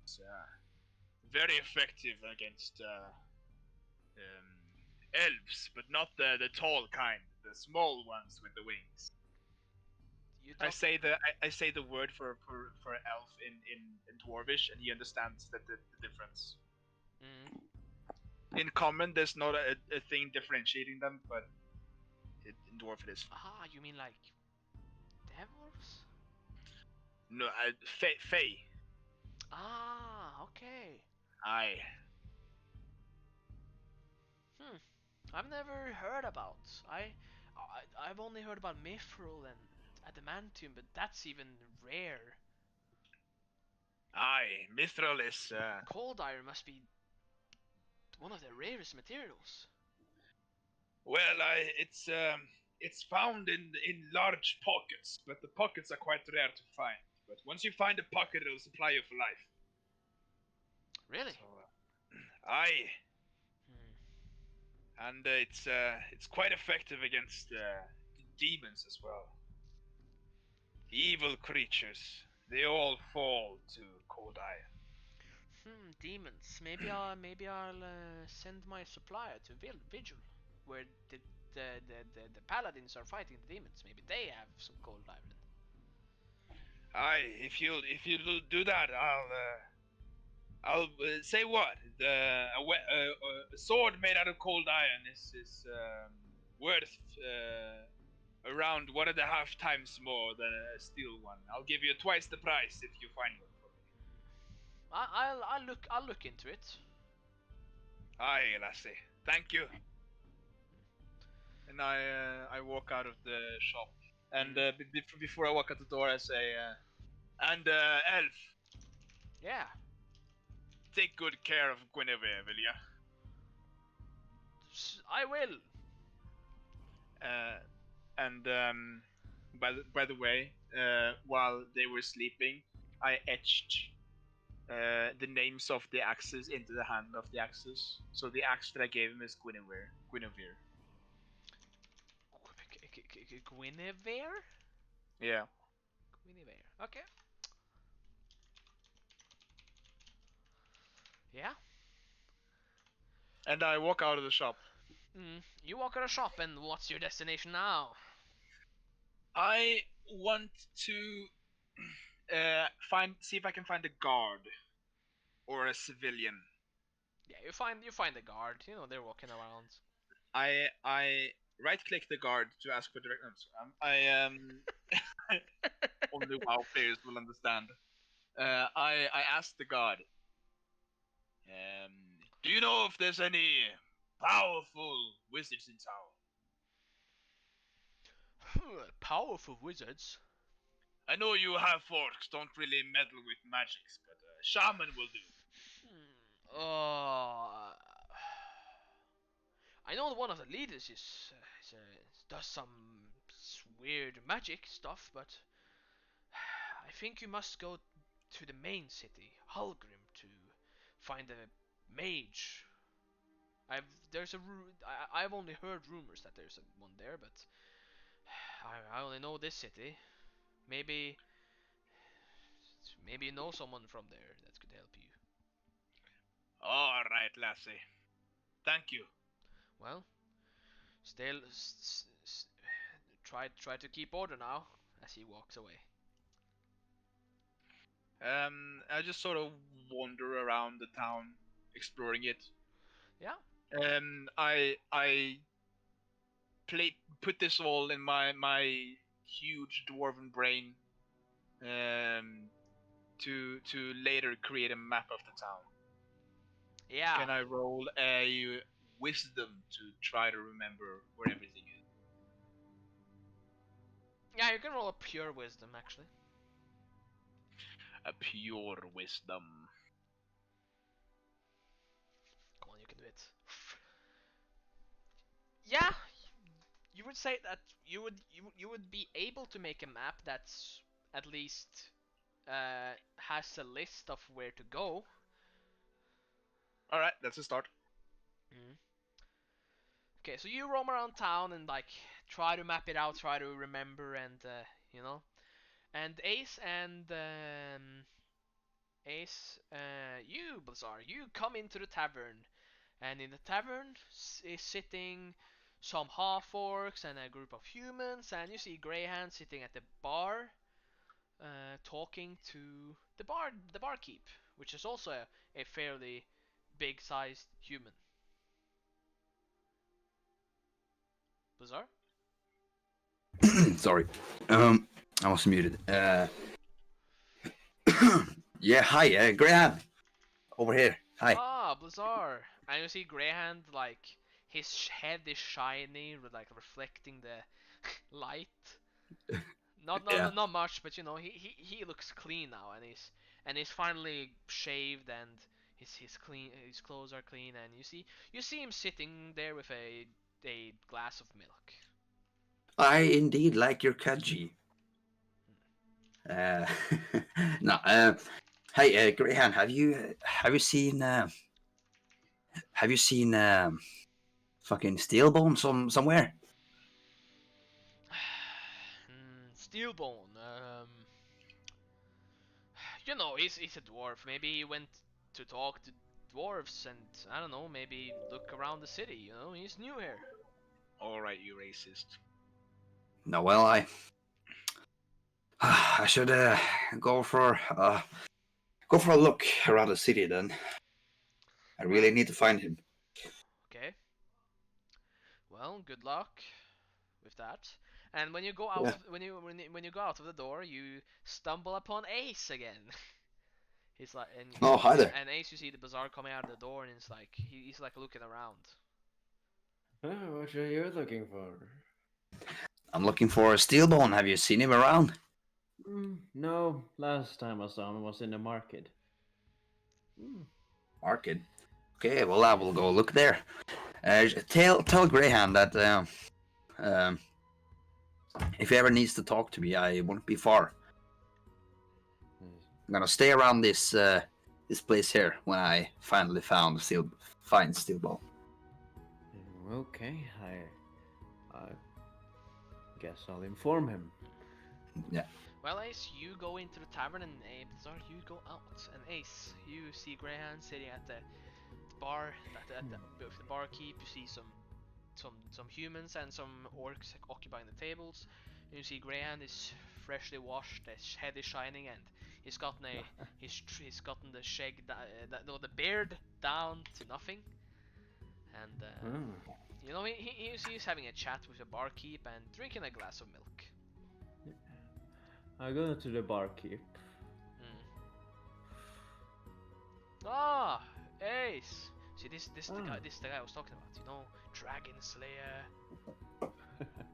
[SPEAKER 5] It's very effective against elves, but not the tall kind, the small ones with the wings.
[SPEAKER 4] You
[SPEAKER 5] I
[SPEAKER 4] talk.
[SPEAKER 5] say the word for elf in dwarvish, and he understands the difference.
[SPEAKER 4] Mm.
[SPEAKER 5] In common, there's not a thing differentiating them, but in dwarf it is.
[SPEAKER 4] Ah, you mean like devils?
[SPEAKER 5] No, fey.
[SPEAKER 4] Ah, okay.
[SPEAKER 5] Aye.
[SPEAKER 4] I've never heard about. I've only heard about mithril and adamantium, but that's even rare.
[SPEAKER 5] Aye, mithril is
[SPEAKER 4] Cold iron must be one of the rarest materials.
[SPEAKER 5] well, it's found in large pockets, but the pockets are quite rare to find. But once you find a pocket, it'll supply you for life.
[SPEAKER 4] Really?
[SPEAKER 5] So, aye,
[SPEAKER 4] Hmm.
[SPEAKER 5] and it's quite effective against demons as well. Evil creatures, they all fall to cold iron.
[SPEAKER 4] Demons. Maybe I'll send my supplier to Vigil, where the paladins are fighting the demons. Maybe they have some cold iron.
[SPEAKER 5] Aye, if you do that, I'll say what a sword made out of cold iron is worth around 1.5 times more than a steel one. I'll give you twice the price if you find one for me.
[SPEAKER 4] I'll look into it.
[SPEAKER 5] Aye, lassie. Thank you. And I walk out of the shop. And before I walk out the door, I say, and elf,
[SPEAKER 4] Yeah.
[SPEAKER 5] take good care of Guinevere, will ya?
[SPEAKER 4] I will.
[SPEAKER 5] And by the way, while they were sleeping, I etched the names of the axes into the hand of the axes. So the axe that I gave him is Guinevere. Guinevere.
[SPEAKER 4] Guinevere?
[SPEAKER 5] Yeah.
[SPEAKER 4] Guinevere. Okay. Yeah.
[SPEAKER 5] And I walk out of the shop.
[SPEAKER 4] You walk out of the shop, and what's your destination now?
[SPEAKER 5] I want to see if I can find a guard or a civilian.
[SPEAKER 4] Yeah, you find the guard. You know they're walking around.
[SPEAKER 5] I right click the guard to ask for directions. Only WoW players will understand. I asked the guard. Do you know if there's any powerful wizards in town?
[SPEAKER 4] Powerful wizards.
[SPEAKER 5] I know you half orcs don't really meddle with magics, but shaman will do.
[SPEAKER 4] I know one of the leaders does some weird magic stuff, but I think you must go to the main city, Halgrim, to find a mage. I've only heard rumors that there's one there, but I only know this city. Maybe you know someone from there that could help you.
[SPEAKER 5] All right, lassie. Thank you.
[SPEAKER 4] Well, still try to keep order now as he walks away.
[SPEAKER 5] I just sort of wander around the town, exploring it.
[SPEAKER 4] Yeah.
[SPEAKER 5] I put this all in my huge dwarven brain, to later create a map of the town.
[SPEAKER 4] Yeah.
[SPEAKER 5] Can I roll a wisdom to try to remember where everything is?
[SPEAKER 4] Yeah, you can roll a pure wisdom actually.
[SPEAKER 5] A pure wisdom.
[SPEAKER 4] Come on, you can do it. Yeah, you would say that you would be able to make a map that's at least has a list of where to go.
[SPEAKER 5] All right, that's a start.
[SPEAKER 4] Mm. Okay, so you roam around town and like try to map it out, try to remember, and you know. And Ace, you Blizzard, you come into the tavern, and in the tavern is sitting some half orcs and a group of humans, and you see Greyhand sitting at the bar, talking to the barkeep, which is also a fairly big-sized human. Blizzard?
[SPEAKER 3] Sorry. I was muted. Yeah, hi, Graham. Over here. Hi.
[SPEAKER 4] Ah, Blizzard. And you see Greyhand, like, his head is shiny, like, reflecting the light. Not, not,
[SPEAKER 3] Yeah.
[SPEAKER 4] not much, but you know, he looks clean now, and he's finally shaved, and his clothes are clean, and you see him sitting there with a glass of milk.
[SPEAKER 3] I indeed like your Kaji. Uh, no, hey, Graham, have you seen fucking Steelbone somewhere?
[SPEAKER 4] Steelbone. You know, he's a dwarf. Maybe he went to talk to dwarves, and I don't know, maybe look around the city. You know, he's new here.
[SPEAKER 5] All right, you racist.
[SPEAKER 3] No, well, I should go for a look around the city then. I really need to find him.
[SPEAKER 4] Okay. Well, good luck with that. And when you go out,
[SPEAKER 3] Yeah.
[SPEAKER 4] when you go out of the door, you stumble upon Ace again. He's like,
[SPEAKER 3] Oh, hi there.
[SPEAKER 4] and Ace, you see the bazaar coming out of the door, and it's like he's like looking around.
[SPEAKER 1] Oh, what are you looking for?
[SPEAKER 3] I'm looking for Steelbone. Have you seen him around?
[SPEAKER 1] No, last time I saw him was in the market.
[SPEAKER 3] Market. Okay, well, I will go look there. Tell Greyhound that if he ever needs to talk to me, I won't be far. I'm gonna stay around this place here when I finally find Steelbone.
[SPEAKER 1] Okay, I guess I'll inform him.
[SPEAKER 3] Yeah.
[SPEAKER 4] Well, Ace, you go into the tavern, and Bazaar, you go out. And Ace, you see Greyhound sitting at the bar, with the barkeep. You see some humans and some orcs occupying the tables. And you see Greyhound is freshly washed, his head is shining, and he's gotten he's gotten the the beard down to nothing. And you know, he's having a chat with the barkeep and drinking a glass of milk.
[SPEAKER 1] I go to the barkeep.
[SPEAKER 4] Ah, Ace. See, this the guy I was talking about. You know, Dragon Slayer.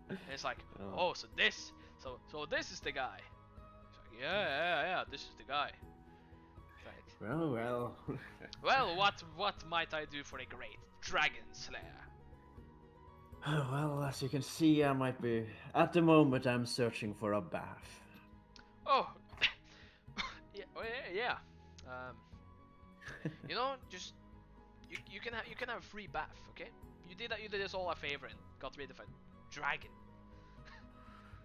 [SPEAKER 4] And it's like, oh, so this is the guy. It's like, yeah, this is the guy. It's like,
[SPEAKER 1] Well.
[SPEAKER 4] well, what might I do for a great Dragon Slayer?
[SPEAKER 1] Well, as you can see, I might be. At the moment, I'm searching for a bath.
[SPEAKER 4] Oh, yeah. You know, just you can have a free bath, okay? You did us all a favor and got rid of a dragon.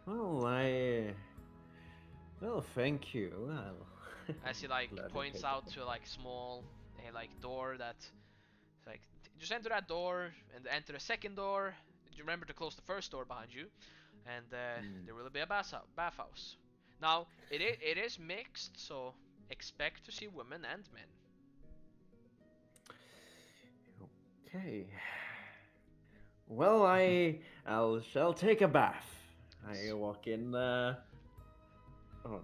[SPEAKER 1] Well, well, thank you.
[SPEAKER 4] As he like
[SPEAKER 1] Glad to
[SPEAKER 4] points
[SPEAKER 1] take
[SPEAKER 4] out
[SPEAKER 1] it.
[SPEAKER 4] to like small like door that like just enter that door and enter the second door. Remember to close the first door behind you, and there will be a bathhouse. Now it is mixed, so expect to see women and men.
[SPEAKER 1] Okay. Well, shall take a bath. I walk in. Oh no.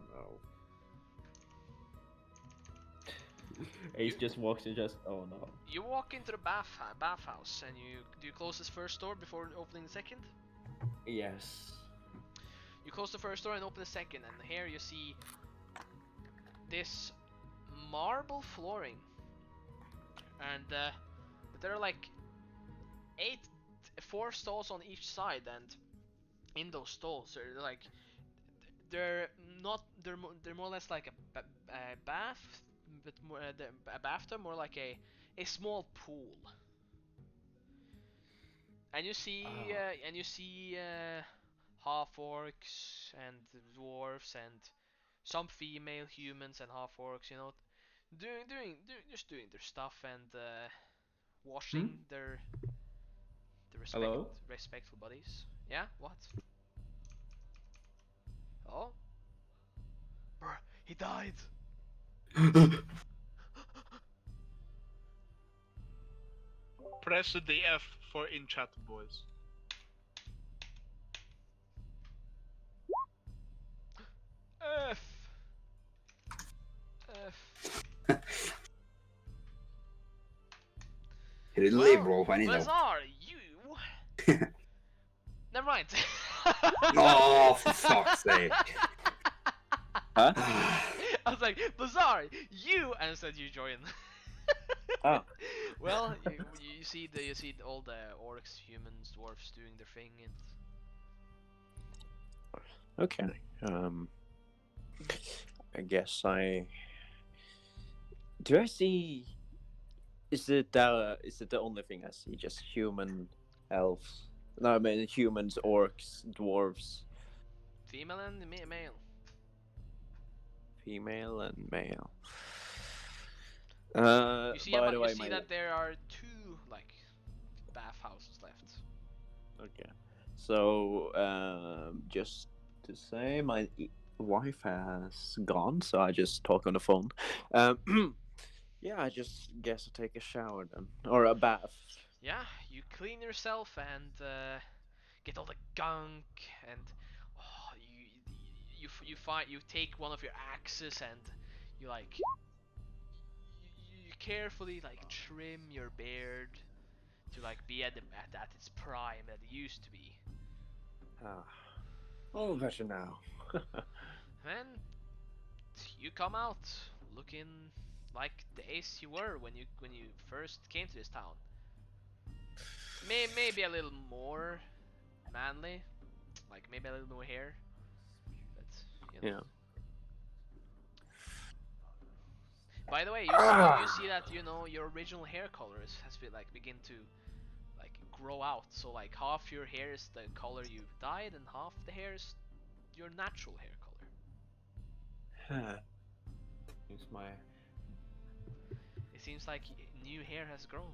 [SPEAKER 1] Ace just walks in. Oh no.
[SPEAKER 4] You walk into the bathhouse, and you close this first door before opening the second.
[SPEAKER 1] Yes.
[SPEAKER 4] You close the first door and open the second, and here you see this marble flooring, and there are like 4 stalls on each side, and in those stalls are like they're not they're more or less like a bath, but more a bathtub, more like a small pool. And you see half orcs and dwarfs and some female humans and half orcs, you know, just doing their stuff and washing their
[SPEAKER 1] Hello?
[SPEAKER 4] respectful bodies. Yeah, what? Oh, bruh, he died.
[SPEAKER 5] Press the F for in chat, boys.
[SPEAKER 4] F. F.
[SPEAKER 3] He didn't leave, bro. I need to know.
[SPEAKER 4] Bazaar, you. Never mind.
[SPEAKER 3] Oh, for fuck's sake.
[SPEAKER 1] Huh?
[SPEAKER 4] I was like, Bazaar, you, and instead you join.
[SPEAKER 1] Oh.
[SPEAKER 4] Well, you see all the orcs, humans, dwarfs doing their thing, and
[SPEAKER 6] Okay. I guess I. Do I see? Is it the only thing I see? Just human, elves? No, I mean humans, orcs, dwarves,
[SPEAKER 4] female and male.
[SPEAKER 6] female and male.
[SPEAKER 4] You see,
[SPEAKER 6] by the way,
[SPEAKER 4] that there are 2 like bathhouses left.
[SPEAKER 6] Okay. So, just to say, my wife has gone, so I just talk on the phone. Yeah, I just guess I take a shower then, or a bath.
[SPEAKER 4] Yeah, you clean yourself and get all the gunk, and oh, you take one of your axes and you like you carefully like trim your beard to like be at its prime that it used to be.
[SPEAKER 6] Ah, oh, better now.
[SPEAKER 4] Then you come out looking like the ace you were when you first came to this town. Maybe a little more manly, like maybe a little more hair, but you know.
[SPEAKER 6] Yeah.
[SPEAKER 4] By the way, you see that your original hair color has been like begin to like grow out. So like half your hair is the color you dyed, and half the hair is your natural hair color.
[SPEAKER 1] It's my.
[SPEAKER 4] It seems like new hair has grown.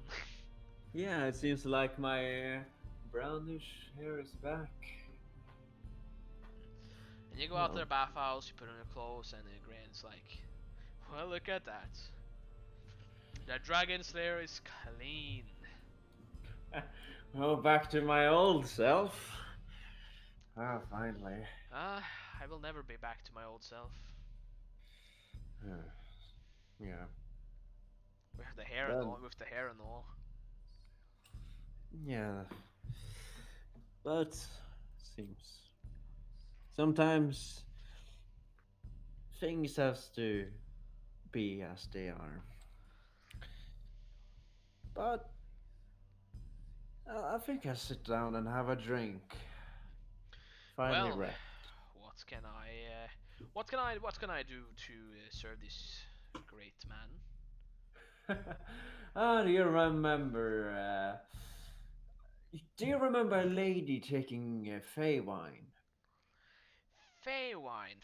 [SPEAKER 1] Yeah, it seems like my brownish hair is back.
[SPEAKER 4] And you go out to the bathhouse, you put on your clothes, and the Grand's like, well, look at that. The Dragon Slayer is clean.
[SPEAKER 1] Oh, back to my old self. Ah, finally.
[SPEAKER 4] I will never be back to my old self.
[SPEAKER 1] Yeah.
[SPEAKER 4] With the hair and all.
[SPEAKER 1] Yeah. But seems sometimes things have to be as they are. But I think I'll sit down and have a drink. Finally
[SPEAKER 4] Well,
[SPEAKER 1] rest.
[SPEAKER 4] what can I do to serve this great man?
[SPEAKER 1] Ah, do you remember? Do you remember a lady taking Fey wine?
[SPEAKER 4] Fey wine.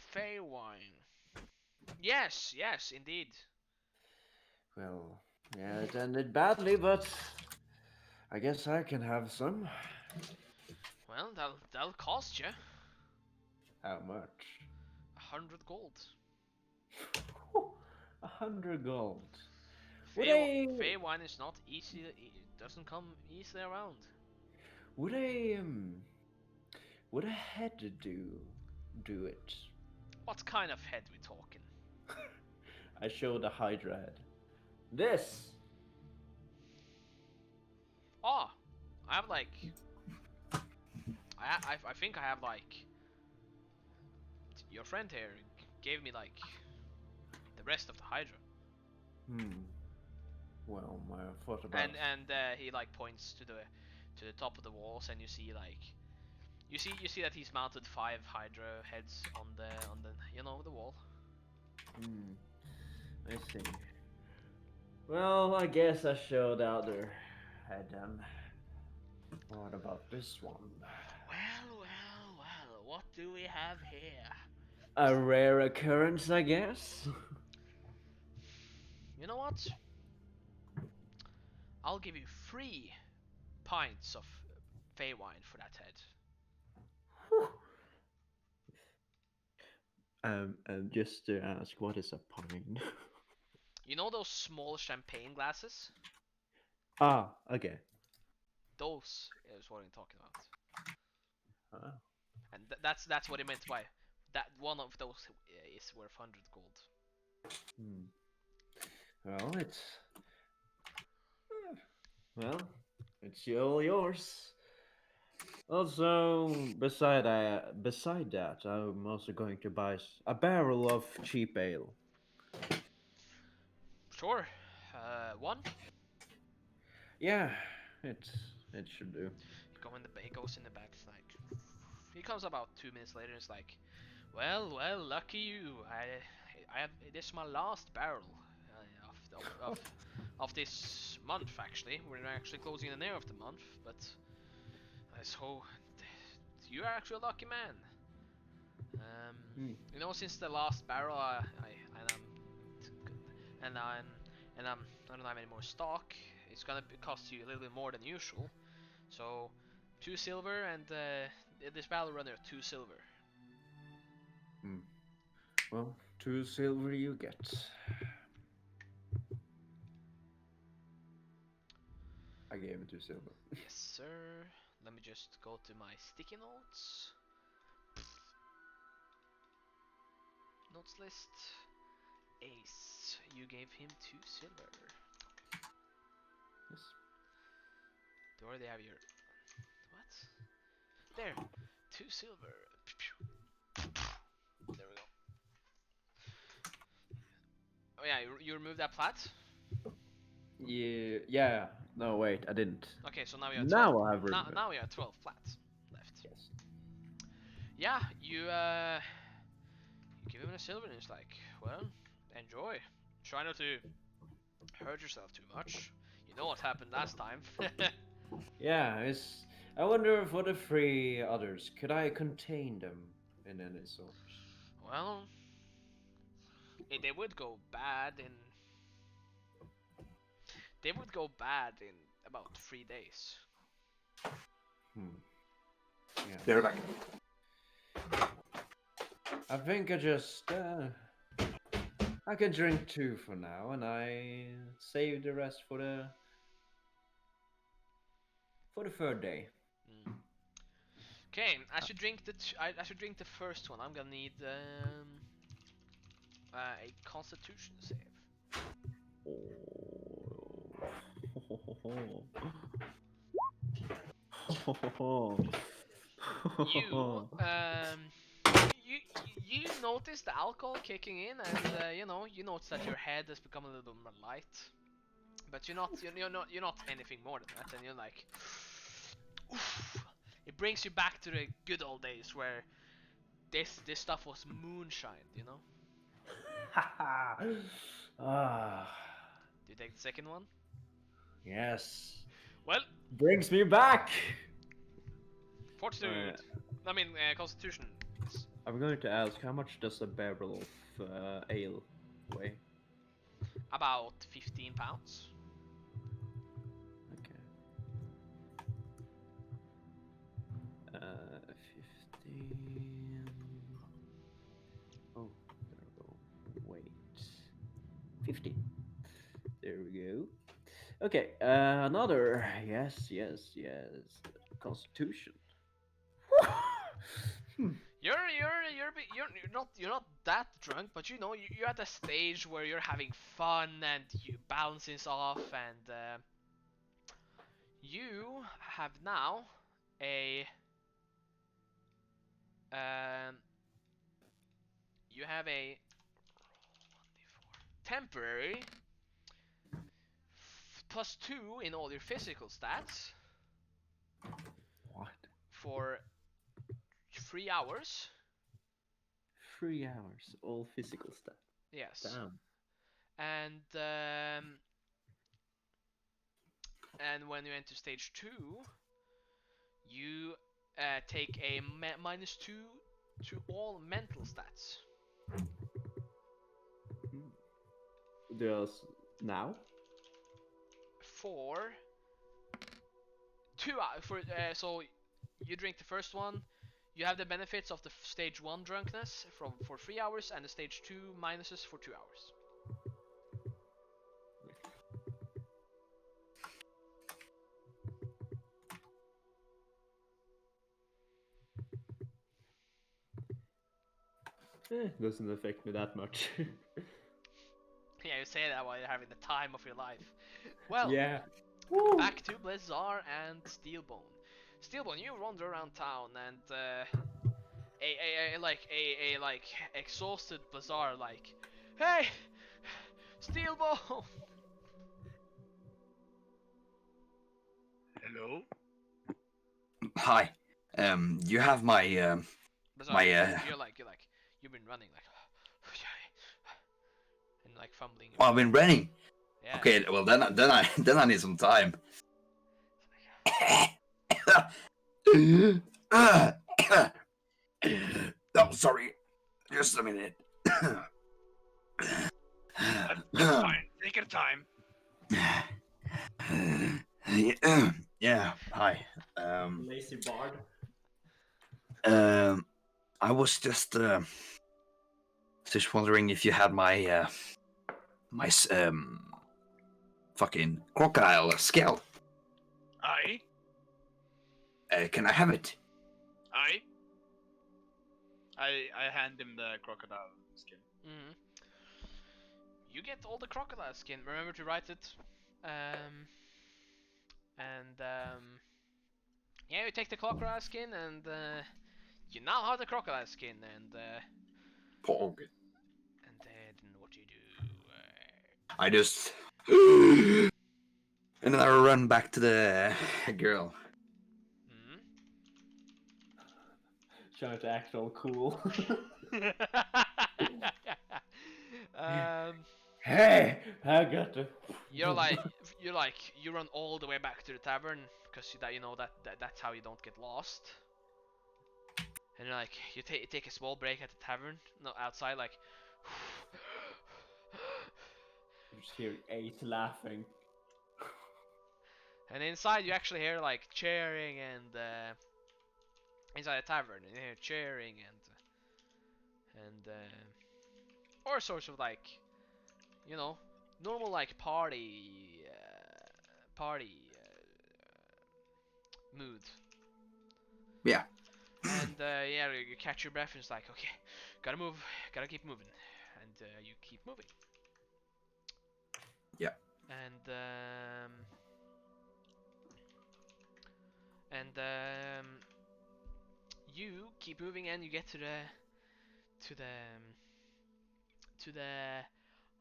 [SPEAKER 4] Yes, indeed.
[SPEAKER 1] Well, yeah, it ended badly, but I guess I can have some.
[SPEAKER 4] Well, that'll cost you
[SPEAKER 1] How much?
[SPEAKER 4] 100 gold.
[SPEAKER 1] 100 gold.
[SPEAKER 4] Fey wine is not easy. It doesn't come easily around.
[SPEAKER 1] Would a head do it?
[SPEAKER 4] What kind of head we talking?
[SPEAKER 1] I showed a Hydra head. This.
[SPEAKER 4] Oh, I have like I think I have like your friend here gave me like the rest of the Hydra.
[SPEAKER 1] Well, my thought about.
[SPEAKER 4] And he like points to the top of the walls, and you see like you see that he's mounted 5 Hydra heads on the the wall.
[SPEAKER 1] I see. Well, I guess I showed the other head then. What about this one?
[SPEAKER 4] Well, what do we have here?
[SPEAKER 1] A rare occurrence, I guess.
[SPEAKER 4] You know what? I'll give you 3 pints of Feywild for that head.
[SPEAKER 6] Just to ask, what is a pine?
[SPEAKER 4] You know those small champagne glasses?
[SPEAKER 6] Ah, okay.
[SPEAKER 4] Those is what I'm talking about.
[SPEAKER 6] Ah.
[SPEAKER 4] And that's what he meant by that. One of those is worth 100 gold.
[SPEAKER 1] Well, it's all yours. Also, beside that, I'm also going to buy a barrel of cheap ale.
[SPEAKER 4] Sure. One.
[SPEAKER 1] Yeah, it should do.
[SPEAKER 4] It goes in the back. It's like he comes about 2 minutes later. And it's like, well, lucky you. I have this is my last barrel of this month. Actually, we're actually closing in the end of the month, but so you are actually a lucky man. You know, since the last barrel, I don't have any more stock. It's gonna cost you a little bit more than usual. So, 2 silver, and this barrel runner 2 silver.
[SPEAKER 1] Well, 2 silver you get. I gave him 2 silver.
[SPEAKER 4] Yes, sir. Let me just go to my sticky notes. Notes list. Ace, you gave him 2 silver.
[SPEAKER 1] Yes.
[SPEAKER 4] Or they have your what? There, 2 silver. There we go. Oh yeah, you removed that plat.
[SPEAKER 1] Yeah. No, wait, I didn't.
[SPEAKER 4] Okay, so now we have 12.
[SPEAKER 1] Now I have removed.
[SPEAKER 4] Now we have 12 plats left.
[SPEAKER 1] Yes.
[SPEAKER 4] Yeah, you give him a silver, and it's like, well, enjoy. Try not to hurt yourself too much. You know what happened last time.
[SPEAKER 1] Yeah, I wonder for the 3 others, could I contain them in any sort?
[SPEAKER 4] Well, they would go bad in. They would go bad in about 3 days.
[SPEAKER 1] Yeah.
[SPEAKER 3] They're back.
[SPEAKER 1] I think I can drink 2 for now, and I save the rest for the 3rd day.
[SPEAKER 4] Okay, I should drink I should drink the first one. I'm gonna need a Constitution save. You you notice the alcohol kicking in, and you notice that your head has become a little bit more light, but you're not anything more than that, and you're like, oof. It brings you back to the good old days where this stuff was moonshine, you know.
[SPEAKER 1] Ah,
[SPEAKER 4] Do you take the second one?
[SPEAKER 1] yes.
[SPEAKER 4] Well,
[SPEAKER 1] Brings me back.
[SPEAKER 4] fortitude. I mean, Constitution.
[SPEAKER 1] I'm going to ask, how much does a barrel of ale weigh?
[SPEAKER 4] About 15 pounds.
[SPEAKER 1] Okay. 15. Oh, there we go. Wait. 15. There we go. Okay, another. Yes. Constitution.
[SPEAKER 4] You're not that drunk, but you know you're at a stage where you're having fun and you balances off, and you have now a have a temporary +2 in all your physical stats
[SPEAKER 6] What?
[SPEAKER 4] for 3 hours.
[SPEAKER 6] 3 hours, all physical stuff.
[SPEAKER 4] Yes.
[SPEAKER 6] Damn.
[SPEAKER 4] And when you enter stage 2, you take a -2 to all mental stats.
[SPEAKER 6] Just now?
[SPEAKER 4] For 2 hours. So you drink the first one. You have the benefits of the stage 1 drunkenness for 3 hours and the stage 2 minuses for 2 hours.
[SPEAKER 6] Doesn't affect me that much.
[SPEAKER 4] Yeah, you say that while you're having the time of your life. Well,
[SPEAKER 6] yeah.
[SPEAKER 4] back to Blizzard and Steelbone. Steelbone, you wander around town and a exhausted Blizzard like, hey, Steelbone.
[SPEAKER 5] Hello?
[SPEAKER 3] Hi. You have my
[SPEAKER 4] Blizzard,
[SPEAKER 3] my
[SPEAKER 4] you've been running like, and like fumbling.
[SPEAKER 3] Oh, I've been running.
[SPEAKER 4] Yeah.
[SPEAKER 3] Okay, well then I need some time. Oh, sorry. Just a minute.
[SPEAKER 5] That's fine. Take your time.
[SPEAKER 3] Yeah. Hi.
[SPEAKER 1] Lazy bard.
[SPEAKER 3] I was just wondering if you had my fucking crocodile scale.
[SPEAKER 5] Aye?
[SPEAKER 3] Can I have it?
[SPEAKER 5] Aye? I hand him the crocodile skin.
[SPEAKER 4] Mm-hmm. You get all the crocodile skin. Remember to write it. Yeah, you take the crocodile skin and you now have the crocodile skin and
[SPEAKER 3] Pog.
[SPEAKER 4] then what do you do?
[SPEAKER 3] I just and then I run back to the girl.
[SPEAKER 4] Hmm?
[SPEAKER 1] Trying to act all cool. Hey, I got the.
[SPEAKER 4] you run all the way back to the tavern because you know that's how you don't get lost. And you take a small break at the tavern, no outside, like.
[SPEAKER 1] You just hear Ace laughing.
[SPEAKER 4] And inside you actually hear like cheering and inside the tavern you hear cheering and all sorts of like, normal like party mood.
[SPEAKER 3] Yeah.
[SPEAKER 4] And yeah, you catch your breath and it's like, okay, gotta move, gotta keep moving, and you keep moving.
[SPEAKER 3] Yeah.
[SPEAKER 4] And you keep moving and you get to the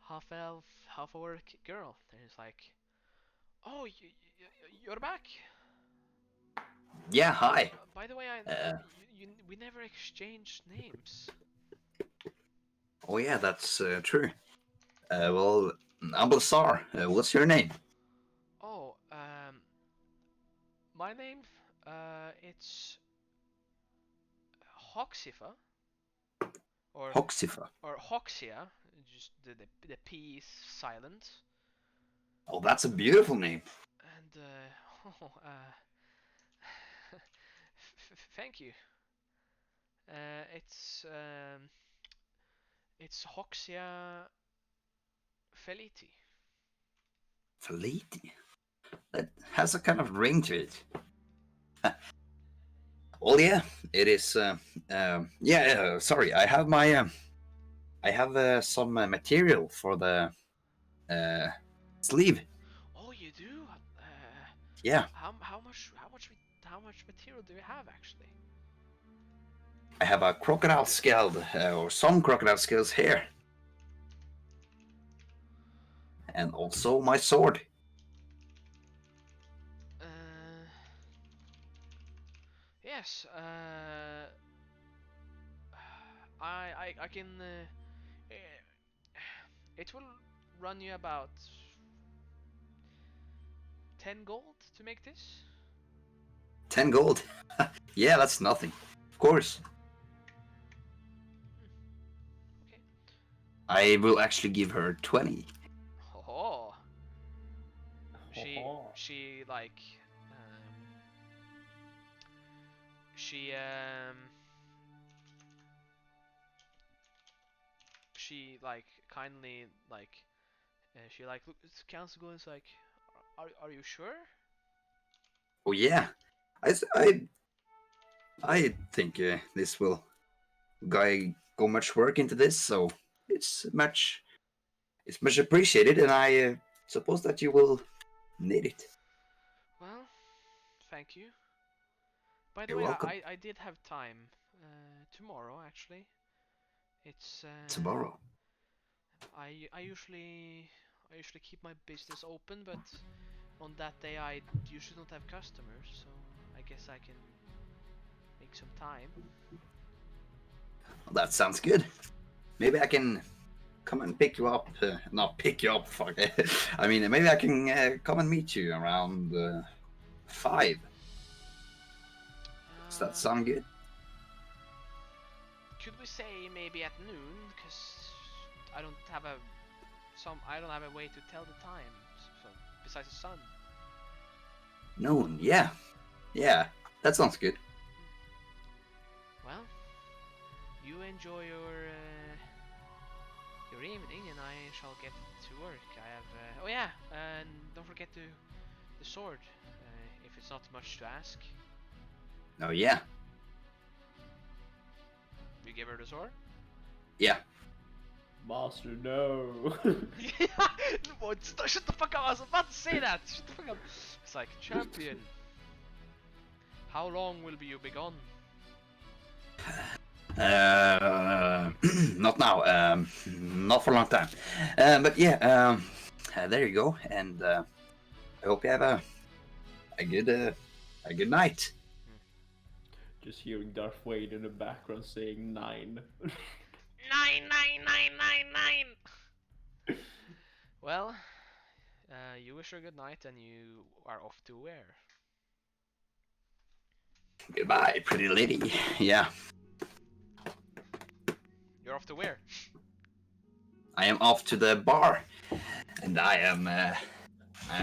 [SPEAKER 4] half elf, half orc girl, and it's like, oh, you're back.
[SPEAKER 3] Yeah. Hi.
[SPEAKER 4] By the way, we never exchanged names.
[SPEAKER 3] Oh yeah, that's true. Well, Ablasar, what's your name?
[SPEAKER 4] Oh, my name, it's Hoxifa, or
[SPEAKER 3] Hoxifa.
[SPEAKER 4] Hoxia. Just the P is silent.
[SPEAKER 3] Oh, that's a beautiful name.
[SPEAKER 4] And thank you. It's Hoxia Feliti.
[SPEAKER 3] Feliti. That has a kind of ring to it. Well, yeah, it is. Yeah. Sorry, I have my. I have some material for the sleeve.
[SPEAKER 4] Oh, you do?
[SPEAKER 3] Yeah.
[SPEAKER 4] How much material do you have actually?
[SPEAKER 3] I have a crocodile skull, or some crocodile skulls here. And also my sword.
[SPEAKER 4] Yes. I can. It will run you about 10 gold to make this.
[SPEAKER 3] 10 gold. Yeah, that's nothing. Of course.
[SPEAKER 4] Okay.
[SPEAKER 3] I will actually give her 20.
[SPEAKER 4] Oh.
[SPEAKER 1] Ho-ho.
[SPEAKER 4] She like she she like kindly like she like look council is like are you sure?
[SPEAKER 3] Oh yeah. I think this will go much work into this, so it's much appreciated, and I suppose that you will need it.
[SPEAKER 4] Well, thank you. By the
[SPEAKER 3] You're
[SPEAKER 4] way,
[SPEAKER 3] welcome.
[SPEAKER 4] I did have time tomorrow actually. It's
[SPEAKER 3] Tomorrow.
[SPEAKER 4] I usually keep my business open, but on that day I usually don't have customers, so I guess I can make some time.
[SPEAKER 3] Well, that sounds good. Maybe I can come and pick you up. Not pick you up, fuck. I mean, maybe I can come and meet you around 5. Does that sound good?
[SPEAKER 4] Could we say maybe at noon? Because I don't have a I don't have a way to tell the time. So besides the sun.
[SPEAKER 3] Noon, yeah. Yeah, that sounds good.
[SPEAKER 4] Well, you enjoy your evening, and I shall get to work. I have oh yeah, and don't forget the sword, if it's not much to ask.
[SPEAKER 3] Oh, yeah.
[SPEAKER 4] You give her the sword.
[SPEAKER 3] Yeah.
[SPEAKER 1] Master, no.
[SPEAKER 4] What? Shut the fuck up! I was about to say that. Shut the fuck up. It's like champion. How long will you be gone?
[SPEAKER 3] Not now. Not for a long time. But yeah, there you go. And I hope you have a good night.
[SPEAKER 1] Just hearing Darth Vader in the background saying 9.
[SPEAKER 4] 9. Well, you wish her good night, and you are off to where?
[SPEAKER 3] Goodbye, pretty lady. Yeah,
[SPEAKER 4] You're off to where?
[SPEAKER 3] I am off to the bar, and I am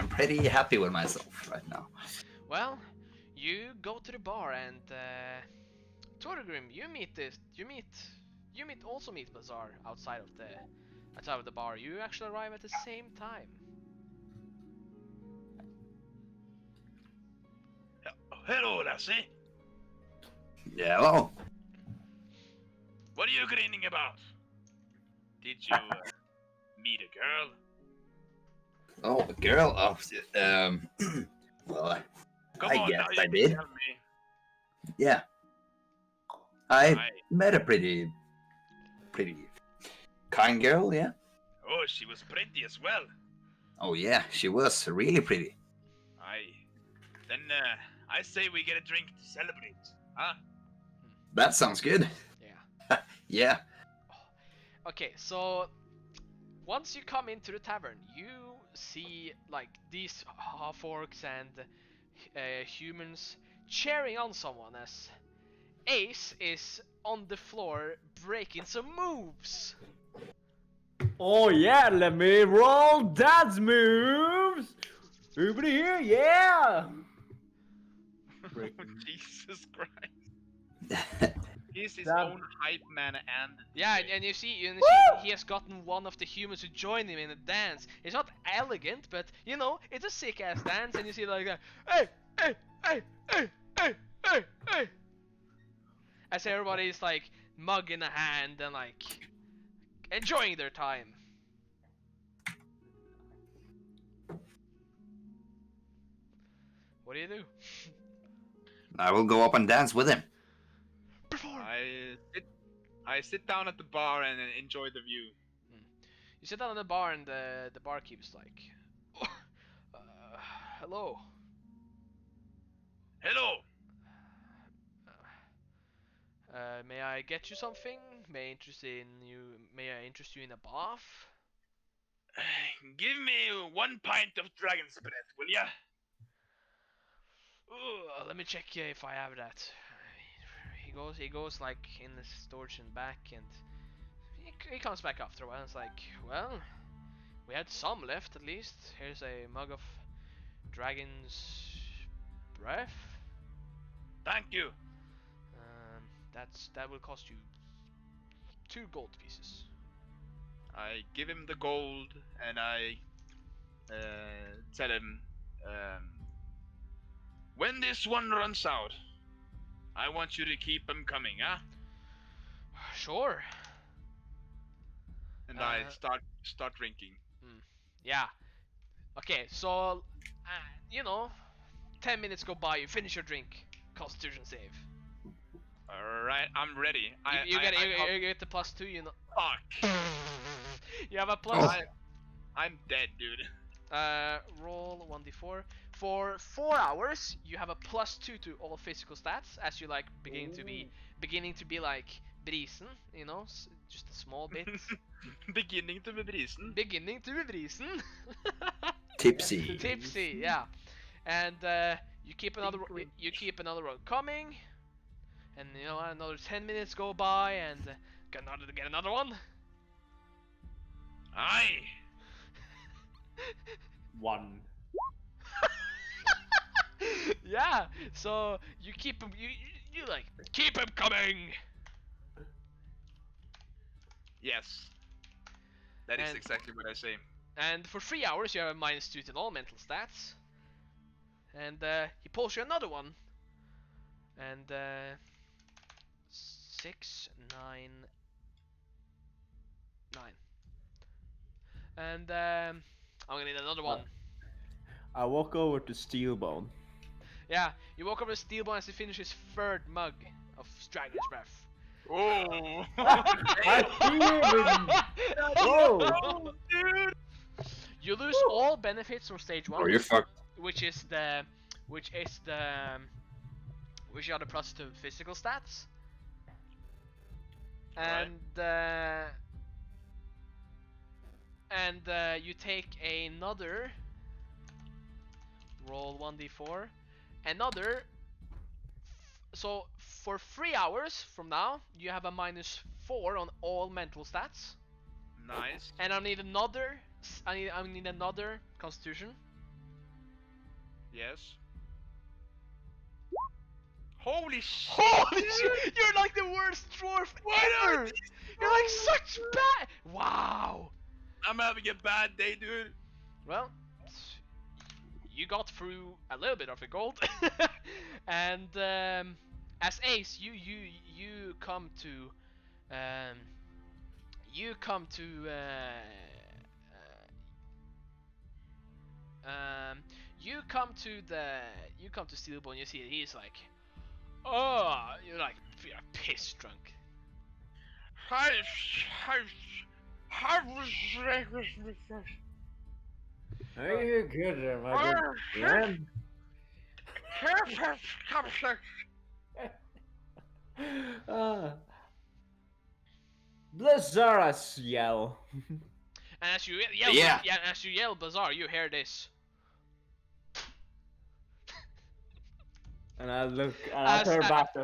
[SPEAKER 3] pretty happy with myself right now.
[SPEAKER 4] Well, you go to the bar, and Torgrim, also meet Bazaar outside of the bar. You actually arrive at the same time.
[SPEAKER 5] Hello, lassie.
[SPEAKER 3] Yeah, hello.
[SPEAKER 5] What are you grinning about? Did you meet a girl?
[SPEAKER 3] Oh, a girl. Oh, well,
[SPEAKER 5] Come
[SPEAKER 3] I
[SPEAKER 5] on,
[SPEAKER 3] guess
[SPEAKER 5] now you
[SPEAKER 3] I
[SPEAKER 5] can
[SPEAKER 3] did.
[SPEAKER 5] tell me.
[SPEAKER 3] Yeah, I
[SPEAKER 5] I...
[SPEAKER 3] met a pretty kind girl. Yeah.
[SPEAKER 5] Oh, she was pretty as well.
[SPEAKER 3] Oh yeah, she was really pretty.
[SPEAKER 5] Then I say we get a drink to celebrate, huh?
[SPEAKER 3] That sounds good.
[SPEAKER 4] Yeah.
[SPEAKER 3] Yeah.
[SPEAKER 4] Okay, so once you come into the tavern, you see like these half-orcs and humans cheering on someone as Ace is on the floor breaking some moves.
[SPEAKER 1] Oh yeah, let me roll dad's moves. Everybody here, yeah.
[SPEAKER 5] Jesus Christ. He's his
[SPEAKER 1] Damn.
[SPEAKER 5] own hype man and
[SPEAKER 4] Yeah,
[SPEAKER 5] DJ.
[SPEAKER 4] and you see he has gotten one of the humans to join him in a dance. It's not elegant, but you know, it's a sick ass dance, and you see like, hey, hey, hey, hey, hey, hey, hey, as everybody's like mug in a hand and like enjoying their time. What do you do?
[SPEAKER 3] I will go up and dance with him.
[SPEAKER 4] for?
[SPEAKER 5] I sit down at the bar and enjoy the view.
[SPEAKER 4] You sit down in the bar and the barkeep's like, uh, hello.
[SPEAKER 5] Hello.
[SPEAKER 4] May I get you something? May I interest you in a bath?
[SPEAKER 5] Give me 1 pint of dragon's breath, will ya?
[SPEAKER 4] Let me check if I have that. He goes like in the storage in the back, and he comes back after a while. And it's like, well, we had some left at least. Here's a mug of dragon's breath.
[SPEAKER 5] Thank you.
[SPEAKER 4] That will cost you 2 gold pieces.
[SPEAKER 5] I give him the gold and I tell him, when this one runs out, I want you to keep him coming, huh?
[SPEAKER 4] Sure.
[SPEAKER 5] And I start drinking.
[SPEAKER 4] Yeah. Okay, so 10 minutes go by, you finish your drink. Constitution save.
[SPEAKER 5] Alright, I'm ready.
[SPEAKER 4] You get the +2, you know.
[SPEAKER 5] Fuck.
[SPEAKER 4] You have a plus.
[SPEAKER 5] I'm dead, dude.
[SPEAKER 4] Roll 1d4. For 4 hours, you have a +2 to all physical stats as you like beginning to be like brisen, you know, just a small bit.
[SPEAKER 5] Beginning to be brisen.
[SPEAKER 4] Beginning to be brisen.
[SPEAKER 3] Tipsy.
[SPEAKER 4] Tipsy, yeah. And you keep another one coming, and you know another 10 minutes go by, and get another one.
[SPEAKER 5] Aye.
[SPEAKER 1] 1.
[SPEAKER 4] Yeah. So you keep him. You like keep him coming.
[SPEAKER 5] Yes. That is
[SPEAKER 4] And-
[SPEAKER 5] exactly what I say.
[SPEAKER 4] And for 3 hours, you have a -2 to all mental stats. And he pulls you another one. And 6, 9, 9. And I'm gonna need another one.
[SPEAKER 1] I walk over to Steelbone.
[SPEAKER 4] Yeah, you walk over to Steelbone as he finishes his 3rd mug of Dragon's Breath.
[SPEAKER 5] Oh.
[SPEAKER 1] I feel him! Oh!
[SPEAKER 5] Dude.
[SPEAKER 4] You lose all benefits from stage 1.
[SPEAKER 3] Or you're fucked.
[SPEAKER 4] which are the plus to physical stats, and you take another roll 1d4, so for 3 hours from now you have a -4 on all mental stats,
[SPEAKER 5] Nice.
[SPEAKER 4] and I need another Constitution.
[SPEAKER 5] Yes. Holy shit!
[SPEAKER 4] Holy shit! You're like the worst dwarf ever! You're like such bad. Wow.
[SPEAKER 5] I'm having a bad day, dude.
[SPEAKER 4] Well, you got through a little bit of the gold, and as Ace, you come to Steelbone. You see that he's like, oh, you're piss drunk.
[SPEAKER 1] Are you good, my good friend? Blazzaras yell.
[SPEAKER 4] And as you yell,
[SPEAKER 3] Yeah.
[SPEAKER 4] as you yell, Bazaar, you hear this.
[SPEAKER 1] And I look, and I turn back.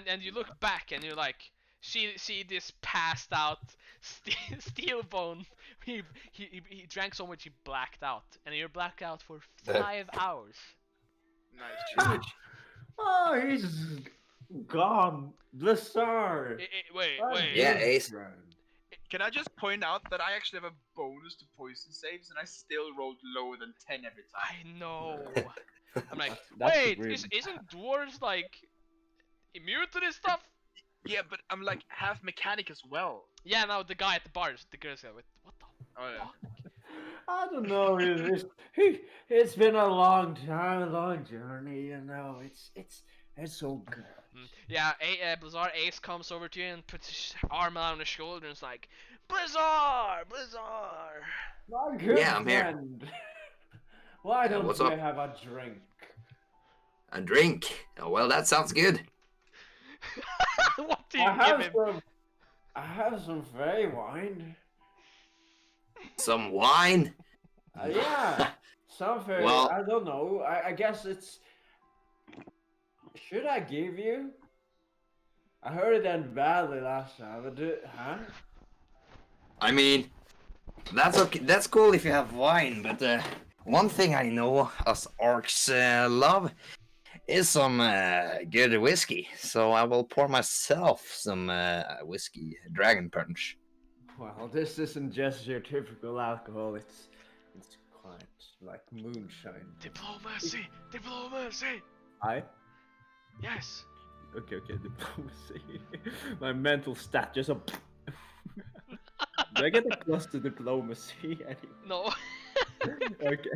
[SPEAKER 4] And you look back, and you're like, see this passed out Steelbone. He drank so much he blacked out, and you're blacked out for 5 hours.
[SPEAKER 5] Nice.
[SPEAKER 1] Oh, he's gone. Blizzard.
[SPEAKER 4] Wait.
[SPEAKER 3] Yeah, Ace.
[SPEAKER 5] Can I just point out that I actually have a bonus to poison saves, and I still rolled lower than 10 every time.
[SPEAKER 4] I know. I'm like,
[SPEAKER 1] That's
[SPEAKER 4] wait,
[SPEAKER 1] rude.
[SPEAKER 4] isn't dwarves like immune to this stuff?
[SPEAKER 5] Yeah, but I'm like half mechanic as well.
[SPEAKER 4] Yeah, now the guy at the bar, the girl's like, what the
[SPEAKER 5] Oh yeah.
[SPEAKER 4] fuck?
[SPEAKER 1] I don't know. It's been a long time, a long journey. You know, it's It's so good.
[SPEAKER 4] Yeah, Blizzard Ace comes over to you and puts his arm around his shoulder and is like, Blizzard! Blizzard!
[SPEAKER 1] My good
[SPEAKER 3] Yeah, I'm here.
[SPEAKER 1] friend. Why don't
[SPEAKER 3] what's
[SPEAKER 1] we
[SPEAKER 3] up?
[SPEAKER 1] have a drink?
[SPEAKER 3] A drink. Oh, well, that sounds good.
[SPEAKER 4] What do you give him?
[SPEAKER 1] I have some fey wine.
[SPEAKER 3] Some wine.
[SPEAKER 1] Yeah, some fey.
[SPEAKER 3] Well-
[SPEAKER 1] I don't know. I guess it's. Should I give you? I heard it ended badly last time, but huh?
[SPEAKER 3] I mean, that's okay. That's cool if you have wine, but one thing I know us orcs love is some good whiskey. So I will pour myself some whiskey, dragon punch.
[SPEAKER 1] Well, this isn't just your typical alcohol. It's quite like moonshine.
[SPEAKER 4] Diplomacy! Diplomacy!
[SPEAKER 1] I.
[SPEAKER 4] Yes.
[SPEAKER 1] Okay, diplomacy. My mental stat just a. Do I get a plus to diplomacy?
[SPEAKER 4] No.
[SPEAKER 1] Okay.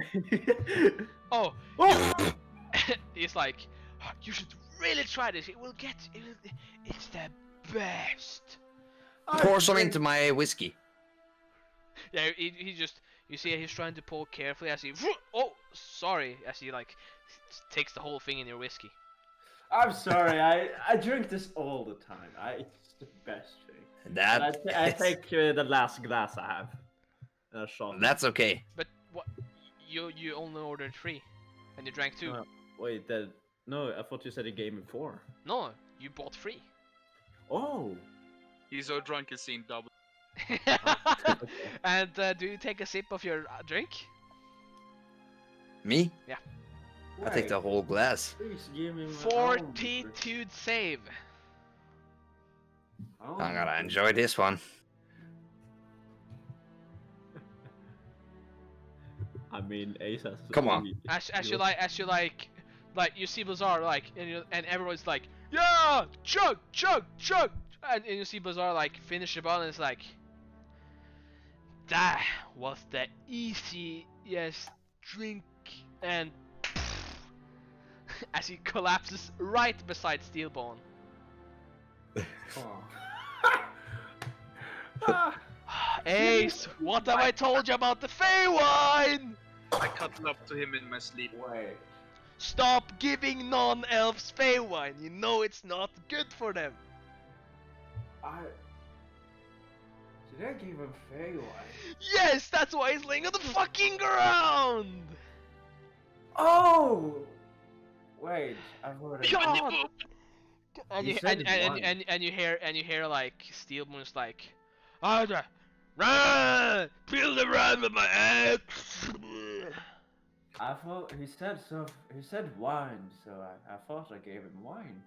[SPEAKER 4] Oh.
[SPEAKER 1] Oh!
[SPEAKER 4] He's like, you should really try this. It's the best.
[SPEAKER 3] Pour some into my whiskey.
[SPEAKER 4] Yeah, he just, you see he's trying to pour carefully as he, oh, sorry, as he like takes the whole thing in your whiskey.
[SPEAKER 1] I'm sorry. I drink this all the time. It's the best thing.
[SPEAKER 3] That
[SPEAKER 1] I take the last glass I have. A shot.
[SPEAKER 3] that's okay.
[SPEAKER 4] But what, you only ordered 3, and you drank 2.
[SPEAKER 1] Wait, no, I thought you said you gave me 4.
[SPEAKER 4] No, you bought 3.
[SPEAKER 1] Oh.
[SPEAKER 7] He's so drunk he's seen double.
[SPEAKER 4] And do you take a sip of your drink?
[SPEAKER 3] Me?
[SPEAKER 4] Yeah.
[SPEAKER 3] I take the whole glass.
[SPEAKER 1] Please give me my
[SPEAKER 4] 42 save.
[SPEAKER 1] own.
[SPEAKER 3] I'm gonna enjoy this one.
[SPEAKER 1] I mean, Ace has.
[SPEAKER 3] Come on.
[SPEAKER 4] As you like you see Blizzard and everyone's like, yeah, chug, and you see Blizzard like finish the bottle and it's like, that was the easiest drink, and as he collapses right beside Steelbone.
[SPEAKER 1] Oh.
[SPEAKER 4] Ace, what have I told you about the Feywine?
[SPEAKER 7] I cuddle up to him in my sleep.
[SPEAKER 1] Wait.
[SPEAKER 4] Stop giving non-elves Feywine. You know it's not good for them.
[SPEAKER 1] Did I give him Feywine?
[SPEAKER 4] Yes, that's why he's laying on the fucking ground.
[SPEAKER 1] Oh! Wait, I've already.
[SPEAKER 4] God. And
[SPEAKER 1] You
[SPEAKER 4] you
[SPEAKER 1] said it
[SPEAKER 4] and you hear like Steelmoon's like, Arda, run, build a run with my axe.
[SPEAKER 1] I thought he said so. He said wine, so I thought I gave him wine.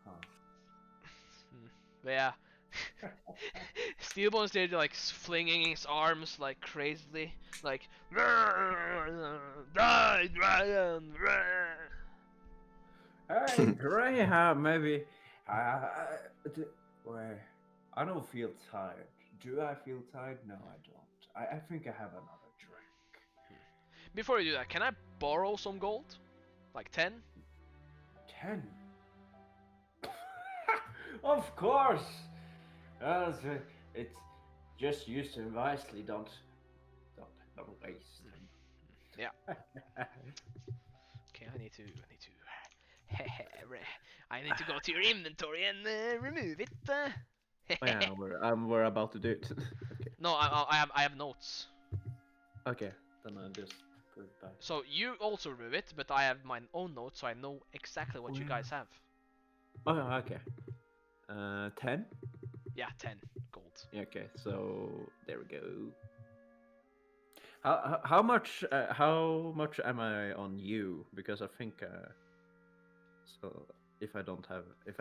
[SPEAKER 1] Huh.
[SPEAKER 4] But yeah, Steelbone's there like flinging his arms like crazily, like die, dragon,
[SPEAKER 1] Hey, Graham, maybe. Wait, I don't feel tired. Do I feel tired? No, I don't. I think I have another drink.
[SPEAKER 4] Before you do that, can I borrow some gold? Like 10?
[SPEAKER 1] 10? Of course! It's just use them wisely, don't waste them.
[SPEAKER 4] Yeah. Okay, I need to I need to go to your inventory and remove it.
[SPEAKER 1] Oh, yeah, we're about to do it. Okay.
[SPEAKER 4] No, I have notes.
[SPEAKER 1] Okay, then I'll just put it back.
[SPEAKER 4] So you also remove it, but I have my own notes, so I know exactly what you guys have.
[SPEAKER 1] Oh, okay. 10?
[SPEAKER 4] Yeah, 10 gold.
[SPEAKER 1] Yeah, okay, so there we go. How much am I on you? Because I think so if I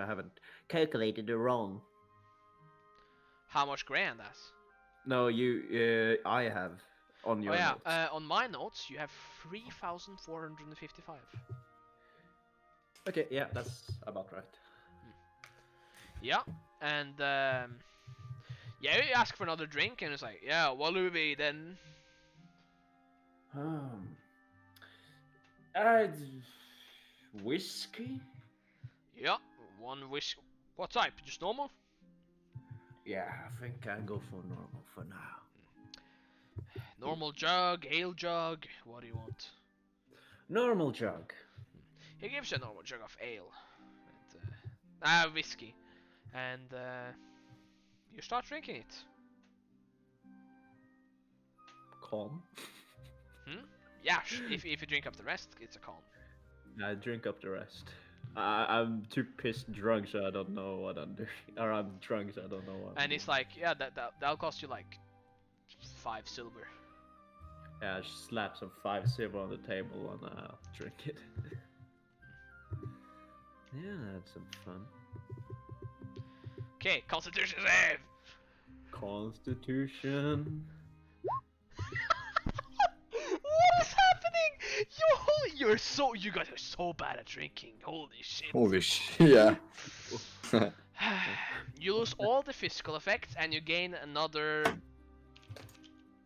[SPEAKER 1] haven't calculated it wrong.
[SPEAKER 4] How much grand has?
[SPEAKER 1] No, I have on your
[SPEAKER 4] Oh yeah,
[SPEAKER 1] notes.
[SPEAKER 4] on my notes you have 3,455.
[SPEAKER 1] Okay, yeah, that's about right.
[SPEAKER 4] Yeah, and yeah, you ask for another drink, and it's like, yeah, what do we then?
[SPEAKER 1] Whiskey?
[SPEAKER 4] Yeah, one wish. What type? Just normal?
[SPEAKER 1] Yeah, I think I go for normal for now.
[SPEAKER 4] Normal jug, ale jug. What do you want?
[SPEAKER 1] Normal jug.
[SPEAKER 4] He gives you a normal jug of ale. And, whiskey. And you start drinking it.
[SPEAKER 1] Calm.
[SPEAKER 4] Yeah, if you drink up the rest, it's a calm.
[SPEAKER 1] I drink up the rest. I'm too pissed drunk, so I don't know what I'm doing. Or I'm drunk, so I don't know what.
[SPEAKER 4] And it's like, yeah, that'll cost you like 5 silver.
[SPEAKER 1] Yeah, I just slap some 5 silver on the table and I'll drink it. Yeah, that's some fun.
[SPEAKER 4] Okay, Constitution save.
[SPEAKER 1] Constitution.
[SPEAKER 4] What is happening? You guys are so bad at drinking. Holy shit.
[SPEAKER 3] Holy shit, yeah.
[SPEAKER 4] You lose all the physical effects and you gain another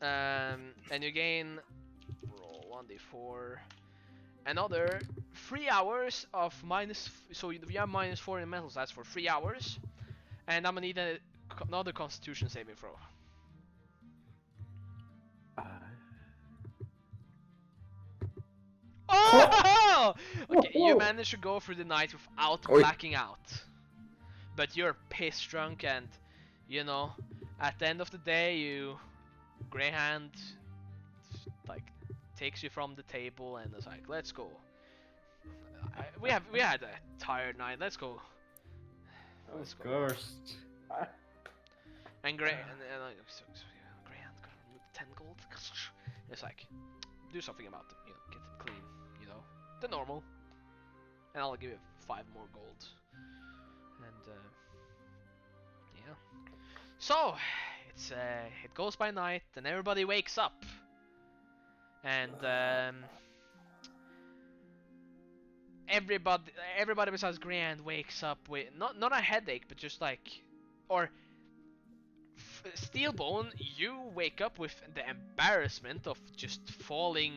[SPEAKER 4] and you gain roll 1d4 another 3 hours of so we have -4 in mental stats for 3 hours, and I'm gonna need another Constitution saving throw. Oh! Okay, you managed to go through the night without blacking out. But you're piss drunk, and you know, at the end of the day, Greyhand like takes you from the table and is like, "Let's go. We had a tired night. Let's go." Let's
[SPEAKER 1] Of
[SPEAKER 4] go.
[SPEAKER 1] course.
[SPEAKER 4] And Greyhand got 10 gold. It's like, do something about them, you know, get them clean, you know, the normal. And I'll give you 5 more gold. And yeah. So it goes by night, and everybody wakes up. And everybody besides Greyhand wakes up with not a headache, but just like, or Steelbone, you wake up with the embarrassment of just falling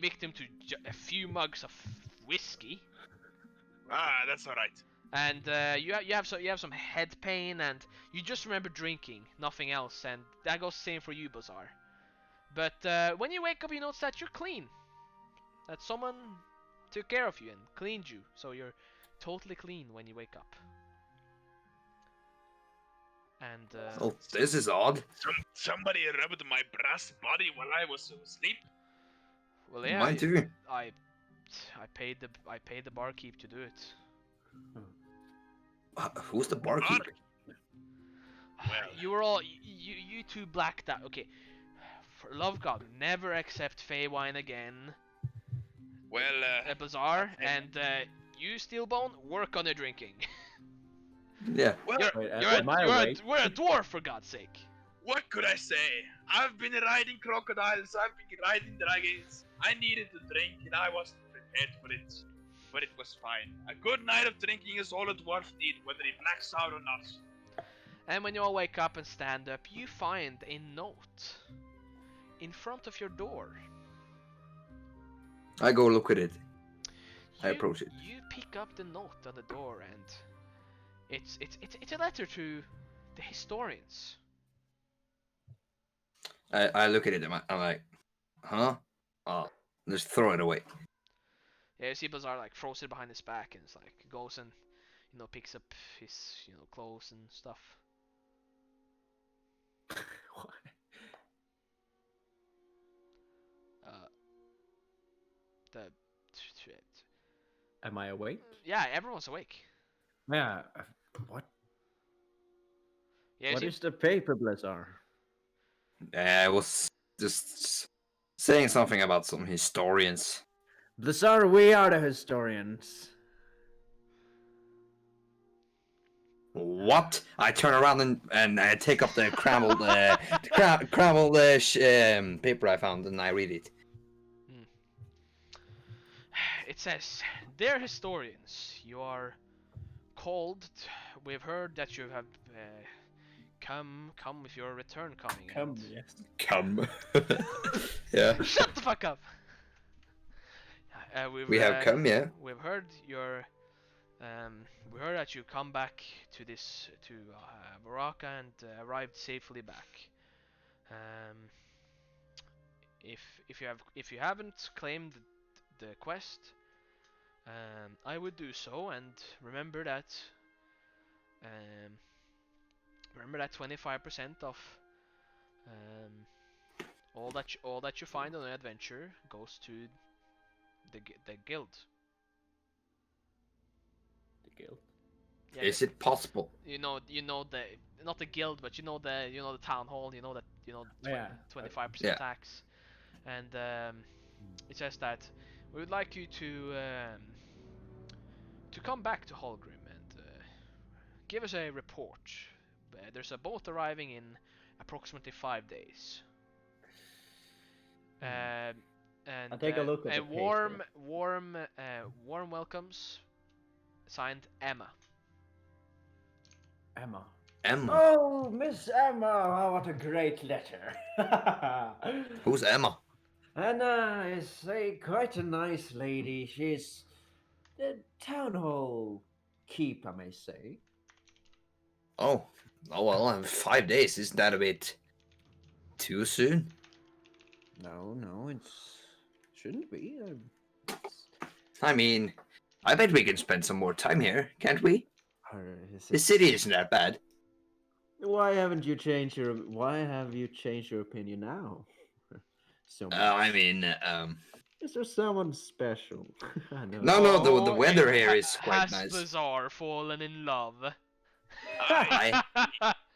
[SPEAKER 4] victim to a few mugs of whiskey.
[SPEAKER 5] Ah, that's alright.
[SPEAKER 4] And you have some head pain, and you just remember drinking, nothing else, and that goes the same for you, Bazaar. But when you wake up, you notice that you're clean. That someone took care of you and cleaned you, so you're totally clean when you wake up. And
[SPEAKER 3] Oh, this is odd.
[SPEAKER 5] Somebody rubbed my brass body while I was asleep.
[SPEAKER 4] well, yeah,
[SPEAKER 3] Mine too.
[SPEAKER 4] I paid the barkeep to do it.
[SPEAKER 3] Who's the barkeep?
[SPEAKER 5] Well.
[SPEAKER 4] You were all you two blacked out. Okay, for love of God, never accept Fey wine again.
[SPEAKER 5] Well,
[SPEAKER 4] Bazaar, and you Steelbone, work on your drinking.
[SPEAKER 3] Yeah.
[SPEAKER 5] well,
[SPEAKER 4] We're a dwarf, for God's sake.
[SPEAKER 5] what could I say? I've been riding crocodiles, I've been riding dragons. I needed to drink and I wasn't prepared for it. But it was fine. A good night of drinking is all a dwarf needs, whether he blacks out or not.
[SPEAKER 4] And when you all wake up and stand up, you find a note in front of your door.
[SPEAKER 3] I go look at it. I
[SPEAKER 4] You-
[SPEAKER 3] approach it.
[SPEAKER 4] You pick up the note on the door, and it's a letter to the historians.
[SPEAKER 3] I look at it and I'm like, huh? Oh, just throw it away.
[SPEAKER 4] Yeah, you see Bazaar like throws it behind his back, and it's like goes and picks up his clothes and stuff.
[SPEAKER 1] What?
[SPEAKER 4] The
[SPEAKER 1] Am I awake?
[SPEAKER 4] yeah, everyone's awake.
[SPEAKER 1] Yeah. What?
[SPEAKER 4] Yeah, you
[SPEAKER 1] What
[SPEAKER 4] see-
[SPEAKER 1] is the paper, Blizzard?
[SPEAKER 3] I was just saying something about some historians.
[SPEAKER 1] Blizzard, we are the historians.
[SPEAKER 3] What? I turn around and I take up the crumbled paper I found and I read it.
[SPEAKER 4] It says, "Dear historians, you are called. We've heard that you have come with your return coming. and-
[SPEAKER 1] yes.
[SPEAKER 3] Come. Yeah.
[SPEAKER 4] Shut the fuck up.
[SPEAKER 3] We have come, yeah.
[SPEAKER 4] We've heard your We heard that you come back to Averaka and arrived safely back. Um, if you haven't claimed the quest, I would do so, and um, remember that 25% of all that you find on an adventure goes to the guild.
[SPEAKER 1] The guild.
[SPEAKER 4] Yeah,
[SPEAKER 3] Is it possible?
[SPEAKER 4] you know the not the guild, but the town hall. You know that
[SPEAKER 1] Yeah.
[SPEAKER 4] 25%
[SPEAKER 3] Yeah.
[SPEAKER 4] tax, and it says that we would like you to come back to Holgrim and give us a report. There's a boat arriving in approximately 5 days. And
[SPEAKER 1] I'll take a look at the
[SPEAKER 4] warm welcomes. Signed, Emma.
[SPEAKER 1] Emma.
[SPEAKER 3] Emma.
[SPEAKER 1] Oh, Miss Emma! Oh, what a great letter.
[SPEAKER 3] Who's Emma?
[SPEAKER 1] Anna is quite a nice lady. She's the town hall keep, I may say.
[SPEAKER 3] Oh well, 5 days. Isn't that a bit too soon?
[SPEAKER 1] No, it shouldn't be.
[SPEAKER 3] I mean, I bet we can spend some more time here, can't we?
[SPEAKER 1] Is
[SPEAKER 3] The
[SPEAKER 1] it-
[SPEAKER 3] city isn't that bad.
[SPEAKER 1] Why have you changed your opinion now? So much.
[SPEAKER 3] I mean,
[SPEAKER 1] Is there someone special? I know.
[SPEAKER 3] No, the weather here is quite
[SPEAKER 4] has
[SPEAKER 3] nice.
[SPEAKER 4] Bazaar fallen in love?
[SPEAKER 3] I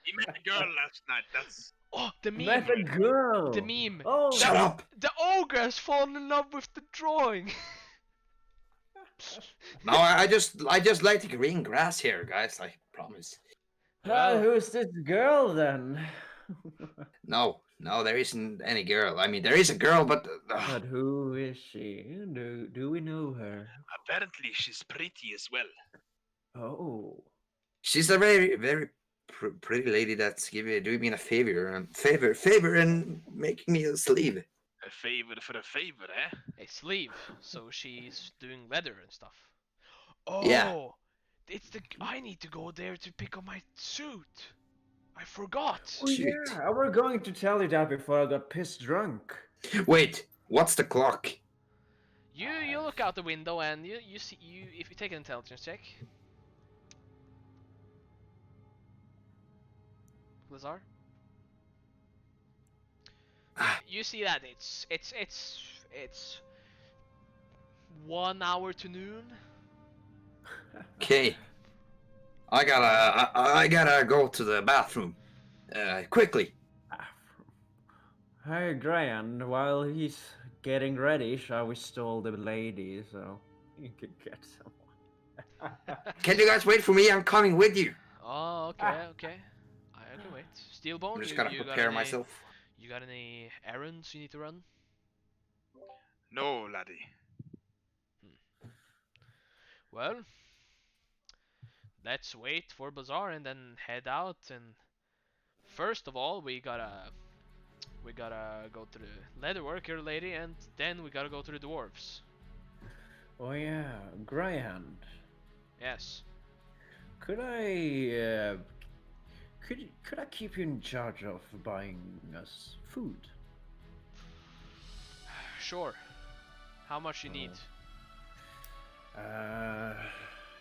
[SPEAKER 5] He met a girl last night. That's
[SPEAKER 4] Oh, the meme.
[SPEAKER 1] Met a girl.
[SPEAKER 4] The meme.
[SPEAKER 1] Oh,
[SPEAKER 3] Shut up!
[SPEAKER 4] The ogre has fallen in love with the drawing.
[SPEAKER 3] No, I just like the green grass here, guys. I promise.
[SPEAKER 4] Well-
[SPEAKER 1] who's this girl then?
[SPEAKER 3] No, there isn't any girl. I mean, there is a girl, but
[SPEAKER 1] But who is she? Do we know her?
[SPEAKER 5] apparently she's pretty as well.
[SPEAKER 1] Oh.
[SPEAKER 3] she's a very pretty lady that's doing me a favor, and making me a sleeve.
[SPEAKER 5] A favor for a favor, eh?
[SPEAKER 4] A sleeve. So she's doing leather and stuff. Oh,
[SPEAKER 3] Yeah.
[SPEAKER 4] I need to go there to pick up my suit. I forgot.
[SPEAKER 1] Oh,
[SPEAKER 3] Shoot.
[SPEAKER 1] yeah, I were going to tell you that before I got pissed drunk.
[SPEAKER 3] Wait, what's the clock?
[SPEAKER 4] You look out the window and you see if you take an intelligence check. Lazar?
[SPEAKER 3] Ah.
[SPEAKER 4] You see that it's 1 hour to noon.
[SPEAKER 3] Okay, I gotta go to the bathroom. Quickly.
[SPEAKER 1] Hey, Graham, while he's getting ready, shall we stall the lady so you can get someone?
[SPEAKER 3] Can you guys wait for me? I'm coming with you.
[SPEAKER 4] Oh, okay. I can wait. Steelbone,
[SPEAKER 3] I'm just
[SPEAKER 4] you
[SPEAKER 3] gonna
[SPEAKER 4] got
[SPEAKER 3] prepare
[SPEAKER 4] any-
[SPEAKER 3] myself.
[SPEAKER 4] You got any errands you need to run?
[SPEAKER 5] No, laddie.
[SPEAKER 4] Well, let's wait for Bazaar and then head out. And first of all, we gotta go to the leatherworker lady, and then we gotta go to the dwarfs.
[SPEAKER 1] Oh yeah, Graham.
[SPEAKER 4] Yes.
[SPEAKER 1] Could I could I keep you in charge of buying us food?
[SPEAKER 4] Sure. How much you need?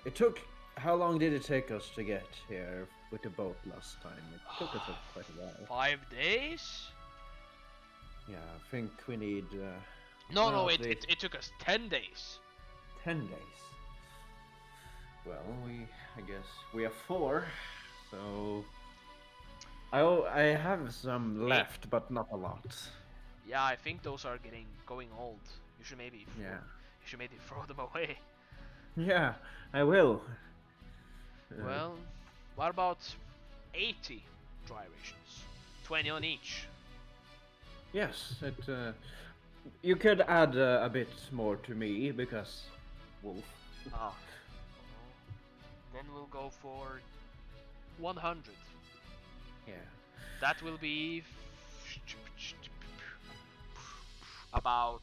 [SPEAKER 1] It took. How long did it take us to get here with the boat last time? It took us quite a while.
[SPEAKER 4] 5 days?
[SPEAKER 1] Yeah, I think we need
[SPEAKER 4] No,
[SPEAKER 1] well,
[SPEAKER 4] it took us 10 days.
[SPEAKER 1] 10 days. Well, I guess we have 4, so I have some left, but not a lot.
[SPEAKER 4] Yeah, I think those are going old. You should maybe throw them away.
[SPEAKER 1] Yeah, I will.
[SPEAKER 4] Well, what about 80 dry rations? 20 on each.
[SPEAKER 1] Yes, you could add a bit more to me because wolf.
[SPEAKER 4] Ah. Then we'll go for 100.
[SPEAKER 1] Yeah.
[SPEAKER 4] That will be about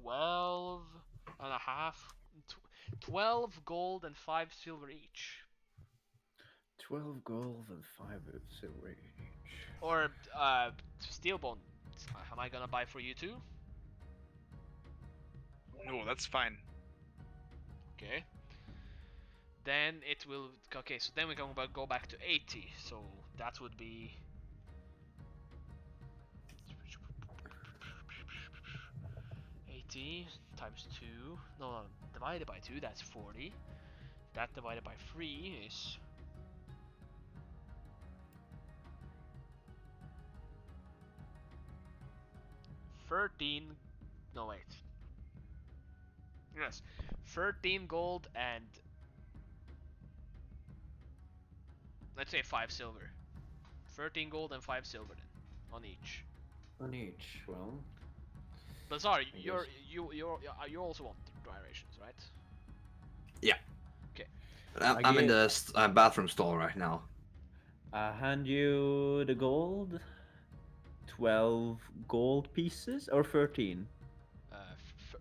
[SPEAKER 4] 12 and a half, 12 gold and 5 silver each.
[SPEAKER 6] 12 gold and 5 silver each.
[SPEAKER 4] Or steel bone. Am I gonna buy for you too?
[SPEAKER 7] No, that's fine.
[SPEAKER 4] Okay. Then it will. Okay, so then we can go back to 80. So that would be. 80 times 2. No, divided by 2, that's 40. That divided by 3 is. No, wait. Yes. 13 gold and. Let's say 5 silver. 13 gold and 5 silver then. On each.
[SPEAKER 6] On each, well.
[SPEAKER 4] Bazaar, you also want dry rations, right?
[SPEAKER 3] Yeah.
[SPEAKER 4] Okay.
[SPEAKER 3] I'm in the bathroom stall right now.
[SPEAKER 6] I hand you the gold. 12 gold pieces or 13?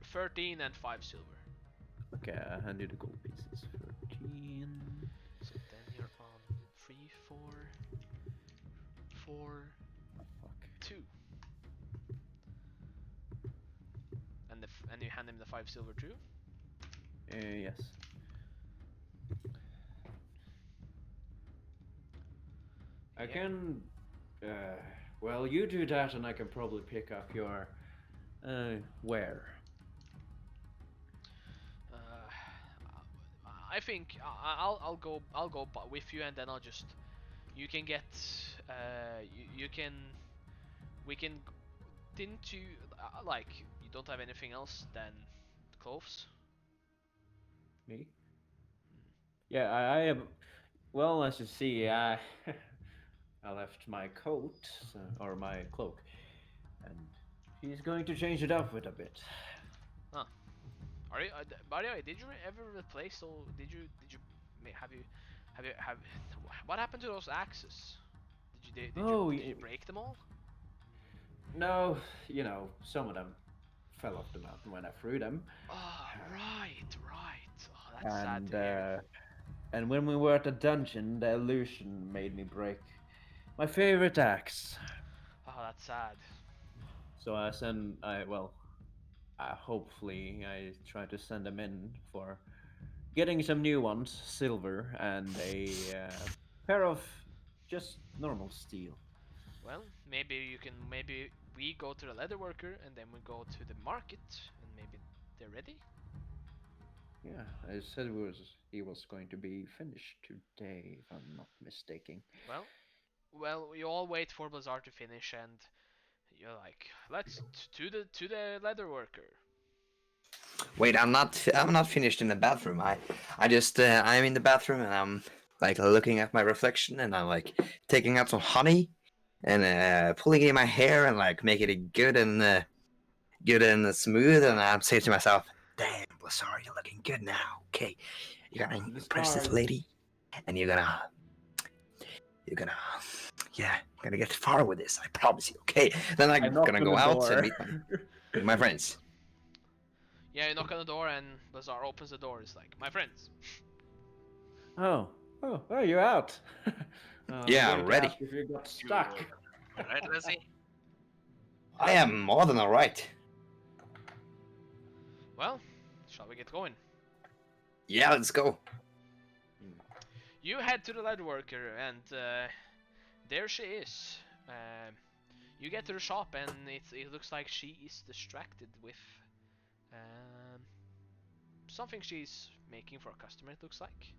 [SPEAKER 4] 13 and 5 silver.
[SPEAKER 6] Okay, I hand you the gold pieces. 13.
[SPEAKER 4] So then you're on 3, 4, 4,
[SPEAKER 6] Fuck.
[SPEAKER 4] 2. And you hand him the 5 silver too?
[SPEAKER 6] Yes. I can. Well, you do that, and I can probably pick up your. Where?
[SPEAKER 4] I think I'll go with you, and then I'll just. You can get. You can. We can. Didn't you like? You don't have anything else than clothes?
[SPEAKER 6] Me? Yeah, I am. Well, as you see, I I left my coat or my cloak, and he's going to change it up with a bit.
[SPEAKER 4] Huh. Are you? By the way, did you ever replace? Or did you? Have? What happened to those axes? Did you break them all?
[SPEAKER 6] No, you know, some of them fell off the mountain when I threw them.
[SPEAKER 4] Oh, right. Oh, that's sad to
[SPEAKER 6] And
[SPEAKER 4] hear.
[SPEAKER 6] and when we were at the dungeon, the illusion made me break my favorite axe.
[SPEAKER 4] Oh, that's sad.
[SPEAKER 6] So hopefully I try to send them in for getting some new ones, silver, and a pair of just normal steel.
[SPEAKER 4] Well, maybe we go to the leather worker and then we go to the market and maybe they're ready.
[SPEAKER 6] Yeah, I said he was going to be finished today, if I'm not mistaken.
[SPEAKER 4] Well, we all wait for Bazaar to finish and you're like, let's to the leather worker.
[SPEAKER 3] Wait, I'm not finished in the bathroom. I'm in the bathroom and I'm like looking at my reflection and I'm like taking out some honey and pulling it in my hair and like making it good and smooth and I'm saying to myself, "Damn, Lazar, you're looking good now. Okay, you're gonna impress this lady, and you're gonna get far with this. I promise you. Okay, then I'm gonna go out and meet my friends."
[SPEAKER 4] Yeah, you knock on the door and Bazaar opens the door. It's like, my friends.
[SPEAKER 6] Oh, you're out.
[SPEAKER 3] Yeah,
[SPEAKER 6] I'm
[SPEAKER 3] ready.
[SPEAKER 6] If you got stuck.
[SPEAKER 7] Alright, Leslie?
[SPEAKER 3] I am more than alright.
[SPEAKER 4] Well, shall we get going?
[SPEAKER 3] Yeah, let's go.
[SPEAKER 4] You head to the leather worker and there she is. You get to the shop and it looks like she is distracted with something she's making for a customer, it looks like.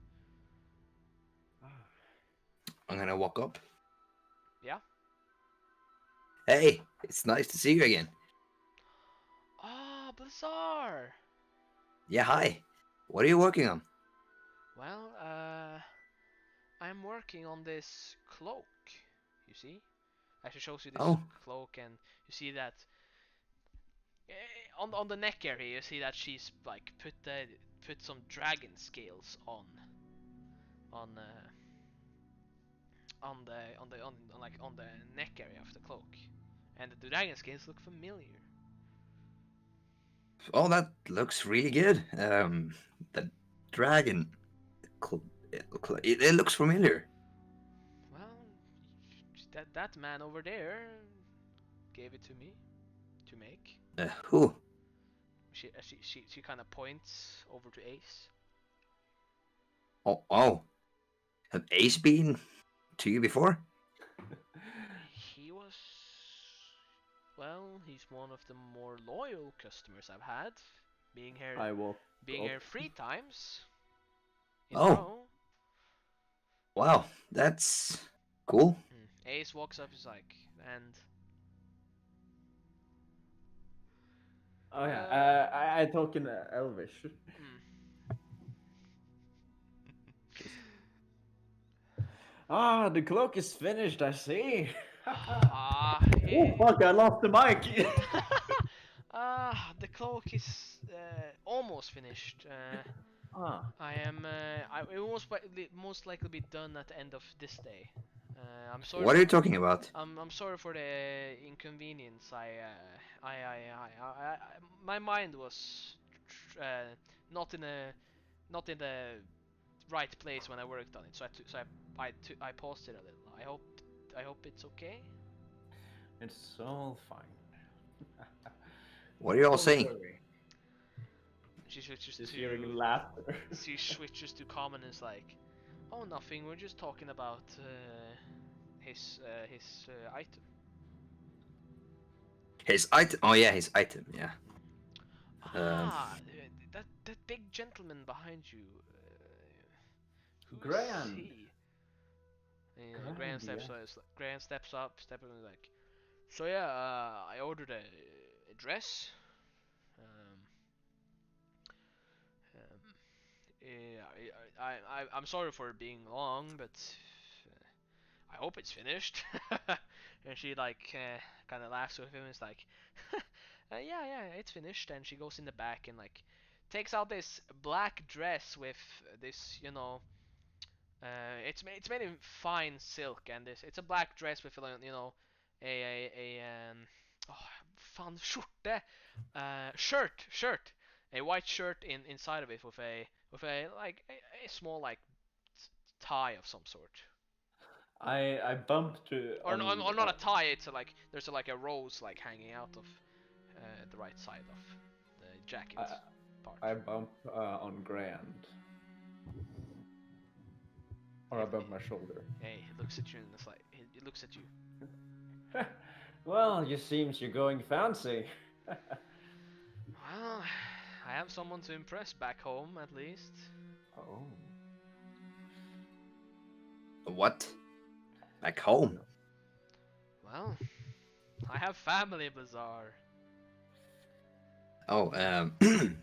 [SPEAKER 3] I'm gonna walk up.
[SPEAKER 4] Yeah?
[SPEAKER 3] Hey, it's nice to see you again.
[SPEAKER 4] Ah, Bazaar!
[SPEAKER 3] Yeah, hi. What are you working on?
[SPEAKER 4] Well, I'm working on this cloak, you see? Actually shows you this
[SPEAKER 3] Oh.
[SPEAKER 4] cloak and you see that on the neck area you see that she's like put some dragon scales on the neck area of the cloak, and the dragon scales look familiar.
[SPEAKER 3] Oh, that looks really good. The dragon. It looks familiar.
[SPEAKER 4] Well, that man over there gave it to me to make.
[SPEAKER 3] Who?
[SPEAKER 4] She kind of points over to Ace.
[SPEAKER 3] Oh. Have Ace been to you before?
[SPEAKER 4] He was, well, he's one of the more loyal customers I've had, being here
[SPEAKER 6] I walk
[SPEAKER 4] being
[SPEAKER 6] up.
[SPEAKER 4] here 3 times in a
[SPEAKER 3] Oh.
[SPEAKER 4] row.
[SPEAKER 3] Wow, that's cool.
[SPEAKER 4] Ace walks up, is like, and
[SPEAKER 1] Oh yeah, I talk in Elvish. Ah, the cloak is finished. I see. Oh fuck! I lost the mic.
[SPEAKER 4] the cloak is almost finished.
[SPEAKER 1] Ah,
[SPEAKER 4] It will most likely be done at the end of this day. I'm sorry.
[SPEAKER 3] What are you talking about?
[SPEAKER 4] I'm sorry for the inconvenience. My mind was not in the right place when I worked on it, so I paused it a little. I hope it's okay.
[SPEAKER 1] it's all fine.
[SPEAKER 3] What are you all
[SPEAKER 1] Don't
[SPEAKER 3] saying?
[SPEAKER 1] worry.
[SPEAKER 4] She switches
[SPEAKER 1] Just
[SPEAKER 4] to
[SPEAKER 1] hearing laughter.
[SPEAKER 4] she switches to common and is like, oh, nothing. We're just talking about his item.
[SPEAKER 3] His item. Oh yeah, his item. Yeah.
[SPEAKER 4] That big gentleman behind you. Who is
[SPEAKER 1] Grand.
[SPEAKER 4] he?
[SPEAKER 1] Grand,
[SPEAKER 4] Graham steps up, like. So yeah, I ordered a dress. Um, I'm sorry for being long, but I hope it's finished. And she like kind of laughs with him. It's like, yeah, it's finished. And she goes in the back and like takes out this black dress with this, it's made in fine silk, and it's a black dress with oh, fan skjorte, shirt, a white shirt inside of it with a like a small like tie of some sort.
[SPEAKER 1] I bumped to
[SPEAKER 4] Or, or not a tie. It's like there's like a rose like hanging out of the right side of the jacket part.
[SPEAKER 1] I bump on Grand. Or I bump my shoulder.
[SPEAKER 4] Hey, he looks at you and it's like he looks at you.
[SPEAKER 1] Well, it seems you're going fancy.
[SPEAKER 4] Well, I have someone to impress back home at least.
[SPEAKER 1] Oh.
[SPEAKER 3] What? Back home?
[SPEAKER 4] Well, I have family, Bazaar.
[SPEAKER 3] Oh,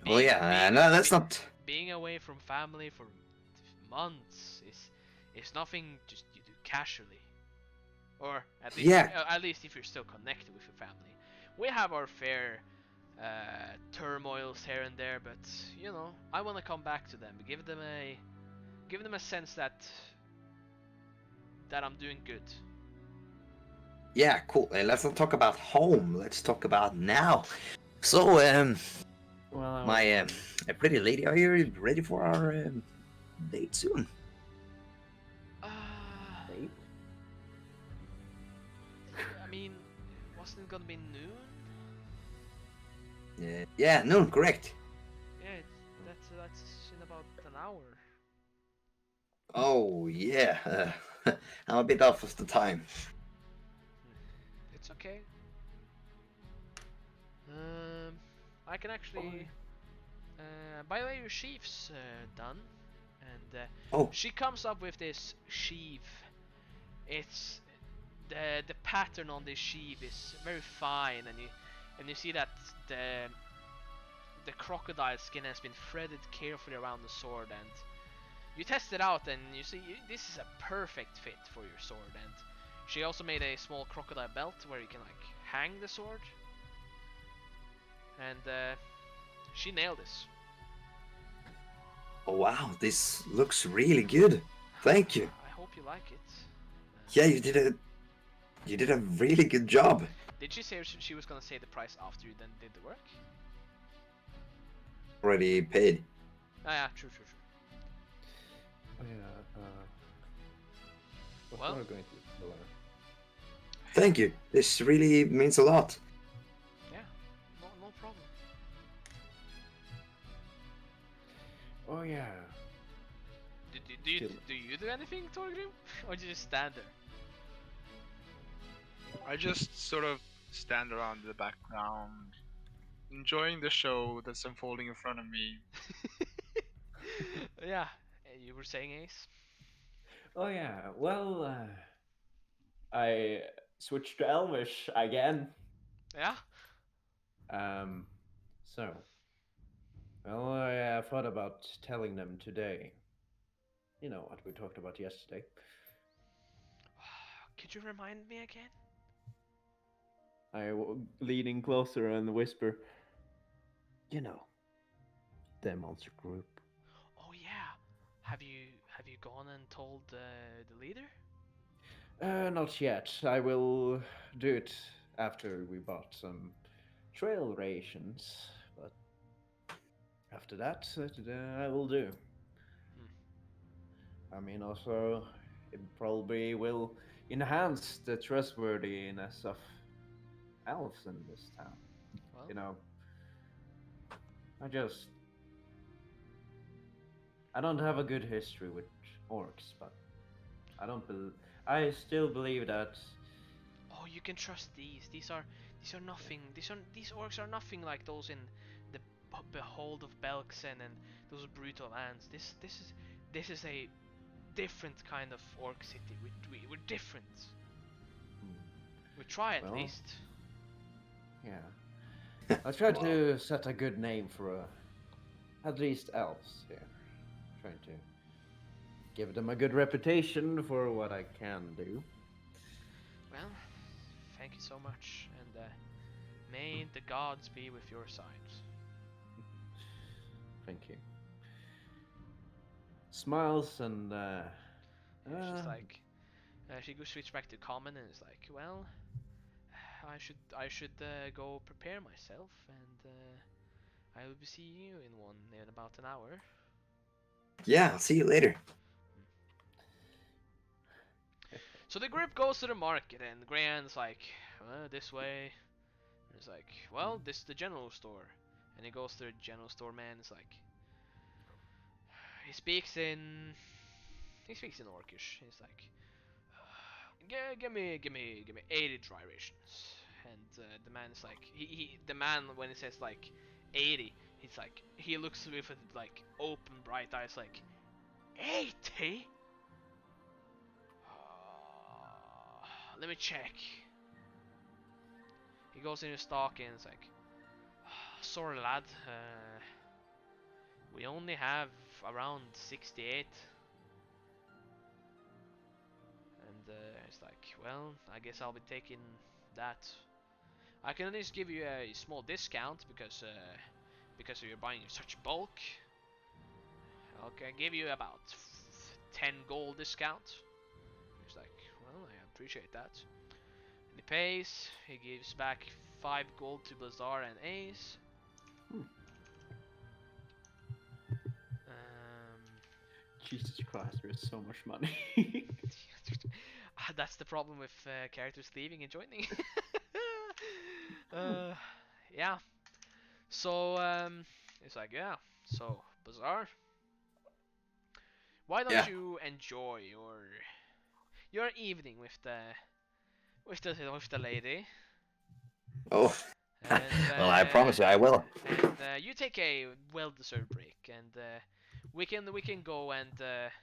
[SPEAKER 3] well, yeah. No, that's not.
[SPEAKER 4] Being away from family for months is nothing just you do casually. Or at least, at least if you're still connected with your family. We have our fair turmoils here and there, but I want to come back to them, give them a sense that I'm doing good.
[SPEAKER 3] Yeah, cool. Let's not talk about home. Let's talk about now. So,
[SPEAKER 1] Well,
[SPEAKER 3] my pretty lady, are you ready for our date soon?
[SPEAKER 1] Date?
[SPEAKER 4] I mean, wasn't it gonna be noon?
[SPEAKER 3] Yeah, no, correct.
[SPEAKER 4] Yeah, that's in about an hour.
[SPEAKER 3] Oh, yeah. I'm a bit off of the time.
[SPEAKER 4] It's okay. I can actually. By the way, your sheaf's done, and she comes up with this sheaf. It's the pattern on this sheaf is very fine, and you see that the crocodile skin has been threaded carefully around the sword, and you test it out, and you see this is a perfect fit for your sword. And she also made a small crocodile belt where you can like hang the sword, and she nailed this.
[SPEAKER 3] Oh, wow, this looks really good. Thank you.
[SPEAKER 4] I hope you like it.
[SPEAKER 3] Yeah, you did a really good job.
[SPEAKER 4] Did she say she was gonna say the price after you then did the work?
[SPEAKER 3] already paid.
[SPEAKER 4] Ah, yeah, true.
[SPEAKER 1] Oh, yeah. What
[SPEAKER 4] Well.
[SPEAKER 1] we're going to learn.
[SPEAKER 3] Thank you. This really means a lot.
[SPEAKER 4] Yeah, no problem.
[SPEAKER 1] Oh yeah.
[SPEAKER 4] Do you do anything, Torgrim? Or do you just stand there?
[SPEAKER 7] I just sort of stand around in the background, enjoying the show that's unfolding in front of me.
[SPEAKER 4] Yeah, you were saying, Ace?
[SPEAKER 1] Oh yeah. Well, I switched to Elvish again.
[SPEAKER 4] Yeah?
[SPEAKER 1] Um, so, well, I thought about telling them today. You know what we talked about yesterday.
[SPEAKER 4] Could you remind me again?
[SPEAKER 1] Leaning closer and whisper, you know, the monster group.
[SPEAKER 4] Oh yeah. Have you gone and told the leader?
[SPEAKER 1] Not yet. I will do it after we bought some trail rations, but after that, I will do. I mean, also, it probably will enhance the trustworthiness of elves in this town.
[SPEAKER 4] Well,
[SPEAKER 1] You know, I don't have a good history with orcs, but I still believe that.
[SPEAKER 4] oh, you can trust these. These are nothing. These orcs are nothing like those in the Behold of Belkzen and those brutal lands. This is a different kind of orc city. We're different. We try at
[SPEAKER 1] Well,
[SPEAKER 4] least.
[SPEAKER 1] Yeah. I try to set a good name for at least elves here. Trying to give them a good reputation for what I can do.
[SPEAKER 4] Well, thank you so much, and may the gods be with your side.
[SPEAKER 1] Thank you. Smiles and
[SPEAKER 4] She's like, she goes switch back to common and is like, well, I should go prepare myself, and I will be seeing you in about an hour.
[SPEAKER 3] Yeah, I'll see you later.
[SPEAKER 4] So the group goes to the market, and Grant's like, this way. And it's like, well, this is the general store. And he goes to the general store man. It's like, he speaks in Orcish. He's like, give me 80 dry rations. And the man is like, the man when he says like 80, he's like, he looks with like open bright eyes, like 80. Let me check. He goes in his stock and it's like, sorry lad, we only have around 68. And it's like, well, I guess I'll be taking that. I can at least give you a small discount because you're buying in such bulk. Okay, give you about 10 gold discount. He's like, well, I appreciate that. And he pays. He gives back 5 gold to Bazaar and Ace.
[SPEAKER 1] Jesus Christ, there's so much money.
[SPEAKER 4] That's the problem with characters leaving and joining. Yeah. So it's like, yeah. So Bazaar, why don't you enjoy your evening with the lady?
[SPEAKER 3] Oh,
[SPEAKER 4] And,
[SPEAKER 3] well, I promise you I will.
[SPEAKER 4] And you take a well-deserved break, and we can go and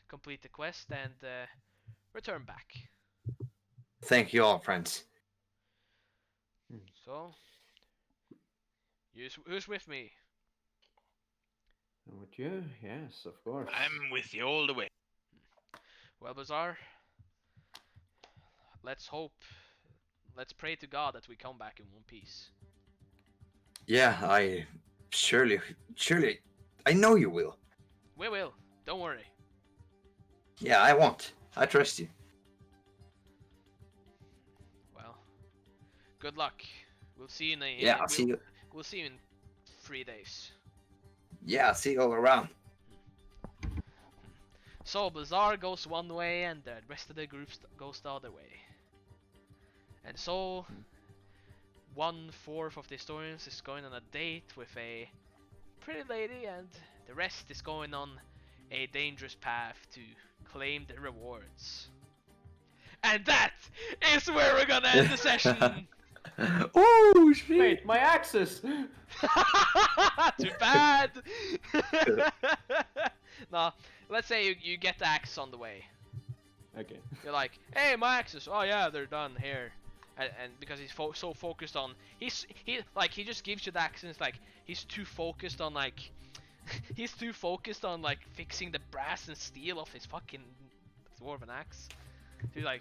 [SPEAKER 4] complete the quest and return back.
[SPEAKER 3] Thank you all, friends.
[SPEAKER 4] So, who's with me?
[SPEAKER 1] With you? Yes, of course.
[SPEAKER 5] I'm with you all the way.
[SPEAKER 4] Well, Bazaar, let's pray to God that we come back in one piece.
[SPEAKER 3] Yeah, I surely, I know you will.
[SPEAKER 4] We will. Don't worry.
[SPEAKER 3] Yeah, I won't. I trust you.
[SPEAKER 4] Well, good luck. We'll see you
[SPEAKER 3] Yeah, I'll see you.
[SPEAKER 4] We'll see you in 3 days.
[SPEAKER 3] Yeah, see you all around.
[SPEAKER 4] So Bazaar goes one way and the rest of the group goes the other way. And so 1/4 of the historians is going on a date with a pretty lady, and the rest is going on a dangerous path to claim the rewards. And that is where we're gonna end the session!
[SPEAKER 3] Oh shit!
[SPEAKER 1] Wait, my axes!
[SPEAKER 4] Too bad! No, let's say you get the axe on the way.
[SPEAKER 1] Okay.
[SPEAKER 4] You're like, hey, my axes! Oh yeah, they're done here. And because he's so focused on, he just gives you the axe and it's like, he's too focused on like, he's too focused on like fixing the brass and steel of his fucking dwarven axe. He's like,